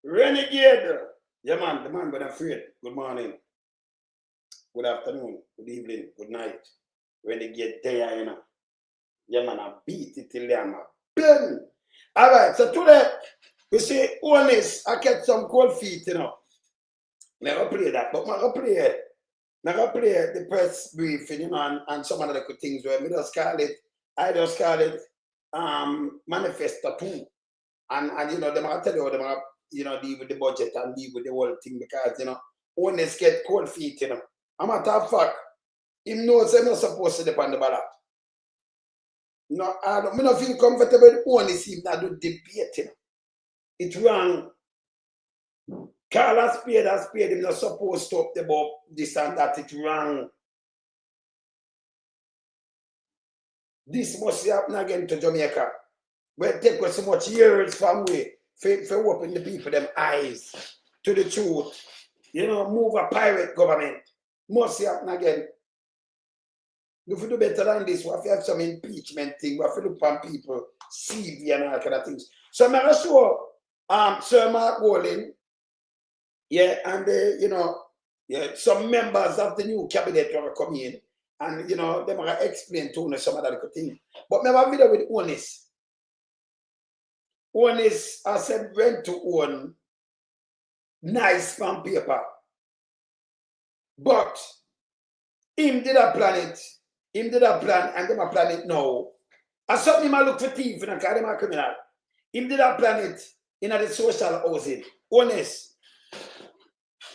Renegade. Yeah, man, the man but afraid. Good morning, good afternoon, good evening, good night. Renegade there, you know. Yeah, man, I beat it till I'm a burn. All right, so today, we see Holness, I get some cold feet, you know. Never play that, but I play the press briefing, you know, and some other good things where I just call it manifesto too. And you know, them I tell you, them I, you know, deal with the budget and deal with the whole thing because, you know, Holness get cold feet, you know. I'm a top fact. Him knows I'm not supposed to depend on the ballot. No, I don't feel comfortable with Holness if not do debate, you know. It's wrong. Call a spade, him not supposed to talk about this and that, it's wrong. This must happen again to Jamaica. But it take us so much years from we for open the people them eyes to the truth. You know, move a pirate government. Must happen again. If we do better than this, we have to have some impeachment thing, we have to look on people, CV and all kind of things. So I'm not sure Sir Mark Golding, yeah, and you know, yeah, some members of the new cabinet will come in and you know, they might explain to us some of that thing. But remember video with Holness. Holness, I said, went to own nice pan paper. But him did a plan it. Him did a plan and them a plan it now. And something him a look for thief and call them a criminal. Him did a plan it in the social housing. Holness.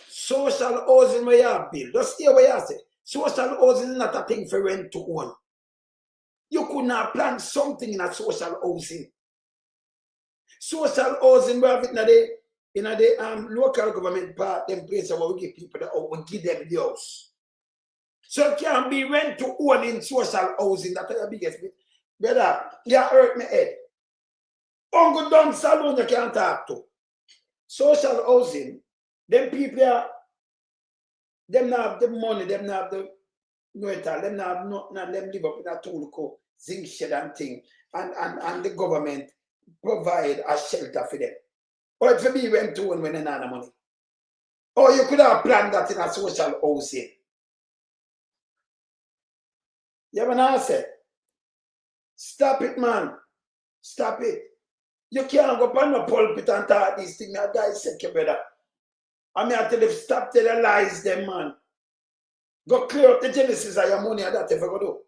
Social housing where you build. Just stay where you say. Social housing is not a thing for rent to own. You could not plan something in a social housing. Social housing, we have it in the local government part, them places where we give people the house, we give them the house. So it can be rent to own in social housing, that's the biggest bit. Brother, you hurt my head. Uncle Don Salon you can't talk to. Social housing, them people are, them not have the money, them not have the noita, them not have nothing, them live up in a tool zinc shed and thing. And the government provide a shelter for them. Or it for me rent to own when they not have money. Or you could have planned that in a social housing. You have an answer? Stop it, man. Stop it. You can't go on the pulpit and talk these things. I dissect your brother. I mean, I tell them, stop telling lies, them, man. Go clear up the genesis of your money and that if you go do.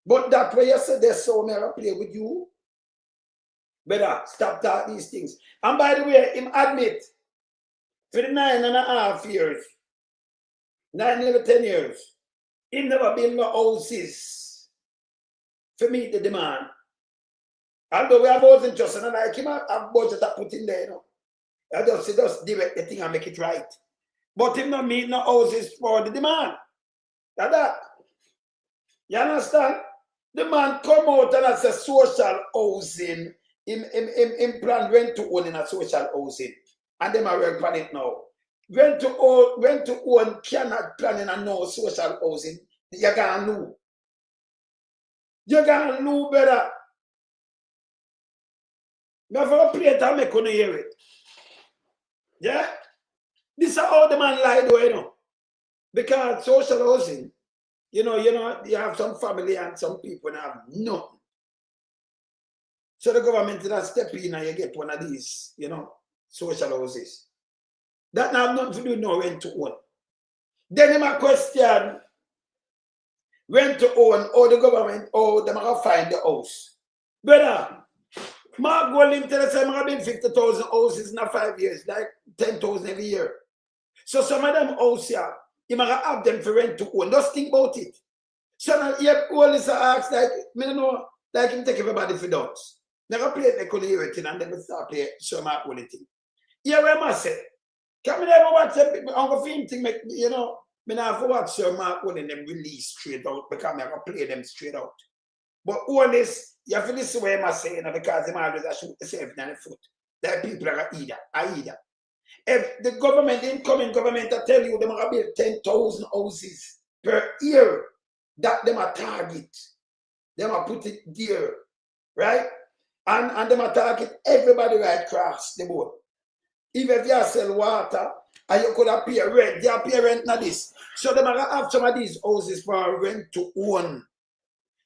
But that way you said there's so many play with you. Brother, stop talking these things. And by the way, him admit, for the 9.5 years, 10 years, he never built no houses for meet the demand. Although we have housing just and like him have budget to put in there, you know. I just direct the thing and make it right. But him not meet no houses for the demand. Like that. You understand? The man come out and as a social housing, him plan rent to own in a social housing. And them are working on it now. Rent to own cannot plan in a no social housing. You're gonna know. You're gonna know better. Never play it and make on hear it. Yeah? This is how the man lied, you know. Because social housing, you know, you have some family and some people and have nothing. So the government will step in and you get one of these, you know, social houses. That have nothing to do no rent to own. Then my question, rent to own, or the government, or them are find the house. Brother, Mark Golding tell us I'm build 50,000 houses in 5 years, like 10,000 every year. So some of them houses here, you might have them for rent to own. Just think about it. So now you have all this ask like, I don't know, like him take everybody for dogs. Never play it, they couldn't hear it, and then start playing Sir Mark Golding thing. Yeah, where am I say? Can we never watch them? Uncle Film thing, you know, I never watch Sir Mark Golding them release straight out because I never play them straight out. But all this, you have to listen to what I'm saying because they always shoot themselves in the foot. That people are either. If the government, the incoming government, I tell you, they might build 10,000 houses per year, that them a target. They might put it there, right? And they might target everybody right across the board. Even if you sell water, and you could have pay rent, you pay rent na this. So they might have some of these houses for rent to own.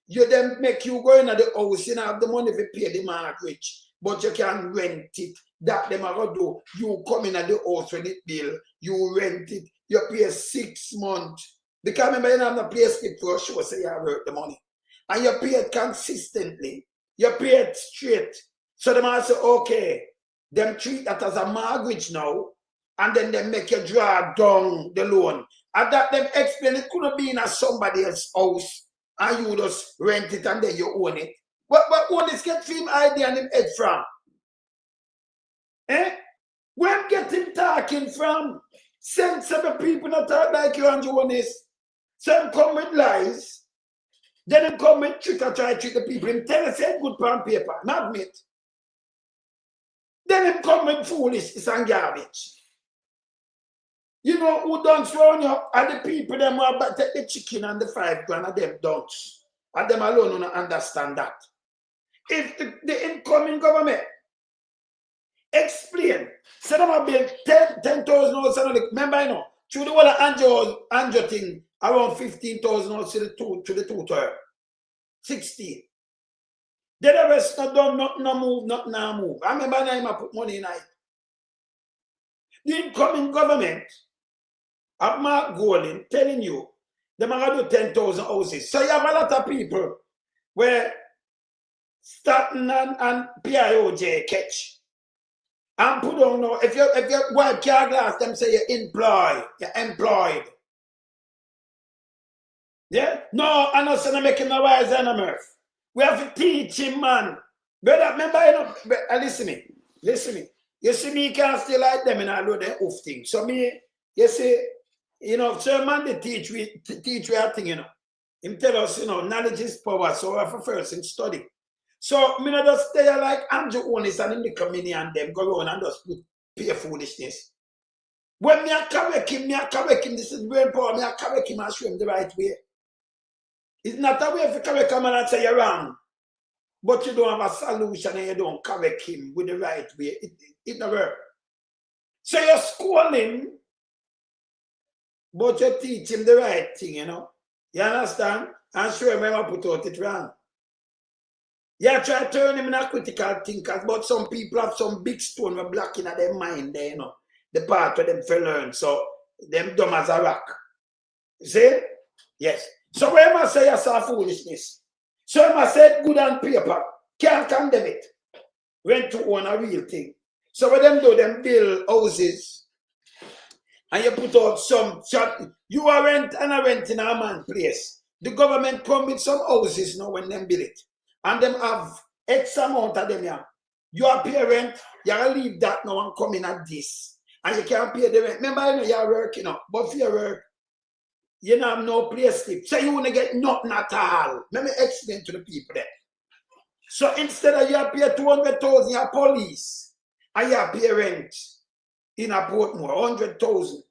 You then make you go into the house, you don't have the money to pay the mortgage, but you can rent it. That them are going to do. You come in at the house with it bill, you rent it, you pay 6 months. Because remember, you don't have no place to for sure, so you have work the money. And you pay it consistently. You pay it straight. So they might say, okay, them treat that as a mortgage now, and then they make you draw down the loan. And that them explain it couldn't be in a somebody else's house, and you just rent it and then you own it. But Holness get film idea and him head from? Eh? Where get him talking from? Sensible people not talk like you and Holness. So him come with lies. Then him come with trick or try to treat the people. Him tell us good pen paper, not admit. Then him come with foolishness and garbage. You know who done throw you are the people them who take the chicken and the 5 grand and them don't. And them alone don't understand that. If the incoming government explain, say them have built 10,000 houses, remember you know, through the whole Anjo thing, around 15,000 houses to the two-third. 16. Then the rest not done, not move, not now move. I remember now I put money in it. The incoming government of Mark Golding telling you they might do 10,000 houses. So you have a lot of people where Staten and PIOJ catch. And put on now, if you wipe car glass, them say you're employed. Yeah? No, I'm not saying I'm making no wise on earth. We have to teach him, man. Brother, remember, you know, listen me. You see me can't stay like them and I know their off thing. So me, you see, you know, so man, they teach we a thing, you know. Him tell us, you know, knowledge is power, so we have to first in study. So me not just stay like Andrew Holness and in the community and them go around and just pay foolishness. When me a correct him, this is very important, me a correct him and show him the right way. It's not a way if you correct him and say you're wrong. But you don't have a solution and you don't correct him with the right way. It never works. So you school him, but you teach him the right thing, you know. You understand? And show him how to put out it wrong. You try to turn him in a critical thinker, but some people have some big stone with black in their mind there, you know. The part where them fell learn. So them dumb as a rock. You see? Yes. So when I say you saw foolishness, so I said good on paper, can't condemn it. Rent to own a real thing. So when them do, them build houses, and you put out some shop, you are rent and a rent in a man place. The government come with some houses now when them build it. And them have X amount of them here. You are pay rent, you are leave that now and come in at this. And you can't pay the rent. Remember, you know, you are working up, but for your work, you don't have no place to live. So you want to get nothing at all. Let me explain to the people there. So instead of you pay 200,000, you police, and you pay rent in a Portmore, 100,000.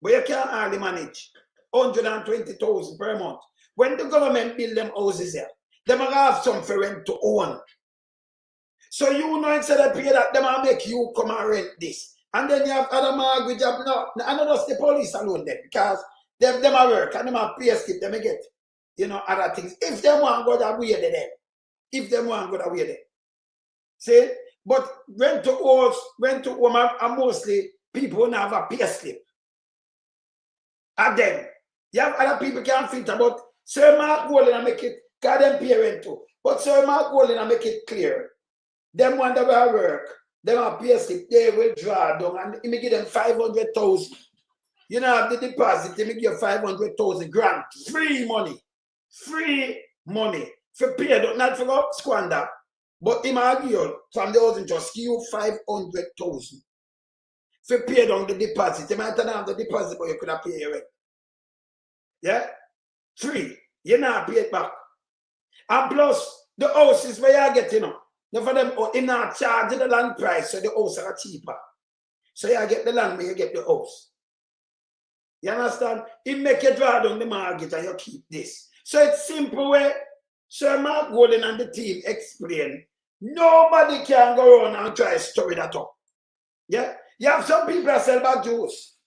But you can't hardly manage 120,000 per month. When the government build them houses here, they might have some for rent to own. So you know instead of pay that, they might make you come and rent this. And then you have other mortgage job. No, I know that's the police alone then, because them are work and them are pay skip, they may get, you know, other things. If they want to go that way, then. If they want to go that way, then. See? But rent to home are mostly people who have a pay slip. At them. You have other people can't fit about Sir Mark Golding and make it, because them pay rent too. But Sir Mark Golding and make it clear. Them want to work, them have pay slip, they will draw down and he may give them 500,000. You know, have the deposit, they may give you 500,000 grant. Free money. Free money. For pay, not for go squander. But him argue from the housing trust, give you 500,000. For pay down the deposit. You might not have the deposit, but you could have paid your rent. Yeah? Free. You not pay it back. And plus, the houses where you get, you know, for them, in not charge the land price, so the house are cheaper. So you get the land where you get the house. You understand? It make you draw down the mortgage and you keep this. So it's simple way. Sir Mark Golding and the team explain. Nobody can go around and try to story that up. Yeah? You have some people that sell bag juice.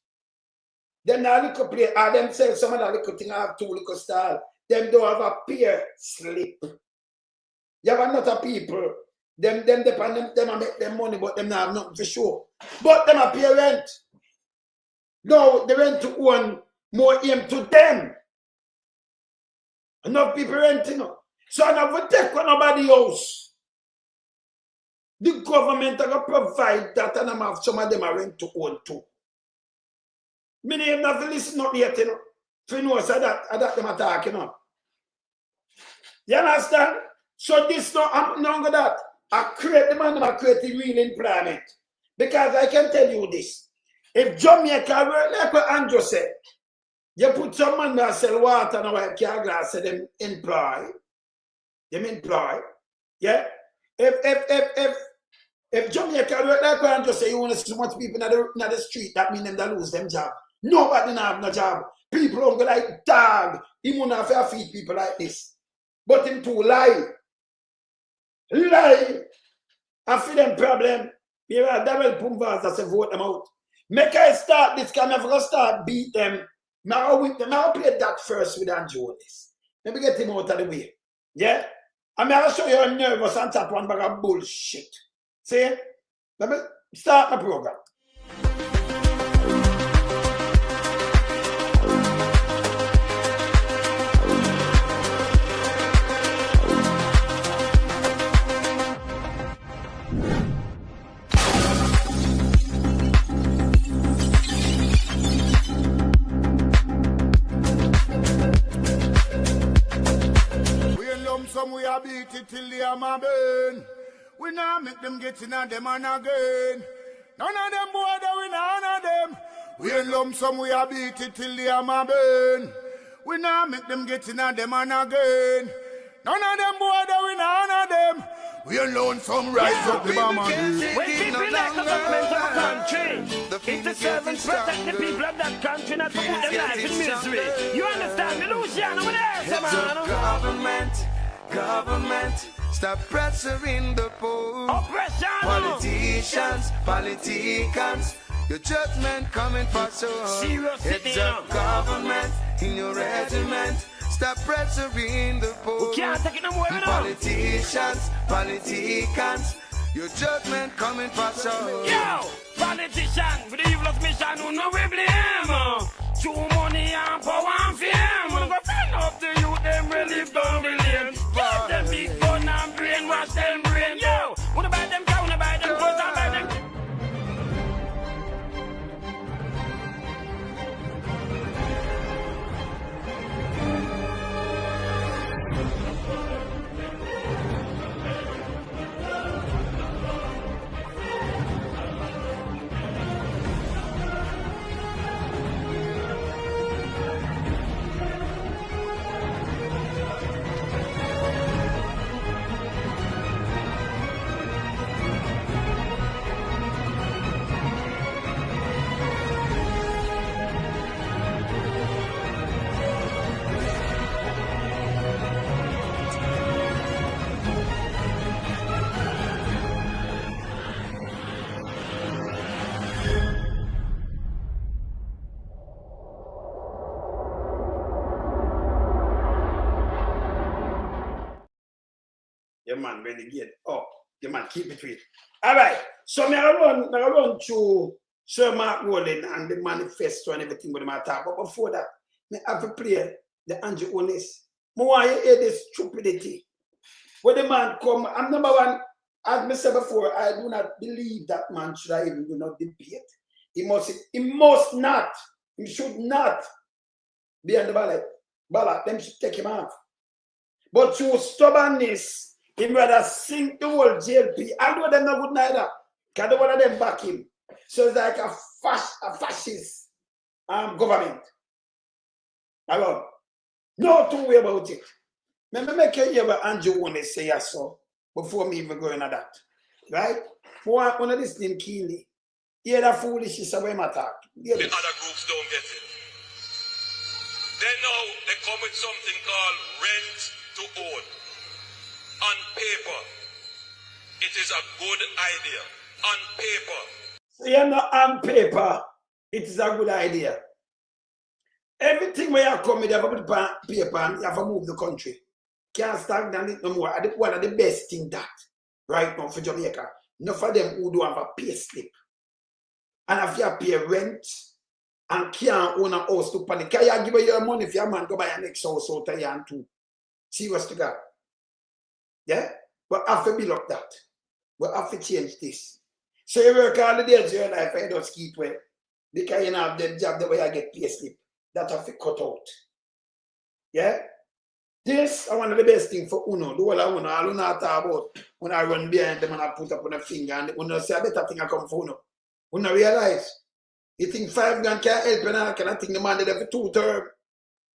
Them now little play, or them sell some of that little thing, have 2 little stall. Them don't have a peer slip. You have another people, them depend them make them money, but them not have nothing for sure. But them a pay rent. No, the rent to own more aim to them. Enough people renting. So I never take on nobody else. The government are going to provide that, and I'm have some of them are rent to own too. Many of them have to listen up yet, you know. So you know, so that them attack, you know. You understand? So this no, I'm not going that. I create the man, I create the real employment. Because I can tell you this. If Jamaica work like what Andrew said, you put some man that sell water and a car glass, so them employ. Yeah? If Jamaica work like what Andrew say, you want to see so much people in the street, that means them that lose them job. Nobody have no job. People don't go like dog. He won't have to feed people like this. But him too lie. Lie. I feel them problem. You know, double pumbas that say vote them out. Make I start this kind of start beat them. Now I'll play that first with Andrew Holness. Let me get him out of the way. Yeah? I'm going to show you how nervous and tap one bag of bullshit. See? Let me start my program. Some we are beat it till they are my burn. We now make them get in on them and again. None of them boy that we none of them. We in lump some we are beat it till they are my burn. We now make them get in on them and again. None of them boy that we none of them. We alone some rise up the bomb and when people like the government of a country, it's the servants protect the people of that country, not to put their life in misery. You understand me, Luciano? Over there, man. Government, stop pressuring the poor. Oppression. Politicians, your judgment coming for so. Serious It's a government in your regiment. Stop pressuring the poor. We can't take it no more. Politicians, your judgment coming for so. Yo, politician with the evilest mission, who no we blame. True money and power and fame. We're gonna friend up to you, them relief down the lane. Get them big gun and brainwash them brain. Yo, wanna buy them cow, wanna buy them clothes and buy them. Your man renegade. Oh, your man keep it with. All right. So I run through Sir Mark Rowland and the manifesto and everything with my talk. But before that, I have to play the Andrew Holness. I want to hear this stupidity. When the man come, I'm number one. As I said before, I do not believe that man should have even do not debate. He should not be on the ballot. Them should take him off. But through stubbornness, he rather sink the whole JLP. I know them not good neither. Because the one of them back him. So it's like a fascist government. Alone. No two way about it. Let me make you hear what Andrew Holness say so before me even going at that. Right? One of this name keenly. Hear that foolishness away my talk. The other groups don't get it. Then now they come with something called rent to own. On paper, it is a good idea. On paper. So you know, on paper, it is a good idea. Everything where you come with, you have to put paper and you have to move the country. Can't stagnate it no more. I think one of the best things that right now for Jamaica, enough of them who do have a pay slip. And if you pay rent and can't own a house to panic, can you give your money if your man go buy a next house out of you too? Serious to God. Yeah? But I have to build up that. But I have to change this. So you work all the days of your life and you just keep well. Because you don't have the job the way I get pay slip. That have to cut out. Yeah? This is one of the best things for Uno. The whole of Uno, all Uno talk about when I run behind them and I put up on a finger and Uno say a better thing I come for Uno. Uno realize. You think 5 grand can't help and I can think the man did it for 2 terms.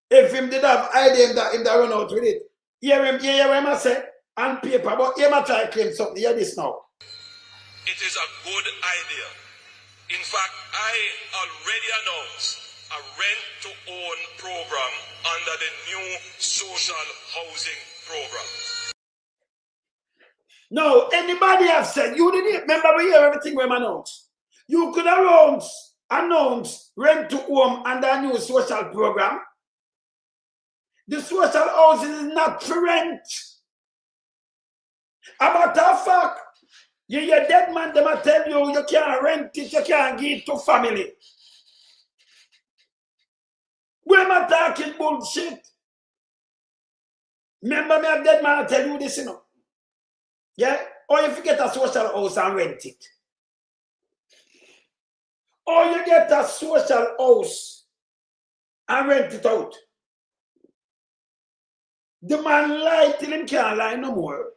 If him did have idea him that run out with it. Hear him I say on paper, but he might try to claim something. Hear this now. It is a good idea. In fact, I already announced a rent-to-own program under the new social housing program. No, anybody have said, you didn't remember we hear everything we announced. You could announce rent-to-own under a new social program. The social housing is not for rent. About that fact, you're dead man, they might tell you you can't rent it, you can't give it to family. We're not talking bullshit. Remember me, a dead man, I tell you this, you know. Yeah? Or if you get a social house and rent it. Or you get a social house and rent it out. The man lie till him can't lie no more.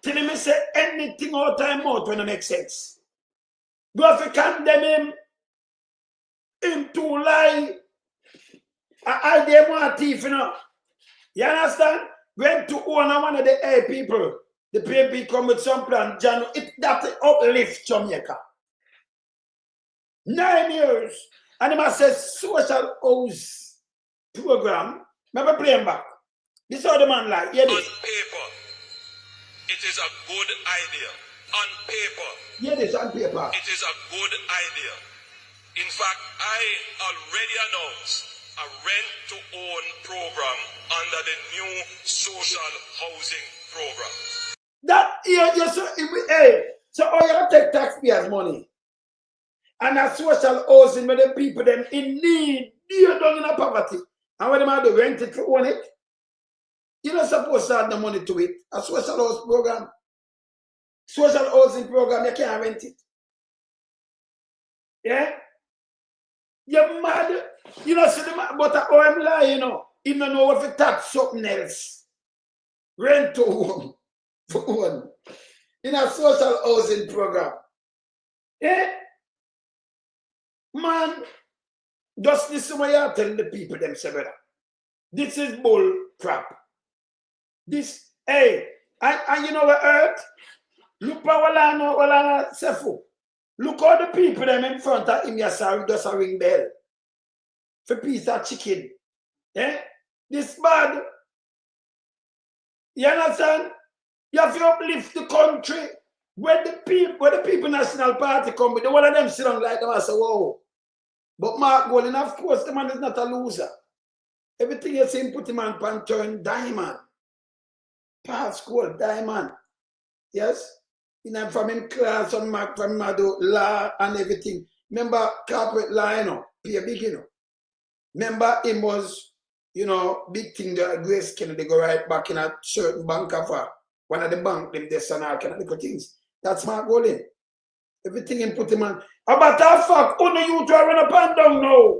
Till him say anything out time out when it makes sense. But if you condemn him to lie, I didn't want thief, you know. You understand? Went to own one of the A people. The PNP come with some plan. John, that uplift Jamaica. 9 years. And he must say social house program. Remember playing back. This is how the man like. Hear this. On paper, it is a good idea. On paper. Hear this on paper. It is a good idea. In fact, I already announced a rent-to-own program under the new social housing program. That so all you take taxpayers' money and a social housing with the people them in need, you're down in a poverty. And when they do rent it to own it, you're not supposed to add the money to it. A social house program, social housing program, you can't rent it. Yeah? You're mad. You know, see the man, but I'm lying, you know. He don't know if it tax something else. Rent to own. For one. In a social housing program. Yeah? Man, just listen what you tell the people themselves. This is bull crap. This, hey, and you know what earth? Look for Walana Sefu. Look all the people them in front of him, just a ring bell. For piece of chicken. Yeah? This bad. You understand? You have to uplift the country. Where the people National Party come with, one of them sit down like them and say, whoa. But Mark Golding, of course, the man is not a loser. Everything you see him put him on pan turn diamond. Pass school, diamond. Yes? You know, from him class, from do law and everything. Remember corporate law, you know, pay big, you know. Remember him was, you know, big thing that Grace Kennedy go right back in a certain bank of one of the bank, them this and all kind of little things. That's Mark Golding. Everything him put him on. About that fact, only you try run up and down now.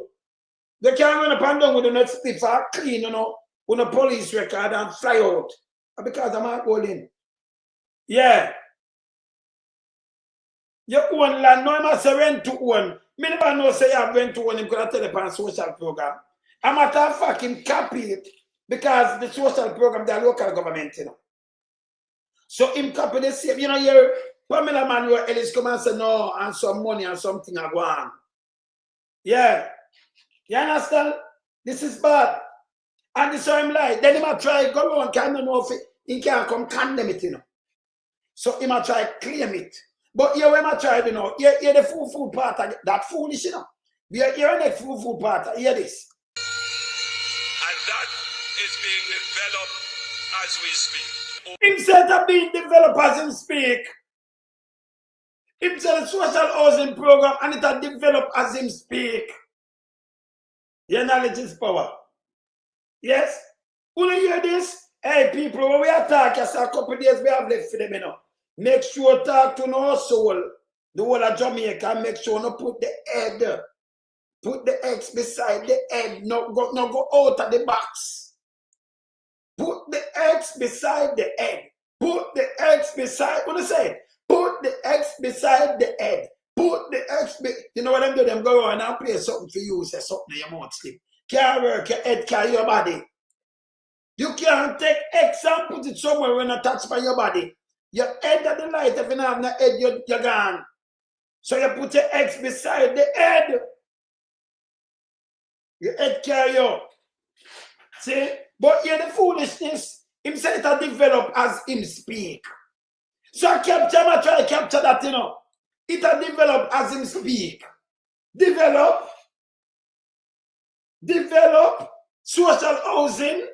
They can't run up and down with the next stiff or clean, you know, on a police record and fly out. Because of Mark Golding. Yeah. You own land, no, I must say rent to own. Me never know say you have rent to own him because I tell you on social program. A matter of fact, him copy it because the social program, the local government, you know. So him copy the same, you know, your Pamela Manuel Ellis come and say no, and some money and something are going. Yeah. You understand? This is bad. And this is how him like. Then he might try go on, kind of know if he can't come condemn it, you know. So he might try claim it. But here when I tried, you know, here the food part, that foolish, you know. We are here the food part, hear this. And that is being developed as we speak. Instead of being developed as him speak, himself social housing program and it has developed as him speak. Your knowledge is power. Yes? Will you hear this? Hey people, when we attack us a couple days we have left for them, you know. Make sure talk to no soul, the whole of Jamaica, make sure no put the head, put the X beside the head, no go out of the box. Put the X beside the head. Put the X beside, what do you say? Put the X beside the head. Put the X, you know what I'm doing? Them go on and play something for you, say something in your mouth sleep. Can't work your head, carry your body. You can't take X and put it somewhere when attached by your body. Your head at the light, if you don't have no head, you're gone. So you put your X beside the head. Your head carry you. See? But here the foolishness, him say it develop as him speak. So I try to capture that, you know. It has developed as him speak. Develop social housing.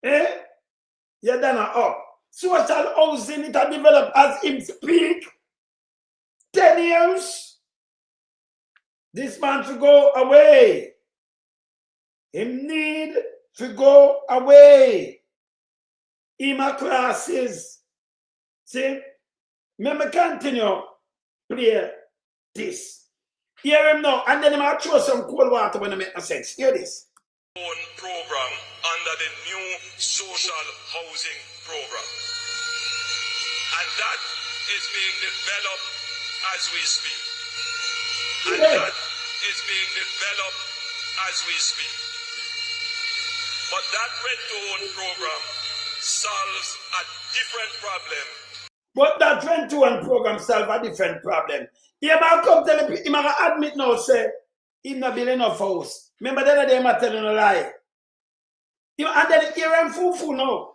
You done up. Social housing, it has developed as him speak. 10 years. This man to go away. Him need to go away. In my classes. See? Let me continue. Play this. Hear him now. And then I'm going to throw some cold water when it makes no sense. Hear this. Own program under the new social housing program. And that is being developed as we speak. And that is being developed as we speak. But that rent-to-own program solves a different problem. But that rent-to-own program solves a different problem. He might come tell him, he might admit now, say, he's not building enough house. Remember the other day, I'm telling a lie. And then he ran full now.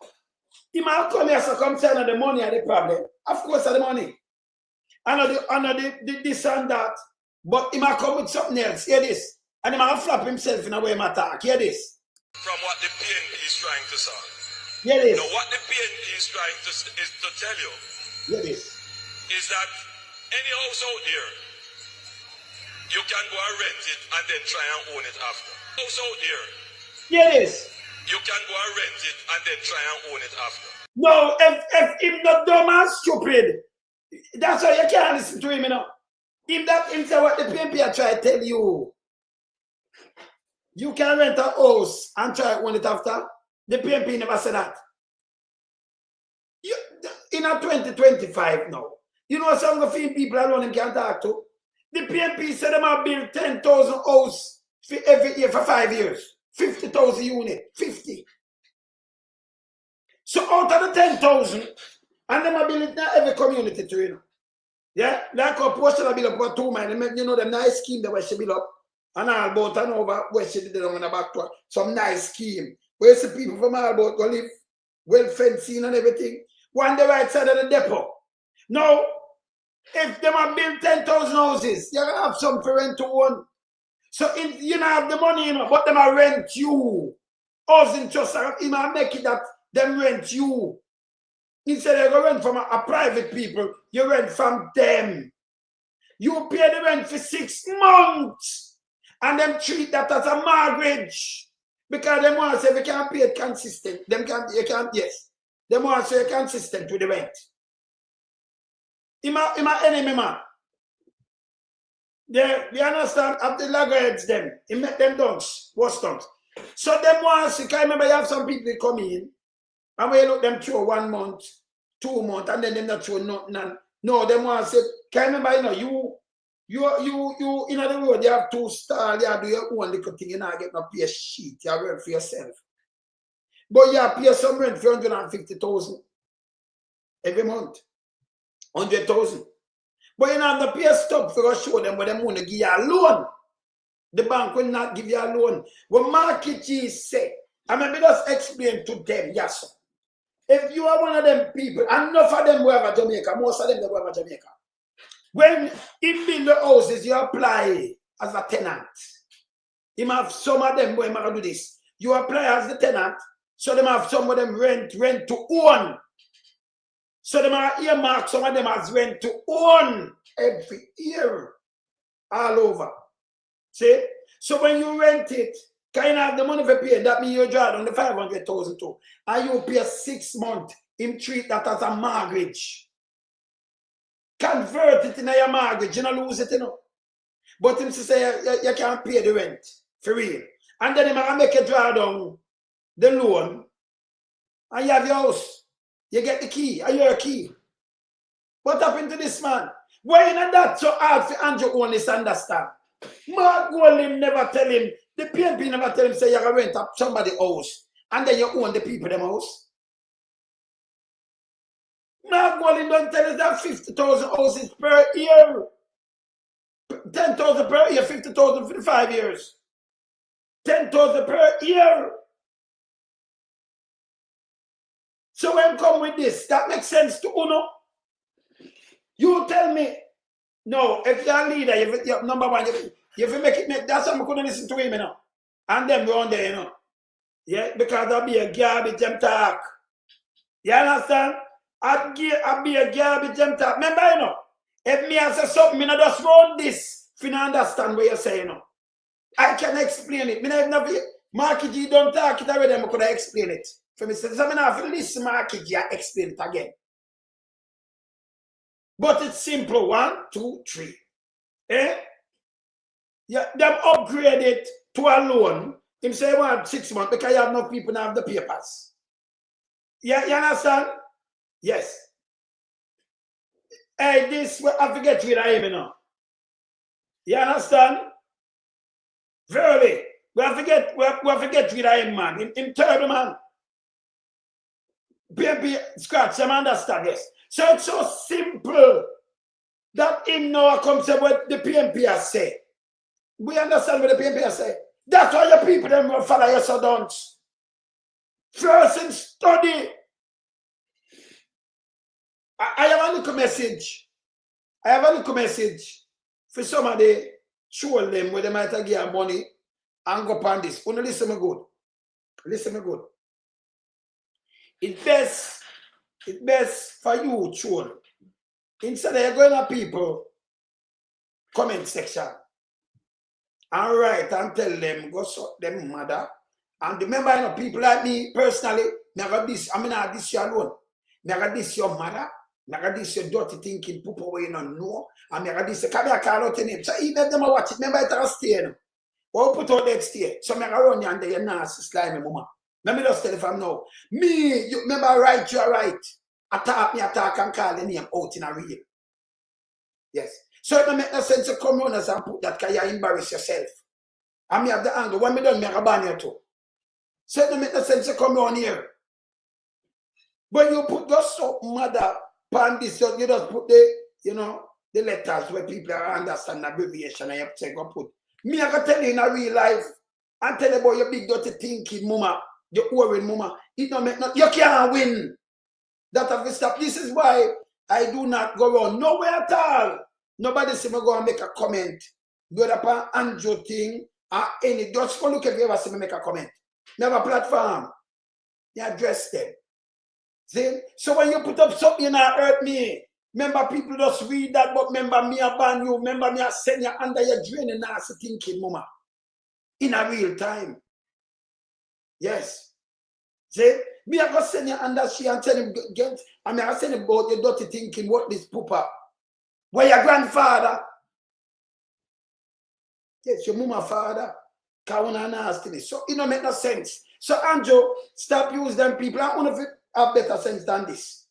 He might come here, so come tell the money are the problem. Of course, the money. I know the this and that. But he might come with something else. Hear this. And he might flap himself in a way he might talk. Hear this. From what the PNP is trying to solve. Hear this. Now, what the PNP is trying to tell you Hear this. is that any house out there, you can go and rent it and then try and own it after. House out there, Hear this. you can go and rent it and then try and own it after. No, if him not dumb and stupid, that's why you can't listen to him, you know. Him say what the PNP are trying to tell you. You can rent a house and try to own it after. The PNP never said that. In a 2025 now, you know some of the people alone him can talk to. The PNP said they might build 10,000 houses for every year for 5 years. 50,000 units. 50. So out of the 10,000, and they might build it in every community too, you know. Yeah, like a portion of build up for 2 mile. You know, the nice scheme that she build up. And all about and over where she did it on the back to some nice scheme. Where the people from all about go live, well fencing and everything. One the right side of the depot. Now, if they have built 10,000 houses, you have some for rent to own. So you don't have the money, you know, but them are rent you. Housing trust, you might make it that them rent you. Instead of rent from a private people, you rent from them. You pay the rent for 6 months. And them treat that as a mortgage. Because they want to say, if you can't pay it consistent, you can't, yes. They want to say you're consistent with the rent. He's my enemy, man. They understand, of the laggards, them. He make them dunks, worse dunks. So them want to see, because I remember you have some people come in, and we look them through 1 month, 2 months, and then them not through nothing. No, them want to say, because I remember, you know, you in the road, you have 2 stars, you do your own little thing, you not get no pay sheet, you have rent for yourself. But you have pay some rent for 150,000 every month. 100,000. But you know, the pay stop for us show them where they want to give you a loan. The bank will not give you a loan. What market say, I mean, just explain to them, yes, sir. If you are one of them people, and enough of them were Jamaica, most of them they were Jamaica. When he build the houses, you apply as a tenant. You have some of them where you do this. You apply as the tenant, so them have some of them rent to own. So them are earmarked some of them as rent to own every year. All over. See? So when you rent it, kind of have the money for pay, that means you draw on the 500,000 too. And you pay 6 months, him treat that as a mortgage. Convert it in your mortgage, you don't lose it, you know. But him say you can't pay the rent, for real. And then him make you draw down the loan, and you have your house. You get the key, and you're a key. What happened to this man? Why not that so hard for Andrew Holness understand? Mark Golding never tell him, the PNP never tell him, say you're going to rent up somebody's house, and then you own the people them house. Mark Golding don't tell us that 50,000 houses per year. 10,000 per year, 50,000 for the 5 years. 10,000 per year. So when come with this, that makes sense to Uno. You tell me, no, if you're a leader, you're number one, you make it, that's why I couldn't listen to him, you know. And them around there, you know. Yeah, because I'll be a garbage them talk. You understand? I'll be a garbage them talk. Remember, you know, if me I say something, I just run this, if you don't understand what you're saying, you know. I can explain it. Marky G don't talk it already, I could explain it. For me, so I have to listen Marky G, I explain it again. But it's simple. 1, 2, 3. Eh? Yeah, them upgrade it to a loan. Him say 6 months because you have no people now have the papers. Yeah, you understand? Yes. Hey, this we have to get rid of him, you know. You understand? Verily. We have to get rid of him, man. Him terrible, man. Baby, scratch, you understand, yes. So it's so simple that him now comes to what the PNP has said. We understand what the PNP has said. That's why your people them will follow your so don't. First and study. I have a little message. I have a little message for somebody show them where they might give money and go upon this. Only listen me good. Listen me good. It's best for you, children. Instead of going to people comment section and write and tell them, go suck them mother. And remember, you know, people like me personally, I got this, I mean, I this you alone. I got this your mother, I got this your dirty thinking, people where you don't know, and I got this, come here, call out the name. So even if them watch it, remember, it's a stay. Or put out that stay. So I run you and you're nasty, slimy, mama. Let me just tell you from now. Me, you remember, right, you're right. Attack and call the name out in a real. Yes. So it don't make no sense to come on and put that because you embarrass yourself. And me have the angle. When me done, me have a ban you too. So it don't make no sense to come on here. When you put your soap mother pan this, you just put the, you know, the letters where people understand the abbreviation and you have to go put. Me I can tell you in a real life and tell you about your big dirty thinking mama, your worrying mama. It don't make no, you can't win. That have to stop. This is why I do not go around nowhere at all. Nobody see me go and make a comment. Whether upon Andrew thing or any. Just go look if you ever see me make a comment. Never platform. You address them. See? So when you put up something you not hurt me. Remember people just read that, but remember me I ban you. Remember me I send you under your drain and nasty thinking, mama. In a real time. Yes. See? Me I go send you under she and tell him get. I mean I send him about your dirty thinking what this pooper. Where your grandfather? Yes, your mama father. Kauna nasty. So it don't make no sense. So Andrew, stop use them people. I want to have better sense than this.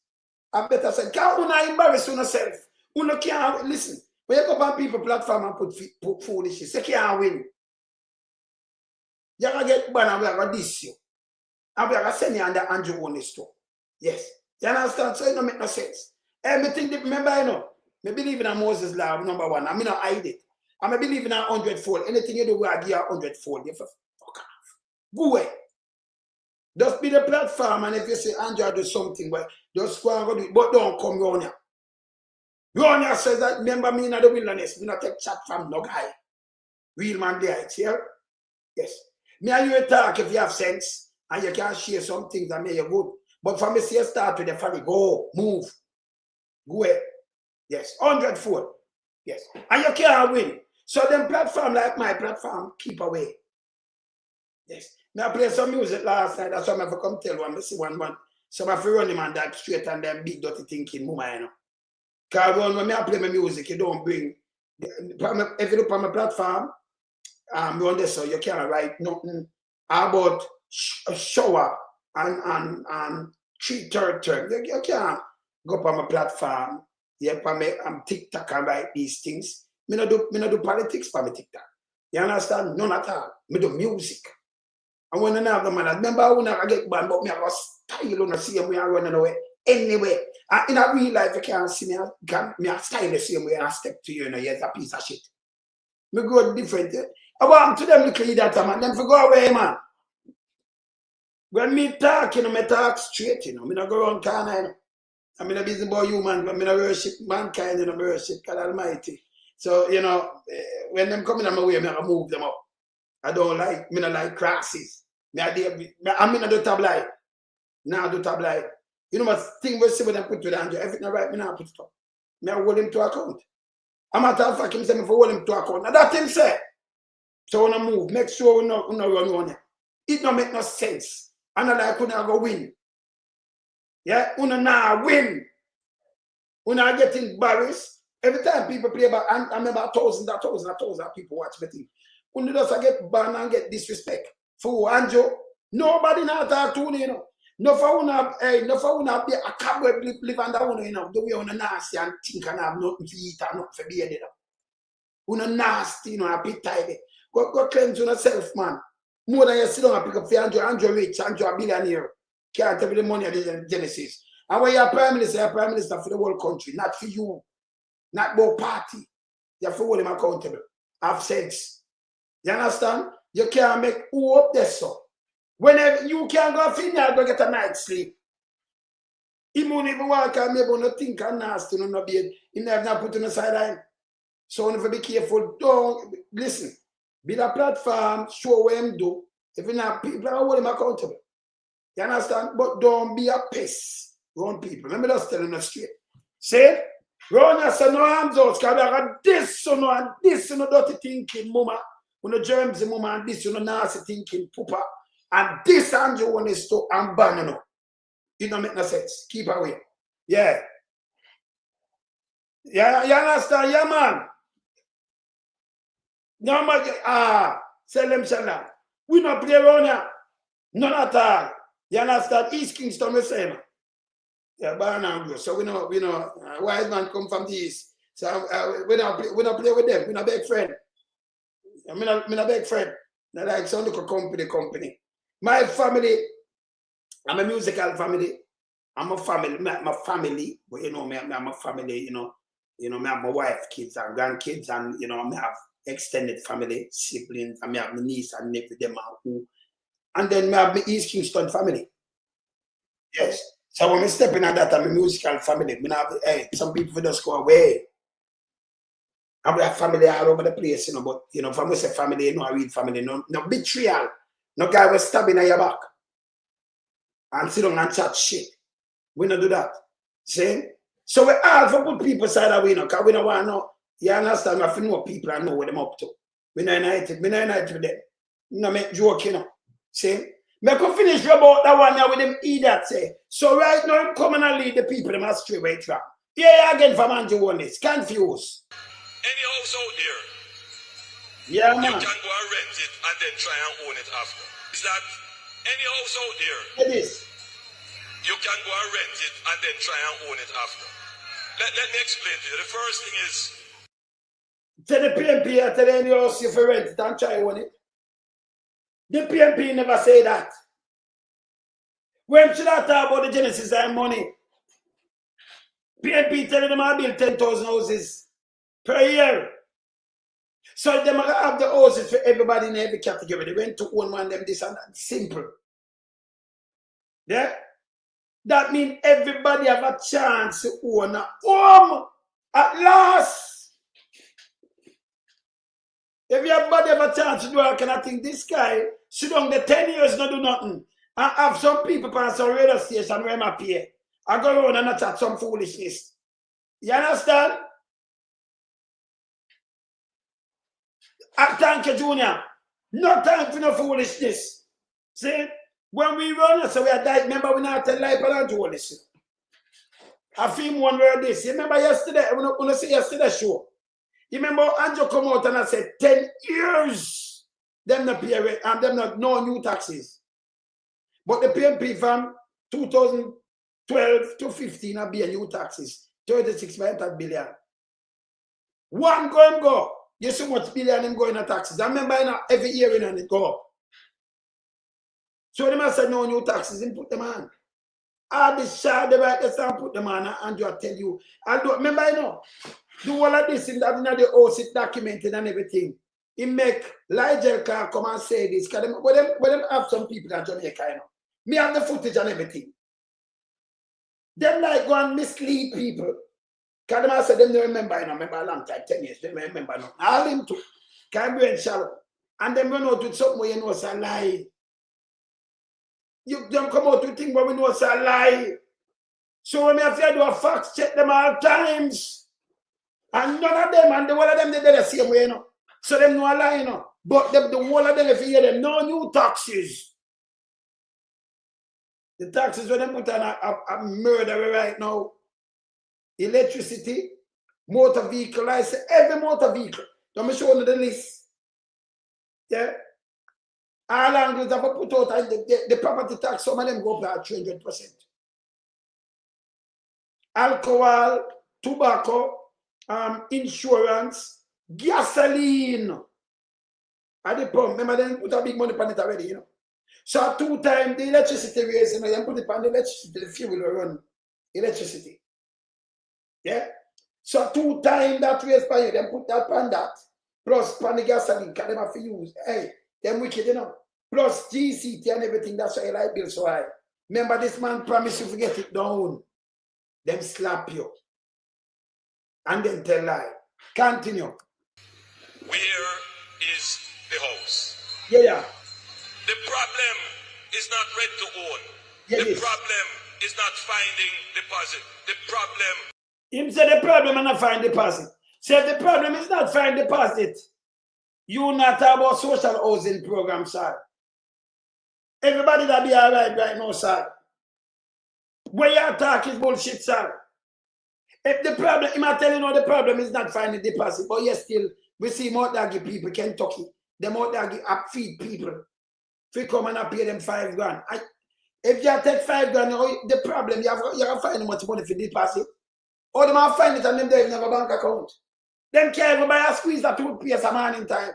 Have better sense. Can't una embarrass yourself. Una can't listen. When you go on people platform and put foolishness, you can't win. You're gonna get banned and we're gonna diss you. And we're gonna send you under Andrew Holness too. Yes. You understand? So it don't make no sense. Everything remember, you know. I believe in a Moses law, number one. I mean, I hide it. I believe in a 100-fold. Anything you do, I give you 100-fold. You fuck off. Go away. Just be the platform, and if you say Andrew do something, but just go and do it, but don't come round here. Round here says that, remember me in the wilderness, me not take chat from no guy. Real man there, it's here. Yes. Me and you talk if you have sense, and you can share some things that make you good. But for me, say start with the family, go, move, go ahead. Yes, 100-fold. Yes. And you can't win. So them platform like my platform, keep away. Yes. Me I play some music last night, that's why I come tell one, I see one man. So I feel run him on that straight and them big dirty thinking, mama, you know. Because when I play my music, you don't bring, if you look on my platform, you on this, so you can't write nothing about a shower and 3:30. You can't go up on my platform, yeah, I'm TikTok and write these things. Me not do politics for my TikTok. You understand? None at all. Me do music. And when I have the man, I remember when I get banned, but me I was style on the same way I running away. Anyway, in a real life, you can't see me, I style the same way and I step to you, you know, it's a piece of shit. Me go different. I want to them little idiot, man. Them for go away, man. When me talk, you know, me talk straight, you know. Me not go around corner, you know. I'm in a busy boy human, but me not worship mankind, you know, worship God Almighty. So, you know, when them coming on my way, me I move them up. I don't like, me not like crosses. I'm in do tabloid. Now do tabloid. You know what thing we see when I put to the Andrew, everything right, me now put it up. Me I hold him to account. I'm a matter of fact, him say me for hold him to account. Now that him say. So when I move, make sure we not run on it. It don't make no sense. And I like when I go win. Yeah, when I win. When I get embarrassed, every time people play about, I remember thousands of people watch the thing. When you just get banned and get disrespect. For Andrew, nobody now talk to you, you know. No for una be a cobweb live under one, you know, the way on a nasty and think and have nothing to eat and nothing for beer, you know. Una nasty, you know, a bit tidy. Go cleanse yourself, man. More than you sit down and pick up for Andrew rich, Andrew a billionaire. Can't tell me the money of the Genesis. And when you're prime minister for the whole country, not for you. Not about party. You have to hold him accountable. Have sense. You understand? You can't make who up there, so. Whenever you can't go finna, go get a night's sleep. He won't even walk and maybe not think and nasty on the bed. He never not put on the sideline. So if you be careful, don't listen. Build a platform, show what him do. If you not people are hold him accountable. You understand? But don't be a pest around people. Let me just tell them straight. Say, run and say no arms out, because we are this, so no, and this, you know, dirty thinking, mama. You know, germs, mama, and this, you know, nasty thinking, poopa. And this Andrew one is to unban, you know. It don't make no sense. Keep away. Yeah. Yeah, you understand? Yeah, man. No, man, sell them, sell. We not play around here. None at all. You understand? East Kingston, the same. Yeah, Barn Anglo. So we know, wise man come from the east. So we don't play with them. We not big friend. I'm not big friend. Not like some little company. My family, I'm a musical family. I'm a family, but you know, I'm a family, you know, I have my wife, kids and grandkids, and you know, I have extended family, siblings, and I have my niece and nephew, them who, and then I have my East Kingston family. Yes. So when I step in at that, I'm a musical family. Some people just go away. I have a family all over the place, you know, but you know, if I say family, you know, I read family, no betrayal. No guy was stabbing at your back and sit down and chat shit. We don't do that. See? So we all for put people side of we, you know, because we don't want to know. You understand? We have to know people and know what them up to. We not united with them. We don't make joke, you know. See? Make us finish about that one now with them idiots, say. So right now, come and lead the people them astray way track. Yeah, again from Andrew Holness. Confused. Any house out there, yeah, man. you can go and rent it and then try and own it after. Is that any house out there? It is. You can go and rent it and then try and own it after. Let me explain to you. The first thing is, tell the PNP, tell any house you for rent it and try own it. The PNP never say that. When should I talk about the Genesis and money? PNP telling them I build 10,000 houses per year. So they might have the houses for everybody in every category. They went to own one of them, this and that. Simple. Yeah? That means everybody have a chance to own a home at last. Everybody have a chance to do all kind of thing. This guy sit down the 10 years not do nothing. And have some people on some radio station where I'm up here. I go around and I chat some foolishness. You understand? Thank you, Junior. No time for no foolishness. See? When we run, so we are died. Remember, we not tell life and do this. I film one word this. You remember yesterday, when I say yesterday show. You remember Andrew come out and I said 10 years them not pay rent and them not no new taxes. But the PNP from 2012 to 15 have been new taxes. 36.5 billion. One go and go. You see much billion him going to taxes. I remember every year in and it go up. So they must say no new taxes and put them on. All the shard they write this and put them on and I tell you. I don't remember I know. Do all of this in that the house it documented and everything. He make Ligel Clark come and say this. Because them have some people in Jamaica, you know. Me have the footage and everything. Them like go and mislead people. Because them say them don't remember, you know, remember a long time, 10 years, they don't remember nothing. All them too. Can be in shallow. And them run out with something where you know it's a lie. You don't come out with things where we know it's a lie. So when we have to do a fact check them all times. And none of them, and the one of them, they did the same way, you know. So them no a lie, you know. But the whole of them, if you hear them, no new taxes. The taxes when they put on a murder right now. Electricity, motor vehicle, I say every motor vehicle. Don't me show you the list. Yeah. All angles have put out the property tax, some of them go up to 300%. Alcohol, tobacco, insurance, gasoline. At the pump, remember they put a big money on it already, you know. So 2 times the electricity raise, you know, they put it on the electricity, the fuel will run electricity. Yeah? So 2 times that raise by you, then put that on that. Plus on the gasoline, because they have to use. Hey, them wicked, you know. Plus GCT and everything, that's why light bill so high. Remember this man promised you to get it down. Them slap you. And then tell lie. Continue. Where is the house? Yeah. The problem is not rent to own. Yeah, the yes. problem is not finding deposit. The problem. Him say the problem is not find deposit. Say the problem is not find deposit. You not talk about social housing program, sir. Everybody that be alright right now, sir. Where you talk is bullshit, sir. If the problem, I'm not telling you the problem is not finding deposit, but yes, still, we see more daggy people, Kentucky, the more daggy feed people. If you come and pay them $5 grand. If you take $5 grand, the problem, you have to find much money for deposit. Or they might find it and them they have a bank account. Them can't even buy a squeeze that toothpaste a man in time.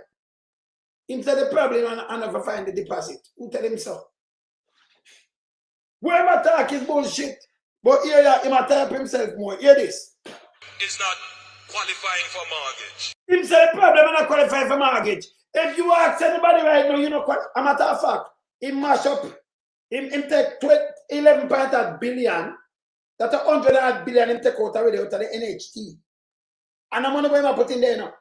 Him say the problem and never find the deposit. Who tell him so? Whoever talk is bullshit. But here he might type himself more. Hear this. Is not qualifying for mortgage. Him say the problem is not qualifying for mortgage. If you ask anybody right now, you know, a matter of fact, he mash up, him take 11.8 billion, that's 100 billion him take out already out of the NHT. And the money where I put in there now.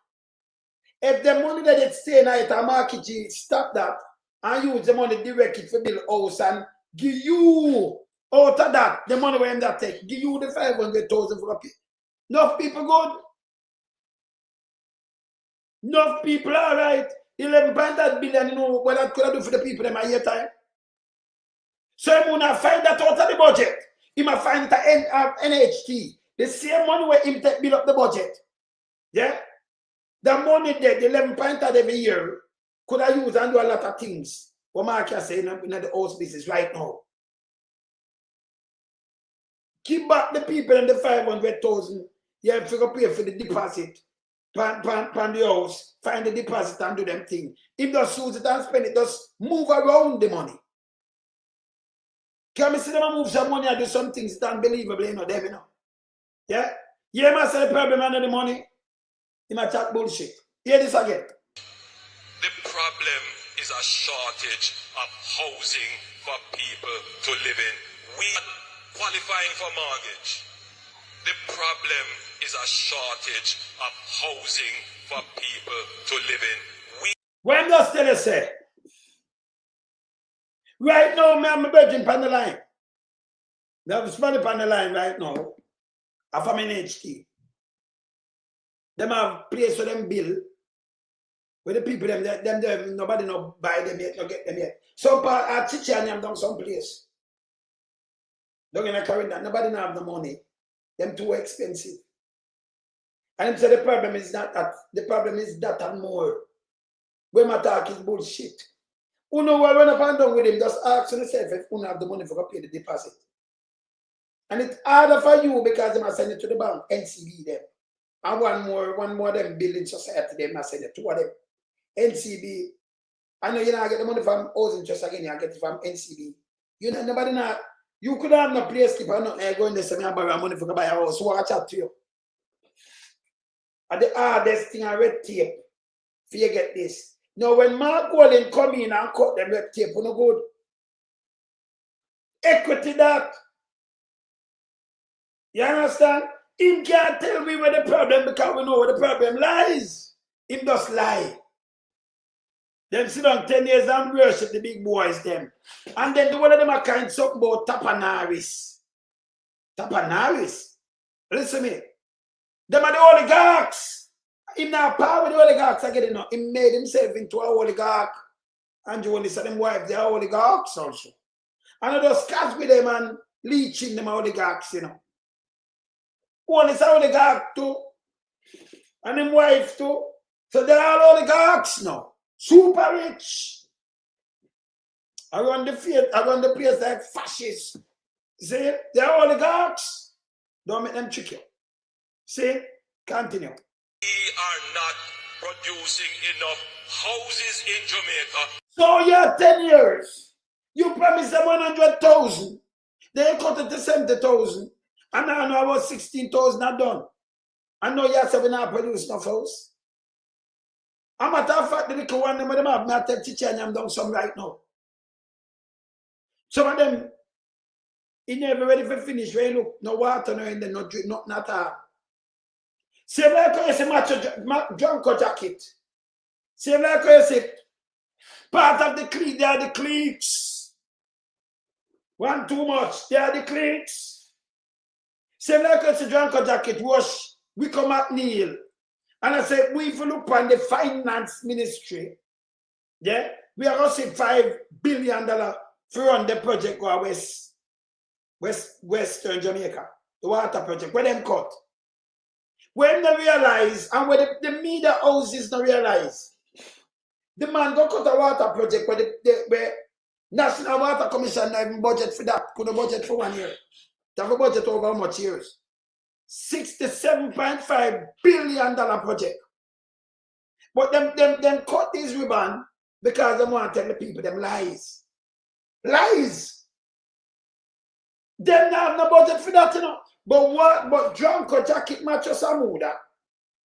If the money that it stay now at a market, stop that and use the money directly for build house and give you out of that, the money where that take, give you the 500,000 for a pay. Enough people good. Enough people are right. 11.8 billion, you know what that could have do for the people in my year time. So he will find that out of the budget. He might find it at NHT. The same money where him take build up the budget. Yeah? The money there, the 11.8 every year, could I use and do a lot of things. What Mark can say in the house business right now. Keep back the people and the 500,000. You have to pay for the deposit. Pan the house, find the deposit and do them thing. If just use it and spend it, just move around the money. Can we see them move some money and do some things that unbelievable, you know, them, you know. Yeah? You must say the problem under the money. You might chat bullshit. Hear this again. The problem is a shortage of housing for people to live in. We are qualifying for mortgage. The problem is a shortage of housing for people to live in. When does tell us say? Right now, me and my virgin on the line. They have somebody on the line right now. I from NHT. Them have place for them bill. With the people them nobody no buy them yet, no get them yet. Some part are teaching them down some place. Don't get carry that. Nobody have the money. Them too expensive. And so the problem is not that. The problem is that and more. When my talk is bullshit. Who know where run up and down with him, just ask yourself if you have the money for pay the deposit. And it's harder for you because they must send it to the bank, NCB them. And one more them building society, they must send it, two of them. NCB. I know you not get the money from housing trust again, you get it from NCB. You know, nobody not, you could have no place keep or nothing, going to send me borrow money for buy a house, so I chat to you. And the hardest thing I red tape, for you get this. Now, when Mark Golden come in and cut them red tape, no good. Equity that. You understand? Him can't tell me where the problem because we know where the problem lies. Him just lie. Them sit on 10 years and worship the big boys them. And then the one of them are kind something about Tapanaris. Tapanaris. Listen to me. Them are the oligarchs. Him now power with the oligarchs again, He made himself into a oligarch. And you only said them wife, they are oligarchs also. And I just catch with them and leeching them oligarchs, One is an oligarch too. And them wife too. So they're all oligarchs now. Super rich. I run the place like fascists. See, they're oligarchs. Don't make them trick you. See, continue. We are not producing enough houses in Jamaica. So you're 10 years. You promised them 100,000. They cut it to 70,000. And now I know about 16,000 are done. I know you said we not produce enough house. I'm matter of fact, the little one them have not tell teacher and I'm down some right now. Some of them, he never ready for finish. Where look, no water, no in there, no drink, not at all. Same like you say Junko jacket. Same like you say part of the clique, they are the cliques. One too much, they are the cliques. Same like you say Junko jacket, wash, we come at Neil. And I said, we if look on the finance ministry, yeah, we are going to see $5 billion for run the project go Western Jamaica, the water project, where them cut. When they realize, and when the media houses don't realize, the man go cut a water project where National Water Commission not even budget for that, could have budget for 1 year. They have a budget over how much years? $67.5 billion project. But them cut this ribbon because they want to tell the people them lies. Lies. Them not have no budget for that, But Drunko Jacket Mattress Amuda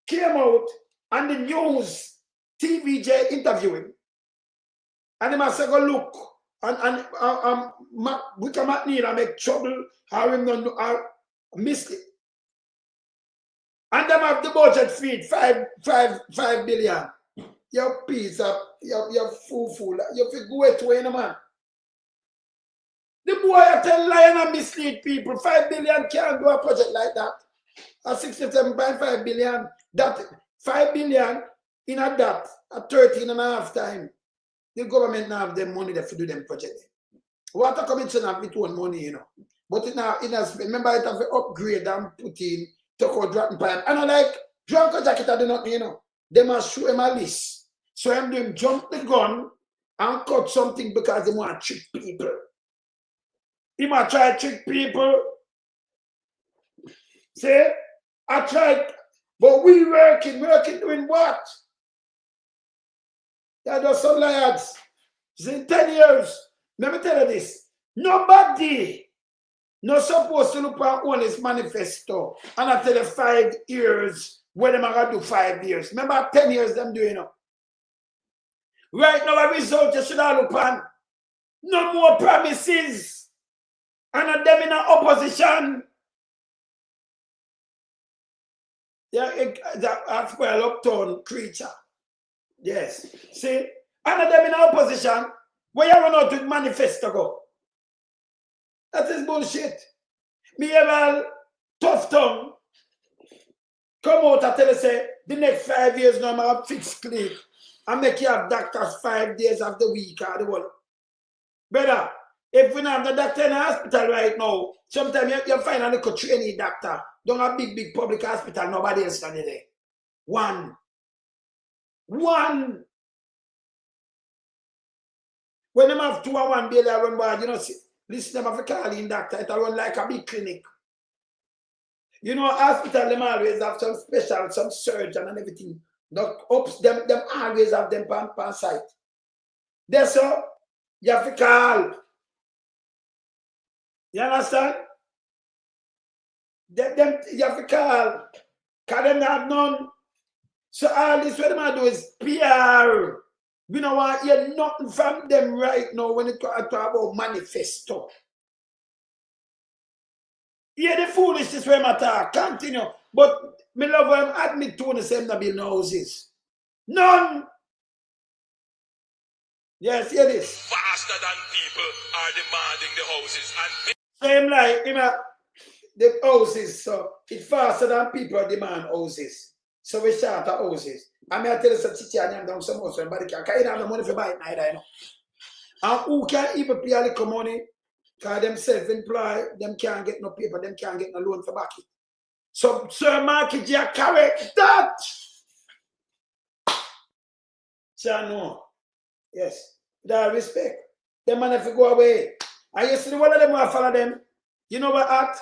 came out and the news TVJ interviewing. And they must say, go look. And we come at Neil and make trouble. I missed it. And them have the budget feed, 5 billion. Your piece of, your fool. You feel go to any man. The boy tell lion and mislead people. 5 billion can't do a project like that. At 67.5 billion, that 5 billion in a that at 13.5 times. The government now have them money that to do them project. Water Commission have its own money, But it has remember it have to upgrade and put in to go dropping pipe. And I like Drunko Jacket I do not, They must show him a list. So I'm doing jump the gun and cut something because they want to trick people. He might try to trick people. See? I tried, but we working doing what? They're just some liars. In 10 years, let me tell you this. Nobody not supposed to look at Holness Manifesto and I tell you 5 years when them are going to do 5 years. Remember 10 years them doing it. Right now, a result you should have look on. No more promises. And them in an opposition. Yeah, that's well uptown creature. Yes. See? And them in an opposition. Where you run out with manifesto go? That is bullshit. Me have a tough tongue. Come out and tell us, say, the next 5 years now, I'm going to fix clinic. I make you have doctors 5 days of the week or the whole. Brother, if we don't have the doctor in the hospital right now, sometimes you find a little trainee doctor. Don't have big public hospital, nobody else standing there. One. When them have 2 and 1 bail, I run bad, you know, see, listen, them have a calling doctor, it'll run like a big clinic. You know, hospital, them always have some special, some surgeon and everything. Them always have them per site. That's so, you have to call. You understand? Them you have to call. Because them have none. So all this what them do is PR. We don't want to hear nothing from them right now when it talk about manifesto. Yeah, the foolishness where I talk. Continue. But me love them admit to the same that build houses. None. Yes, hear this. Faster than people are demanding the houses. And Same like, you know, the houses, so it's faster than people demand houses. So we start the houses. I may tell you some city and down some house, somebody can't have the money for buy it neither, you know. And who can even pay a little money? Because them self-employed, them can't get no paper, them can't get no loan for back it. So, Sir Market, you correct that. So, no. Yes. With all respect. Them man have to go away. And you see one of them will follow them. You know what act?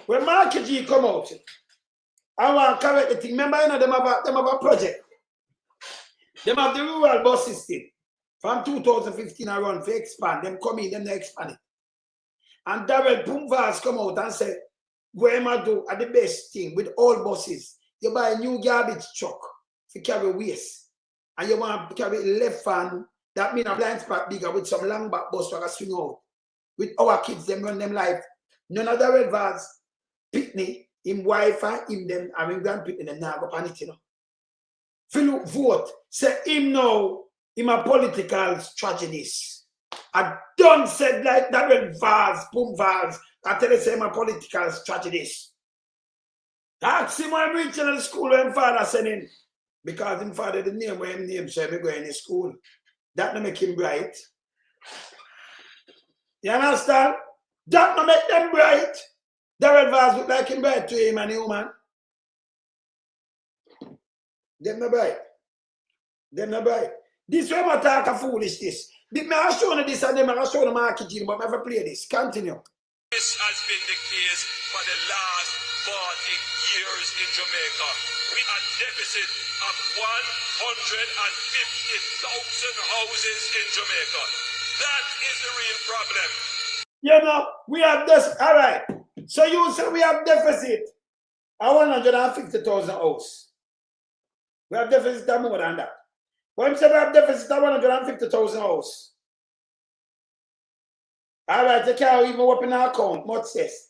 When Market G come out, I want to correct the thing. Remember, you know, them have a project. Them have the rural bus system. From 2015 around for expand. Them come in, them they expand it. And Darrell Pumvas come out and say, what am I do at the best thing with all buses? You buy a new garbage truck to carry waste. And you want to carry left hand, that means a blind spot bigger with some long back bus for a swing out. With our kids, them run them life. None of the red vans, Pitney, him wife and him them, and him grand Pitney, them now go on it, you know. Philip vote, say him now, him a political strategist. I don't say like that red vans, boom vans, I tell you say him a political strategist. Ask him when I'm reaching to the school where him father sent him. Because him father the name where him name so me go in the school. That don't make him bright. You understand? That don't make them bright. The red vase look like him bright to him and human. Them not bright. Them not bright. This way I talk of foolishness. I show you this and them I show you the marketing, but I never play this. Continue. this has been the case for the last 40 years in Jamaica. We are deficit of 150,000 houses in Jamaica. That is the real problem. You know, we have this. All right. So you say we have deficit of 150,000 houses. We have deficit of more than that. When you say we have deficit of 150,000 houses. All right, you can't even open an account, much says.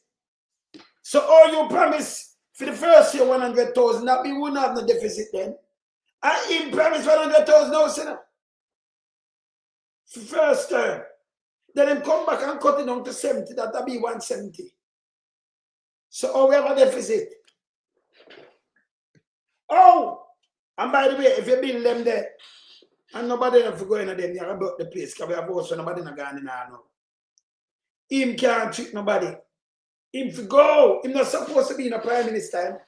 So all you promise for the first year 100,000, that we wouldn't have no deficit then. I even promise 100,000 houses now. First term. Then them come back and cut it down to 70, that'll be 170. So oh, we have a deficit. Oh! And by the way, if you build them there, and nobody have to go in them, you have about the place, because we have also nobody not gone in there now. Him can't treat nobody. Him to go. Him not supposed to be in a prime minister.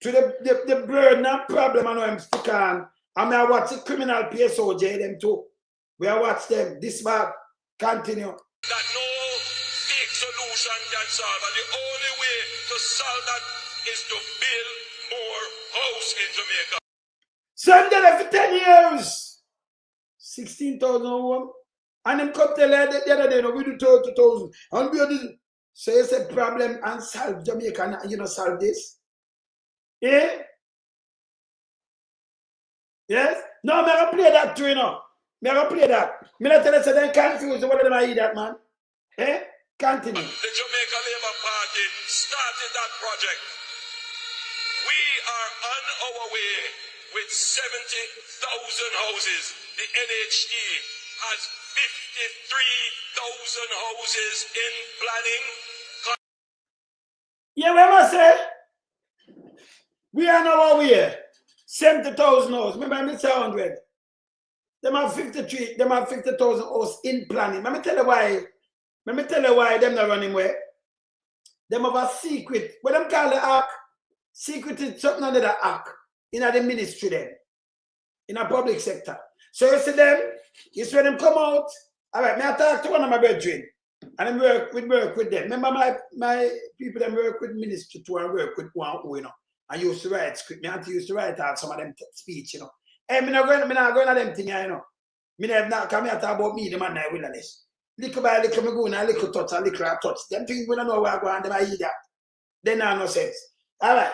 To the burden and problem I know him stick on. I mean, I watch the criminal PSOJ them too. We are watch them. This bad. Continue. That no big solution can solve. And the only way to solve that is to build more house in Jamaica. Send them for 10 years. 16,000 home. And them come tell her the other day, no, we do 30,000. And we do. So it's a problem and solve Jamaica, and you know, solve this. Eh? Yes? No, I'm going to play that too, you know. Me I play that. Me not tell you so they confused what them I hear that, man. Eh? Continue. The Jamaica Labour Party started that project. We are on our way with 70,000 houses. The NHD has 53,000 houses in planning. Yeah, what am I say? We are on our way. 70,000 houses. Remember, I say 100. Them have 53, them have 50,000 houses in planning. Let me tell you why. Let me tell you why them not running away. Them have a secret. What them call the act? Secret is something under the act. In the ministry then. In a public sector. So you see them, you see when them come out. All right, I talk to one of my brethren. And I work with them. Remember my people them work with ministry too and work with one who, you know. I used to write script. I used to write out some of them speech, you know. Hey, I'm not going to them things, you know. I have not come here to talk about me, the man in the wilderness. Little by little, I go and a little touch, Them things we don't know where I go and them I eat that. They not no sense. All right.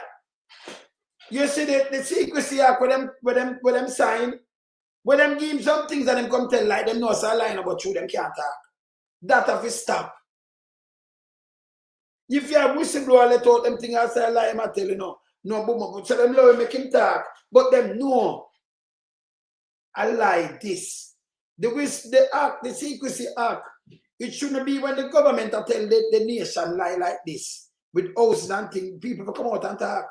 You see the secrecy act with them sign, when them give him some things and them come tell like them know so line about you, them can't talk. That have to stop. If you have whistleblower let out them things I say lie, I tell you no boom. So them love make him talk. But them know I lie this. The act, the secrecy act, it shouldn't be when the government tell the nation lie like this. With houses and things, people will come out and talk.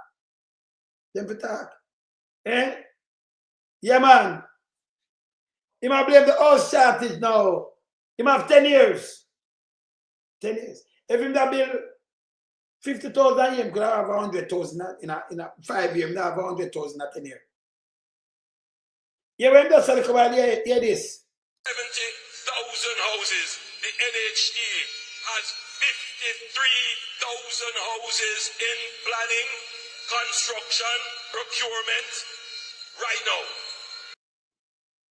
Them to talk. Eh? Yeah, man. He might blame the house shortage now. He might have 10 years. 10 years. If him that bill 50,000 him could have 100,000 in a 5 years, have 100,000 in 10 years. Yeah, when does it come out here this? 70,000 houses. The NHD has 53,000 houses in planning, construction, procurement right now.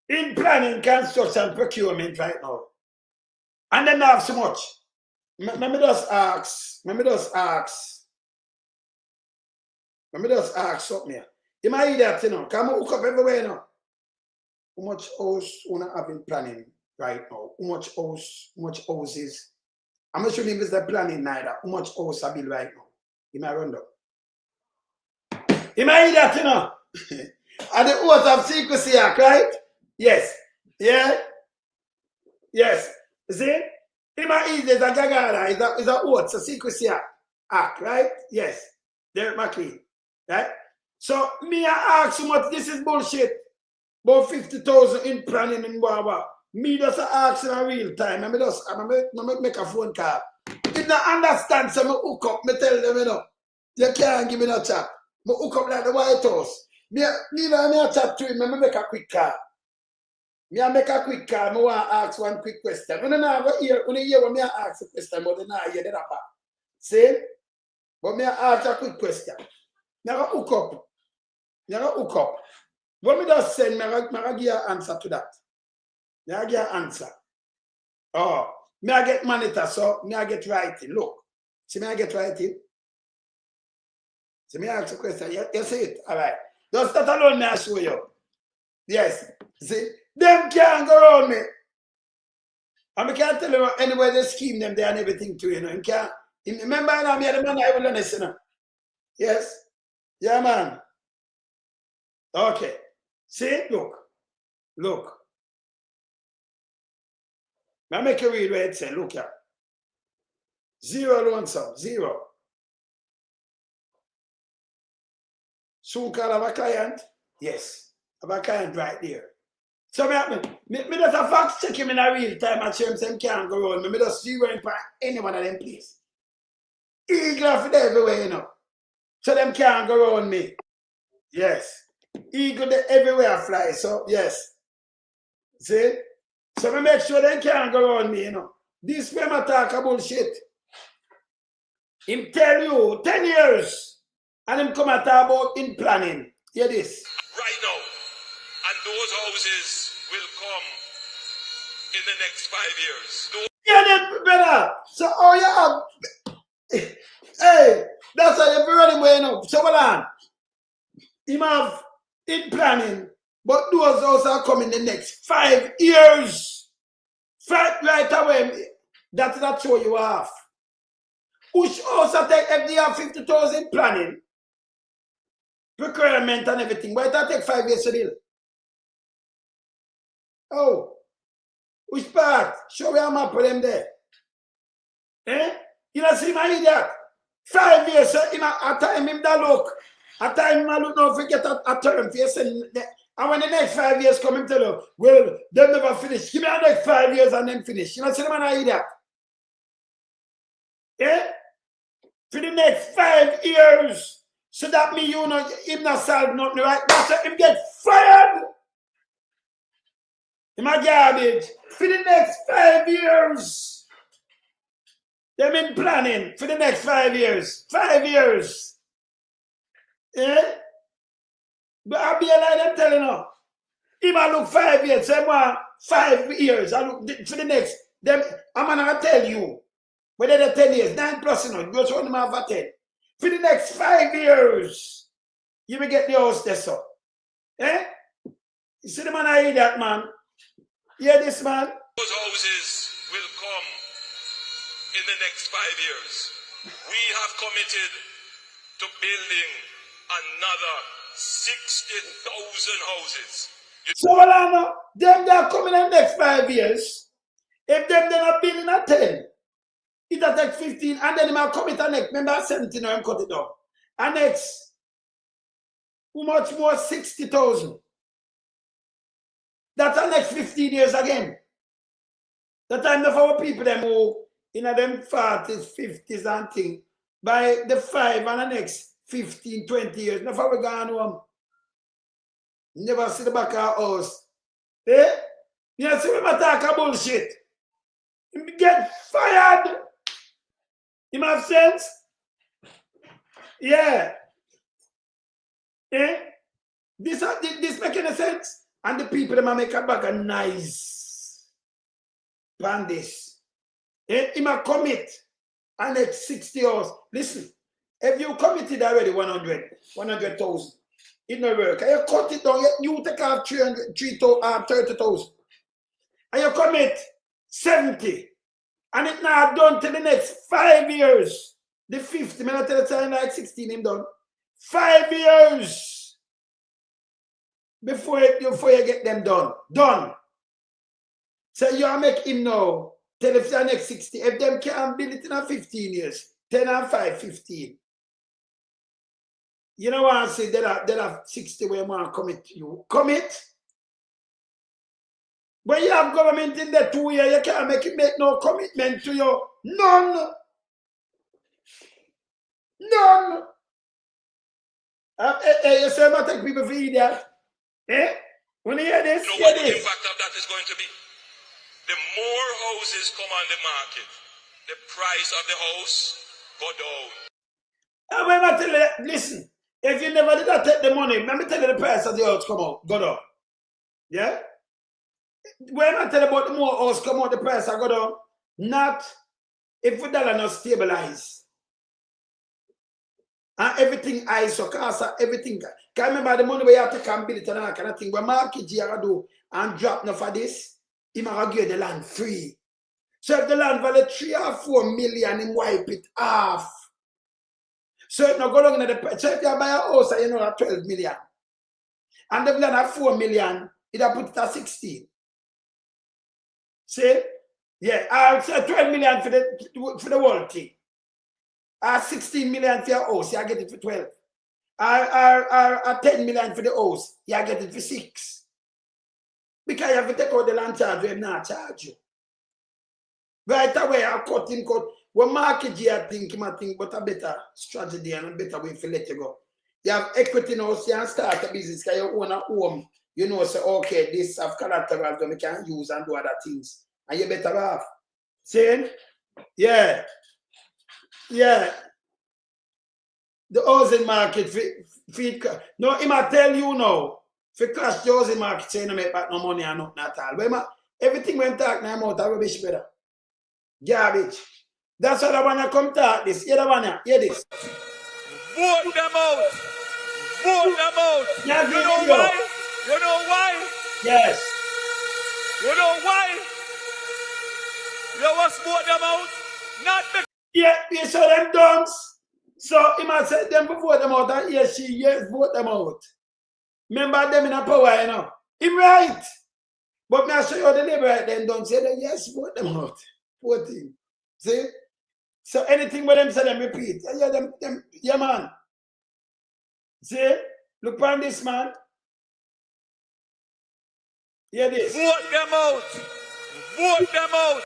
In planning, construction, procurement right now. And then have so much. Let me just ask something here. You might hear that, you know. Come hook up everywhere, you know. How much house you have in planning right now? How much houses? I'm not sure if it's the planning neither. How much house I build right now? You might run up. You might hear that, you know. And the oath of secrecy act, right? Yes. Yeah? Yes. You see? It might easy as a gagara. It's a oath, it's a secrecy act, right? Yes. Derek McLean. Right? So me I ask so much, this is bullshit. About 50,000 in planning in Baba. Me just ask in a real time. I make a phone call. If they understand, so I hook up, I tell them, you know, you can't give me no chat. I hook up like the White House. Me chat to him, I make a quick call. I make a quick call, I want to ask one quick question. When I hear when I ask a question, but then I hear that back. See? But I ask a quick question. I hook up. What me just send, I give you an answer to that. I give you an answer. Oh, me I get monitor, so me I get writing. Look, see me I get writing. See me ask a question. You see it? All right. Just that alone, me I show you. Yes. See, them can't go around me. And I can't tell you anywhere they scheme them there and everything to you know. You can't. Remember, I am the man I will listen. You know? Yes. Yeah, man. Okay. See, look. I make you read where it says, look here. 0 lonesome, 0. Soon call have a client? Yes. Have a client right there. So me just a fact check him in a real time and show him some can't go around. Me just 0 in any one of them place. Eagle for everywhere, you know. So them can't go around me. Yes. Eagle everywhere fly, so yes. See? So I make sure they can't go around me, you know. This way I talk about shit. Him tell you 10 years and him come and talk about in planning. Hear this. Right now. And those houses will come in the next 5 years. Yeah, that brother. So all you have hey, that's how you be running away, you know. So hold on. Him have in planning But those houses are coming the next 5 years. Right away. That's not show you off. Which also take FDR 50,000 planning, procurement and everything. But it take 5 years to build. Oh. Which part? Show me a map for them there. Eh? You know, see my idiot. 5 years, a time him that look. A time him I look now forget a term for you. And when the next 5 years come, him tell you, well, they never finish. Give me the next 5 years and then finish. You know, see the man I idiot. Eh? For the next 5 years. So that means, you know, him not solve nothing right. That's why him get fired. In my garbage. For the next 5 years. They've been planning for the next 5 years. 5 years. Eh? But I'll be like I'm telling you. If I look 5 years, say more 5 years. I look for the next. Them, I'm gonna tell you. Whether they're 10 years, 9 plus, you know, just one have a 10. For the next 5 years, you will get the house there, so. Eh? You see the man I hear that, man? You hear this, man? Those houses will come in the next 5 years. We have committed to building another 60,000 houses. So, well, them they are coming in the next 5 years. If them they're not building at 10, it'll take 15, and then they might commit a next. Remember 17 and cut it down. And next, how much more? 60,000. That's the next 15 years again. The time of our people them who in them 40s, 50s and things. By the 5 and the next 15, 20 years, never we gone home. Never see the back of our house. Eh? You see me talk about bullshit. You get fired. You have sense? Yeah. Eh? This make any sense? And the people them make a bag of nice. Plan this. Eh? You might commit. And it's 60 hours. Listen, if you committed already 100,000, it no work. And you cut it down, you take off 30,000. And you commit 70. And it's not done till the next 5 years. The 50, I tell you time like 16 him done. 5 years before you get them done. Done. So you make him know. Tell if the next 60. If them can't build it in 15 years. 10 and 5, 15. You know what I say? They have 60 where you want to commit to you. Commit. When you have government in the 2 years, you can't make no commitment to you. None. None. You say I take people for idiot. Eh? When you hear this, you know what the impact of that is going to be? The more houses come on the market, the price of the house go down. And when I tell you, listen, if you never did not take the money, let me tell you the price of the house come out, go down. Yeah? When I tell you about the more house come out, the price I go down, not if the dollar not stabilize. And everything so cost everything. Can you remember the money where you have to come build it and that kind of thing? When market you do and drop enough for this, he might give the land free. So if the land value 3 or 4 million, he wipe it off. So it's not going to the so if you buy a house, you know, at 12 million. And the land at 4 million, it'll put it at 16. See? Yeah, I'll say 12 million for the whole thing. 16 million for your house, you get it for 12. 10 million for the house, you get it for 6. Because you have to take out the land charge, we have not charge you. Right away, I cut. When market you think, but a better strategy and a better way to let you go. You have equity now, so you can start a business because you own a home. You know, say, okay, this have collateral that we can use and do other things. And you better have. See? Yeah. Yeah. The housing market, no, he might tell you now, if you crash the housing market, say you don't make back no money and nothing at all. But everything when talk now about rubbish, brother. Garbage. That's why I want to come talk this. Hear the one here. Hear this. Vote them out. Vote them out. Yeah, you know why? You know why? Yes. You know why? You must vote them out. Not because Yeah, you saw them dons. So he must say them to vote them out, and yes, vote them out. Remember them in a power, you know. Him right. But me I show you the labor right then don't say that yes, vote them out. Voting. See? So anything with them say them repeat. Yeah, yeah, man. See? Look on this man. Hear this. vote them out. Vote them out.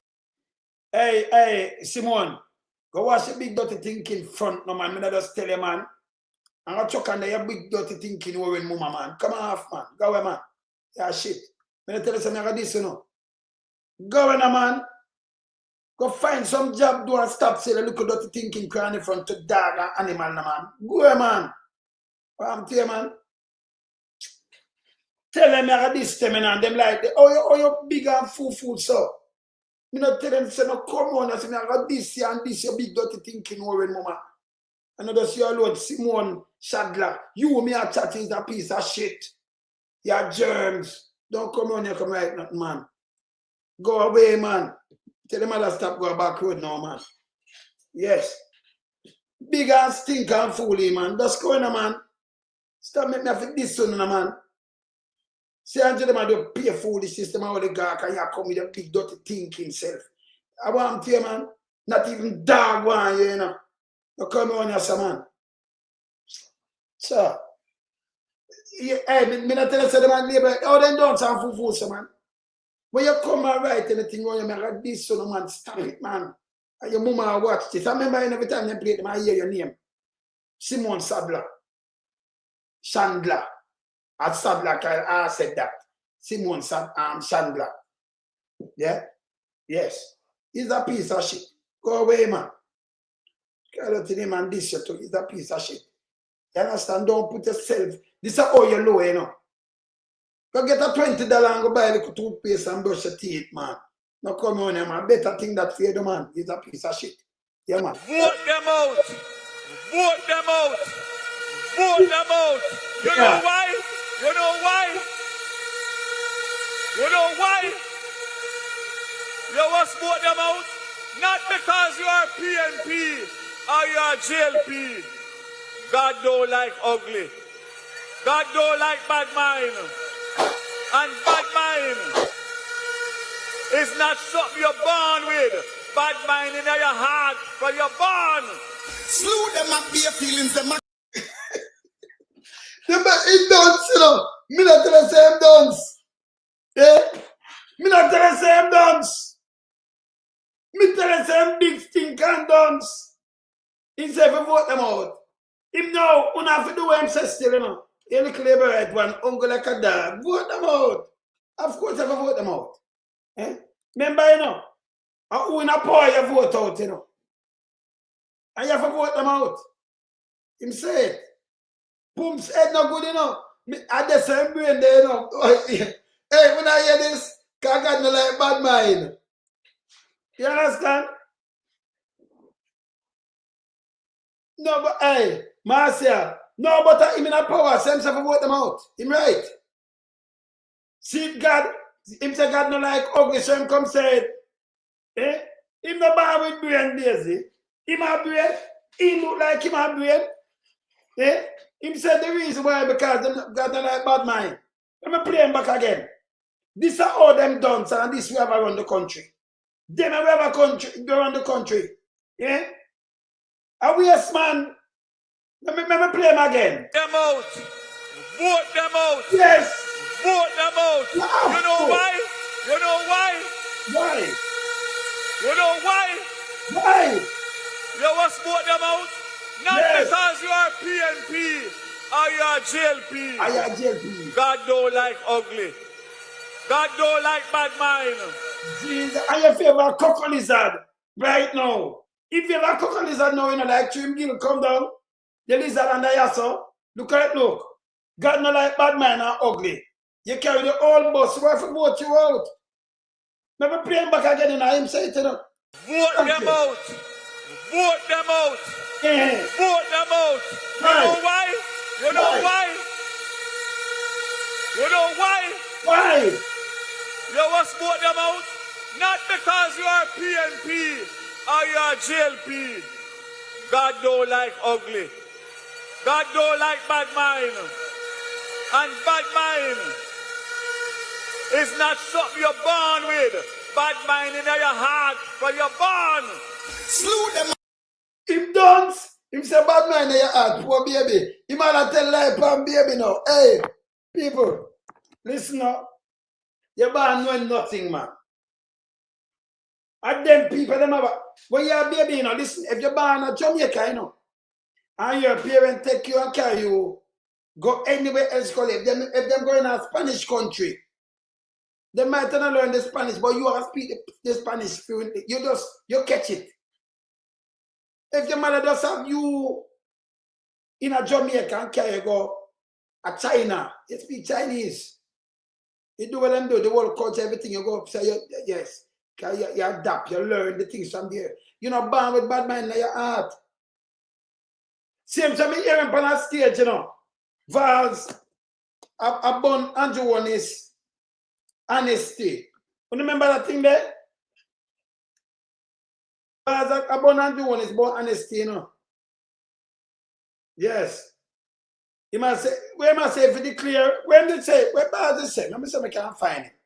Hey, Simone. Go watch the big dirty thinking front, no man. Me not just tell you, man. I'm gonna chuck on your big dirty thinking over in mama, man. Come on off, man. Go away, man. Yeah, shit. Me not tell you something like this, you know. Go away, man. Go find some job, do and stop saying look at dirty thinking crying in front to dog and animal, man. Go away, man. What I'm telling you, man. Tell them I got this them and them like, oh, you big and fool, so. Me not tell them, say, no, come on, I say, I got this and this, your big dirty thinking over in mama. And I just your Lord, Simone Shadler. You me are chatting is a piece of shit. Your germs. Don't come on here, come right nothing, man. Go away, man. Tell them to stop going back road now, man. Yes. Big and stink and fooly, man. Just go in, man. Stop making me have this son, man. See, Angela, man, do pay foolish system all the gawk and you come with a big dirty thinking self. I want to tell you, man. Not even dog one, you know. You come on here, sir, man. So, hey, me not tell you, say the man labor. Oh, then don't sound fool, sir, man. When you come and write anything on you, I got this son, man, stop it, man. And your mama watch this. I remember every time you play them, I hear your name. Simone Sadler. Chandler. At Sadler, I said that. Simone Chandler. Yeah? Yes. He's a piece of shit. Go away, man. Can't to him and this you too. He's a piece of shit. You understand? Don't put yourself. This is how you low, you know. Go get a $20 and go buy a little toothpaste and brush your teeth, man. Now come on here, man. Better think that for you, man. He's a piece of shit. Yeah, man. Vote them out. Vote them out. Vote them out. You know why? You know why? You know why? You must vote them out. Not because you are PNP or you are JLP. God don't like ugly. God don't like bad mind. And bad mind is not something you're born with. Bad mind in your heart, but you're born. Slew them up their feelings, them He dance, you know. Me not tell you say him dance. Yeah? Me not tell you say him dance. Me tell you say him big stink and dance. He say if you vote them out. Him now, you have to do what him says still, you know. You little labor right one, uncle like a dog. Vote them out. Of course I vote them out. Eh? Remember, you know, who in a power you vote out, you know. And you have to vote them out. Him say it. Boom's head not good, you know. I just say him brain there, you know. Hey, when I hear this, I got no like bad mind. You understand? No, but hey, Marcia. No, but him in a power, so himself to vote them out. Him right. See God, him say God no like ugly, so him come say it. Eh? Him no bad with brain, Daisy. Him have brain. He look like him have brain. Eh? Him said the reason why because them got no like bad mind. Let me play him back again. This are all them done, and this we have around the country. Them have a country around the country. Yeah? A waste man. Let me play him again. Them out. Vote them out. Yes. Vote them out. You know why? You know why? Why? You know why? Why? You must vote them out. Not because you are PNP or you are JLP. I am JLP. God don't like ugly. God don't like bad mind. Jesus, I have favor cocoa lizard right now. If you have a cocoa lizard now, you know, like Trim Gill, come down. The lizard and the yasso. Look at it, look. God not like bad mind and ugly. You carry the whole bus. Why for vote you out? Never play him back again and I him say it, you know. Vote them out. Vote them out. Yeah. Vote them out. You know why? You know why? You know why? Why? You must vote them out? Not because you are PNP or you are JLP. God don't like ugly. God don't like bad mind. And bad mind is not something you're born with. Bad mind in your heart, but you're born. Slew them. Him don't. Him say bad mind in your heart, poor baby. He might not tell lie upon baby now. Hey, people, listen up. You're born knowing nothing, man. And them people, them have, when you're a baby, you know, listen, if you're born in Jamaica, you know, and your parents take you and carry you, go anywhere else, if them go in a Spanish country, they might not learn the Spanish, but you have speak the Spanish fluently. You catch it. If your mother does have you in a Jamaica and carry you go a China, you speak Chinese. You do what them do, the world culture, everything you go up, say yes. You adapt, you learn the things from there. You're not born with bad mind in your heart. Same time I hear him on a stage, you know. Vals, a born Andrew one is honesty. You remember that thing there? Vals, a born Andrew one is born honesty, you know. Yes. He must say, where must say if it clear? When did say, where Vals say? Let me say I can't find it.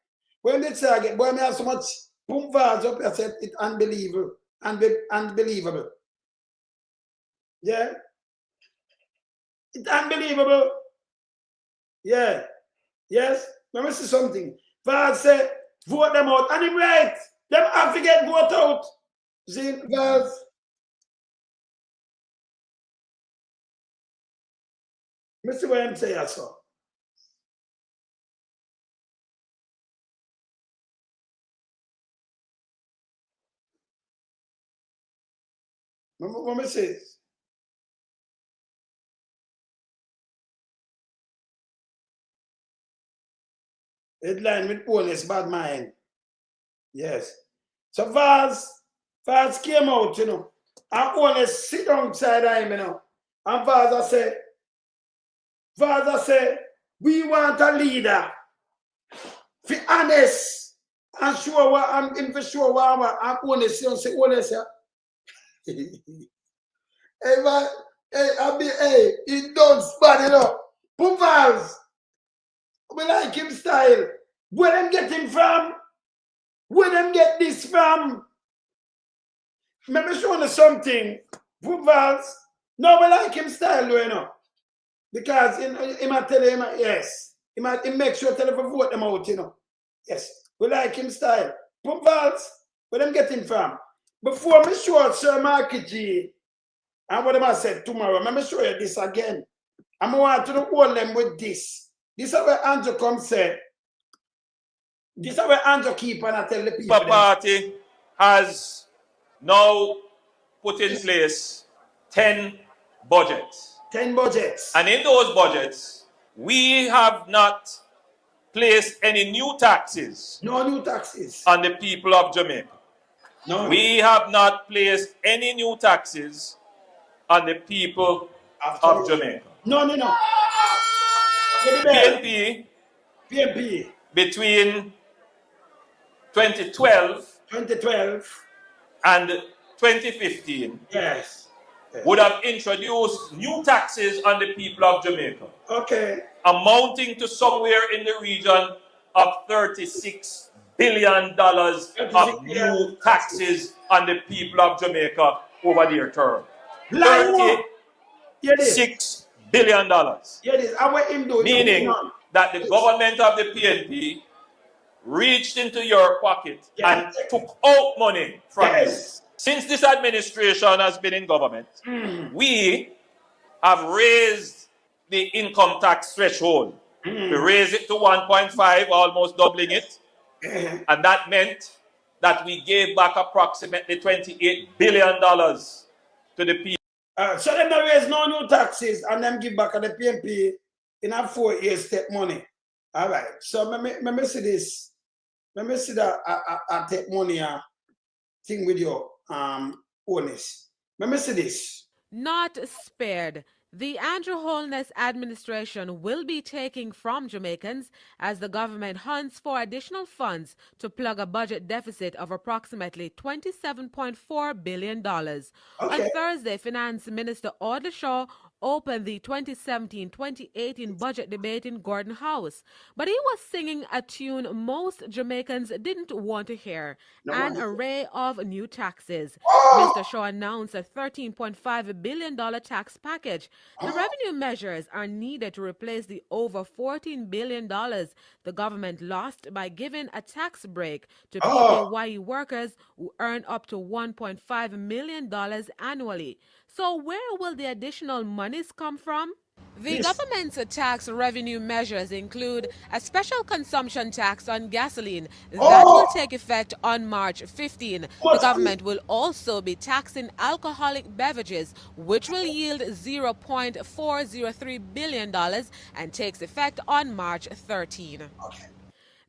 When did say again, boy, I have so much boom Vals up, I said it's unbelievable. Unbelievable. Yeah. It's unbelievable. Yeah. Yes. Let me see something. Vals say, vote them out. And him right. Them have to get vote out. See, Vals. Let me see what I'm saying, I saw. What me say? Headline with Holness, bad mind. Yes. So Vals came out, you know. And Holness sit down beside him, you know. And Vals said, we want a leader. Be honest. And sure what I'm in for sure what I'm Holness, you know, say Holness, yeah. Hey man, hey, he don't span it up. Put Vals. We like him style. Where them get him from? Where them get this from? Let me show you something. Put Vals. No, we like him style, you know. Because he might tell him, yes. He make sure tell him to vote them out, you know. Yes. We like him style. Put Vals. Where them get him from? Before me show Sir Marky G and what I said tomorrow, let me show you this again. I'm going to hold them with this. This is where Andrew come say. This is where Andrew keep and I tell the people. The party has now put in place 10 budgets. 10 budgets. And in those budgets, we have not placed any new taxes. No new taxes. On the people of Jamaica. No. We have not placed any new taxes on the people of Jamaica. No. PNP PNP between 2012 and 2015 yes. would have introduced new taxes on the people of Jamaica. Okay. Amounting to somewhere in the region of $36 billion of new taxes on the people of Jamaica over their term. $36 billion. Meaning that the government of the PNP reached into your pocket and took out money from you. Since this administration has been in government, we have raised the income tax threshold. We raised it to 1.5, almost doubling it. And that meant that we gave back approximately $28 billion to the people. So them not raise no new taxes and them give back at the PNP in a 4 years step money. All right. So let me see this. Let me see that I take money thing with your Holness. Let me see this. Not spared. The Andrew Holness administration will be taking from Jamaicans as the government hunts for additional funds to plug a budget deficit of approximately $27.4 billion. On Thursday, Finance Minister Audley Shaw opened the 2017-2018 budget debate in Gordon House, but he was singing a tune most Jamaicans didn't want to hear, an array of new taxes. Mr. Shaw announced a $13.5 billion tax package. The revenue measures are needed to replace the over $14 billion the government lost by giving a tax break to PAYE workers who earn up to $1.5 million annually. So where will the additional monies come from? The government's tax revenue measures include a special consumption tax on gasoline that will take effect on March 15. The government will also be taxing alcoholic beverages, which will yield $0.403 billion and takes effect on March 13.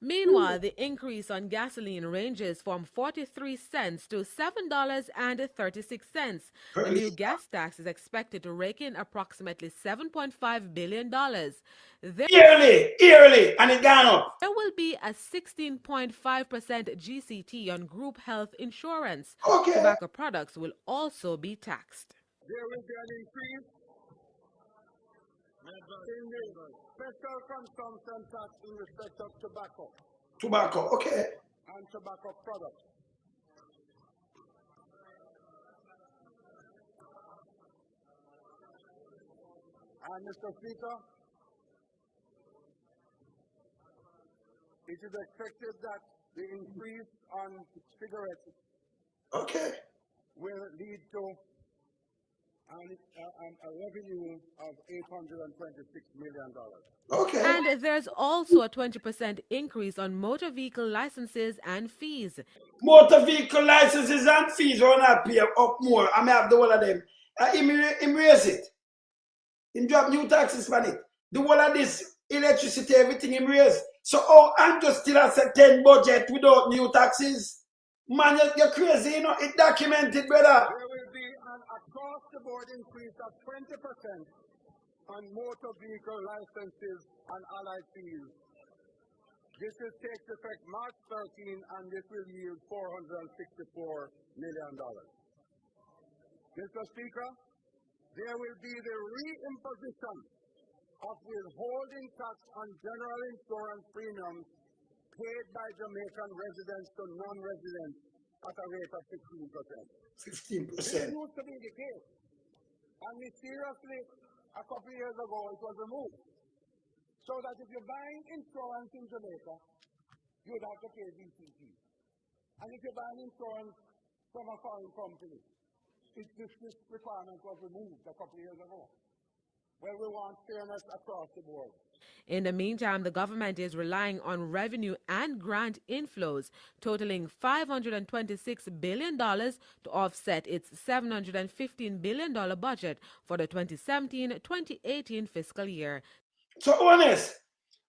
Meanwhile, the increase on gasoline ranges from 43 cents to $7.36. The new gas tax is expected to rake in approximately $7.5 billion. Yearly, and it gone up. There will be a 16.5% GCT on group health insurance. Tobacco products will also be taxed. There will be an increase in the special consumption tax in respect of tobacco. And tobacco products. And Mr. Speaker, it is expected that the increase on cigarettes will lead to a revenue of $826 million. And there's also a 20% increase on motor vehicle licenses and fees. Motor vehicle licenses and fees will not pay up more. I may have the whole of them. Him raise it. Him drop new taxes on it. The whole of this electricity, everything him raise. So I'm just still at a 10 budget without new taxes. Man, you're crazy, you know. It's documented, brother. There will be an across-the-board increase of 20% on motor vehicle licenses and allied fees. This will take effect March 13, and this will yield $464 million. Mr. Speaker, there will be the reimposition of withholding tax on general insurance premiums paid by Jamaican residents to non-residents at a rate of 15%. 15%. This used to be the case. And mysteriously, a couple of years ago, it was removed. So that if you're buying insurance in Jamaica, you'd have to pay DCT. And if you're buying insurance from a foreign company, this requirement was removed a couple of years ago. Well, we want fairness across the board. In the meantime, the government is relying on revenue and grant inflows totaling $526 billion to offset its $715 billion budget for the 2017-2018 fiscal year. So, honest,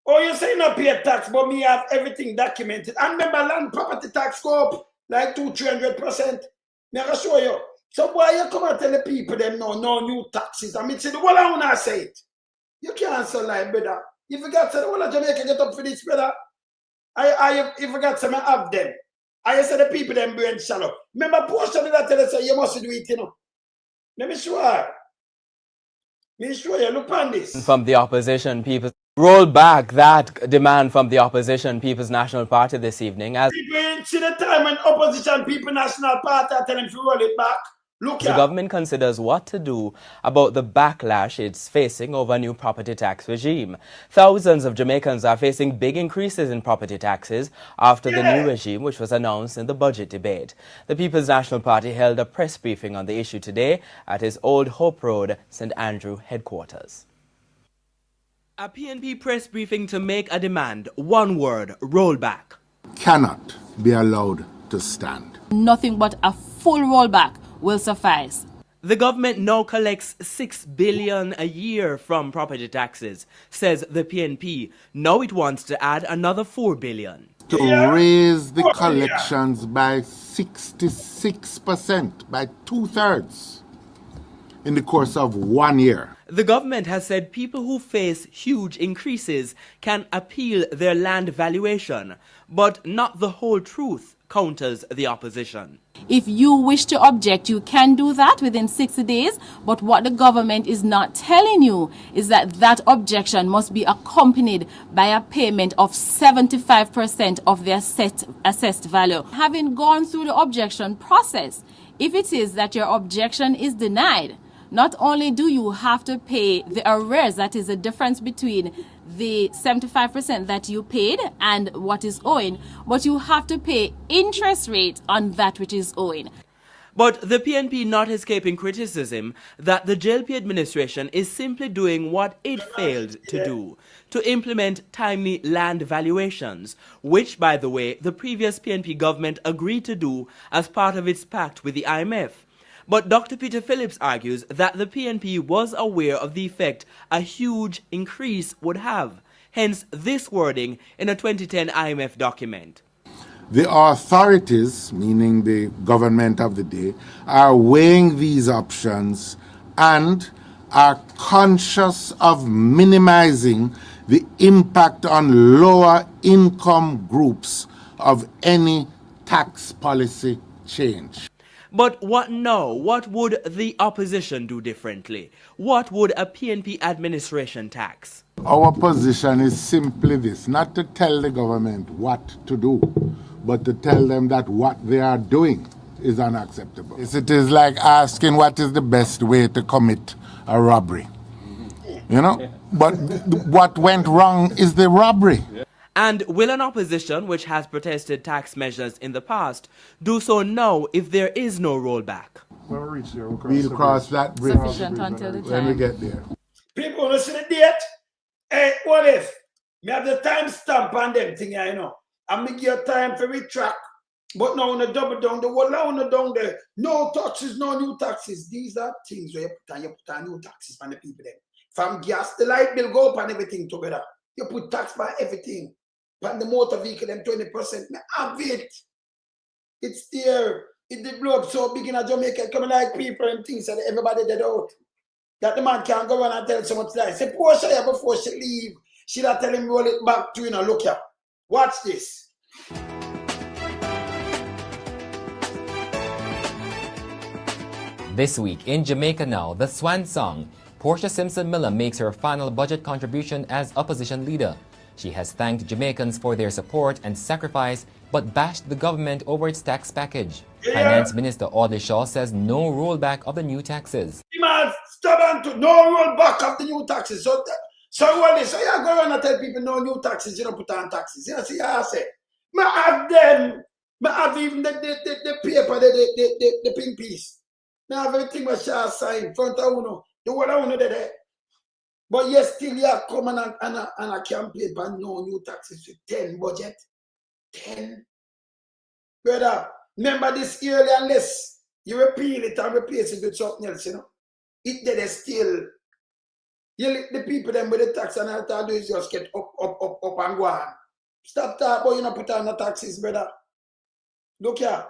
you say not pay tax, but me have everything documented. And remember, land property tax go up like 200-300%. Me I can show you. So why you come and tell the people them no new taxes? I mean, say the whole I wanna say it. You can't say like, brother. You forgot to the whole of Jamaica get up for this, brother. You forgot to have them. I say the people them brain shallow. Remember, portion of that tell us say you must do it, you know. Let me show you. Let me show you. Look on this. From the opposition, people roll back that demand from the opposition People's National Party this evening. As people see the time when opposition People National Party are telling them to roll it back. Look the government considers what to do about the backlash it's facing over a new property tax regime. Thousands of Jamaicans are facing big increases in property taxes after the new regime, which was announced in the budget debate. The People's National Party held a press briefing on the issue today at its Old Hope Road, St. Andrew headquarters. A PNP press briefing to make a demand. One word, rollback. Cannot be allowed to stand. Nothing but a full rollback will suffice. The government now collects $6 billion a year from property taxes, says the PNP. Now it wants to add another $4 billion. To raise the collections by 66%, by 2/3. in the course of 1 year. The government has said people who face huge increases can appeal their land valuation, but not the whole truth, counters the opposition. If you wish to object, you can do that within 60 days. But what the government is not telling you is that that objection must be accompanied by a payment of 75% of the assessed value. Having gone through the objection process, if it is that your objection is denied, not only do you have to pay the arrears, that is the difference between the 75% that you paid and what is owing, but you have to pay interest rate on that which is owing. But the PNP not escaping criticism that the JLP administration is simply doing what it failed to do, to implement timely land valuations, which, by the way, the previous PNP government agreed to do as part of its pact with the IMF. But Dr. Peter Phillips argues that the PNP was aware of the effect a huge increase would have, hence this wording in a 2010 IMF document. The authorities, meaning the government of the day, are weighing these options and are conscious of minimizing the impact on lower income groups of any tax policy change. But what now? What would the opposition do differently? What would a PNP administration tax? Our position is simply this, not to tell the government what to do, but to tell them that what they are doing is unacceptable. It is like asking what is the best way to commit a robbery. You know? But what went wrong is the robbery. And will an opposition which has protested tax measures in the past do so now if there is no rollback? We'll cross that bridge when we get there. People want to see the date. Hey, what if? Me have the time stamp on them thing, you know. And me give time for retract. But now on the double down, the whole on the down there, no taxes, no new taxes. These are things where you put on new taxes on the people then. From gas, the light bill go up and everything together. You put tax by everything. But the motor vehicle, them 20%. Me have it. It's there. It did blow up so big in Jamaica, coming like people and things, and everybody dead out. That the man can't go around and tell someone to lie. Say, poor she before she leave. She not tell him roll it back to, you know, look here. Watch this. This week in Jamaica Now, the Swan Song, Portia Simpson Miller makes her final budget contribution as opposition leader. She has thanked Jamaicans for their support and sacrifice, but bashed the government over its tax package. Finance Minister Audley Shaw says no rollback of the new taxes. Man, stubborn to no rollback of the new taxes. So what is so you go around and tell people no new taxes, you don't put on taxes. You know, see how I say. I have them, I have even the paper, the pink piece. I have everything what Shaw signed in front of you, the one I want to there. But yes, still you are coming and a campaign for no new taxes with 10 budget. 10. Brother, remember this yearly unless you repeal it and replace it with something else, you know. It there still. The people them with the tax and all they do is just get up and go on. Stop that, but you not put on the taxes, brother. Look here.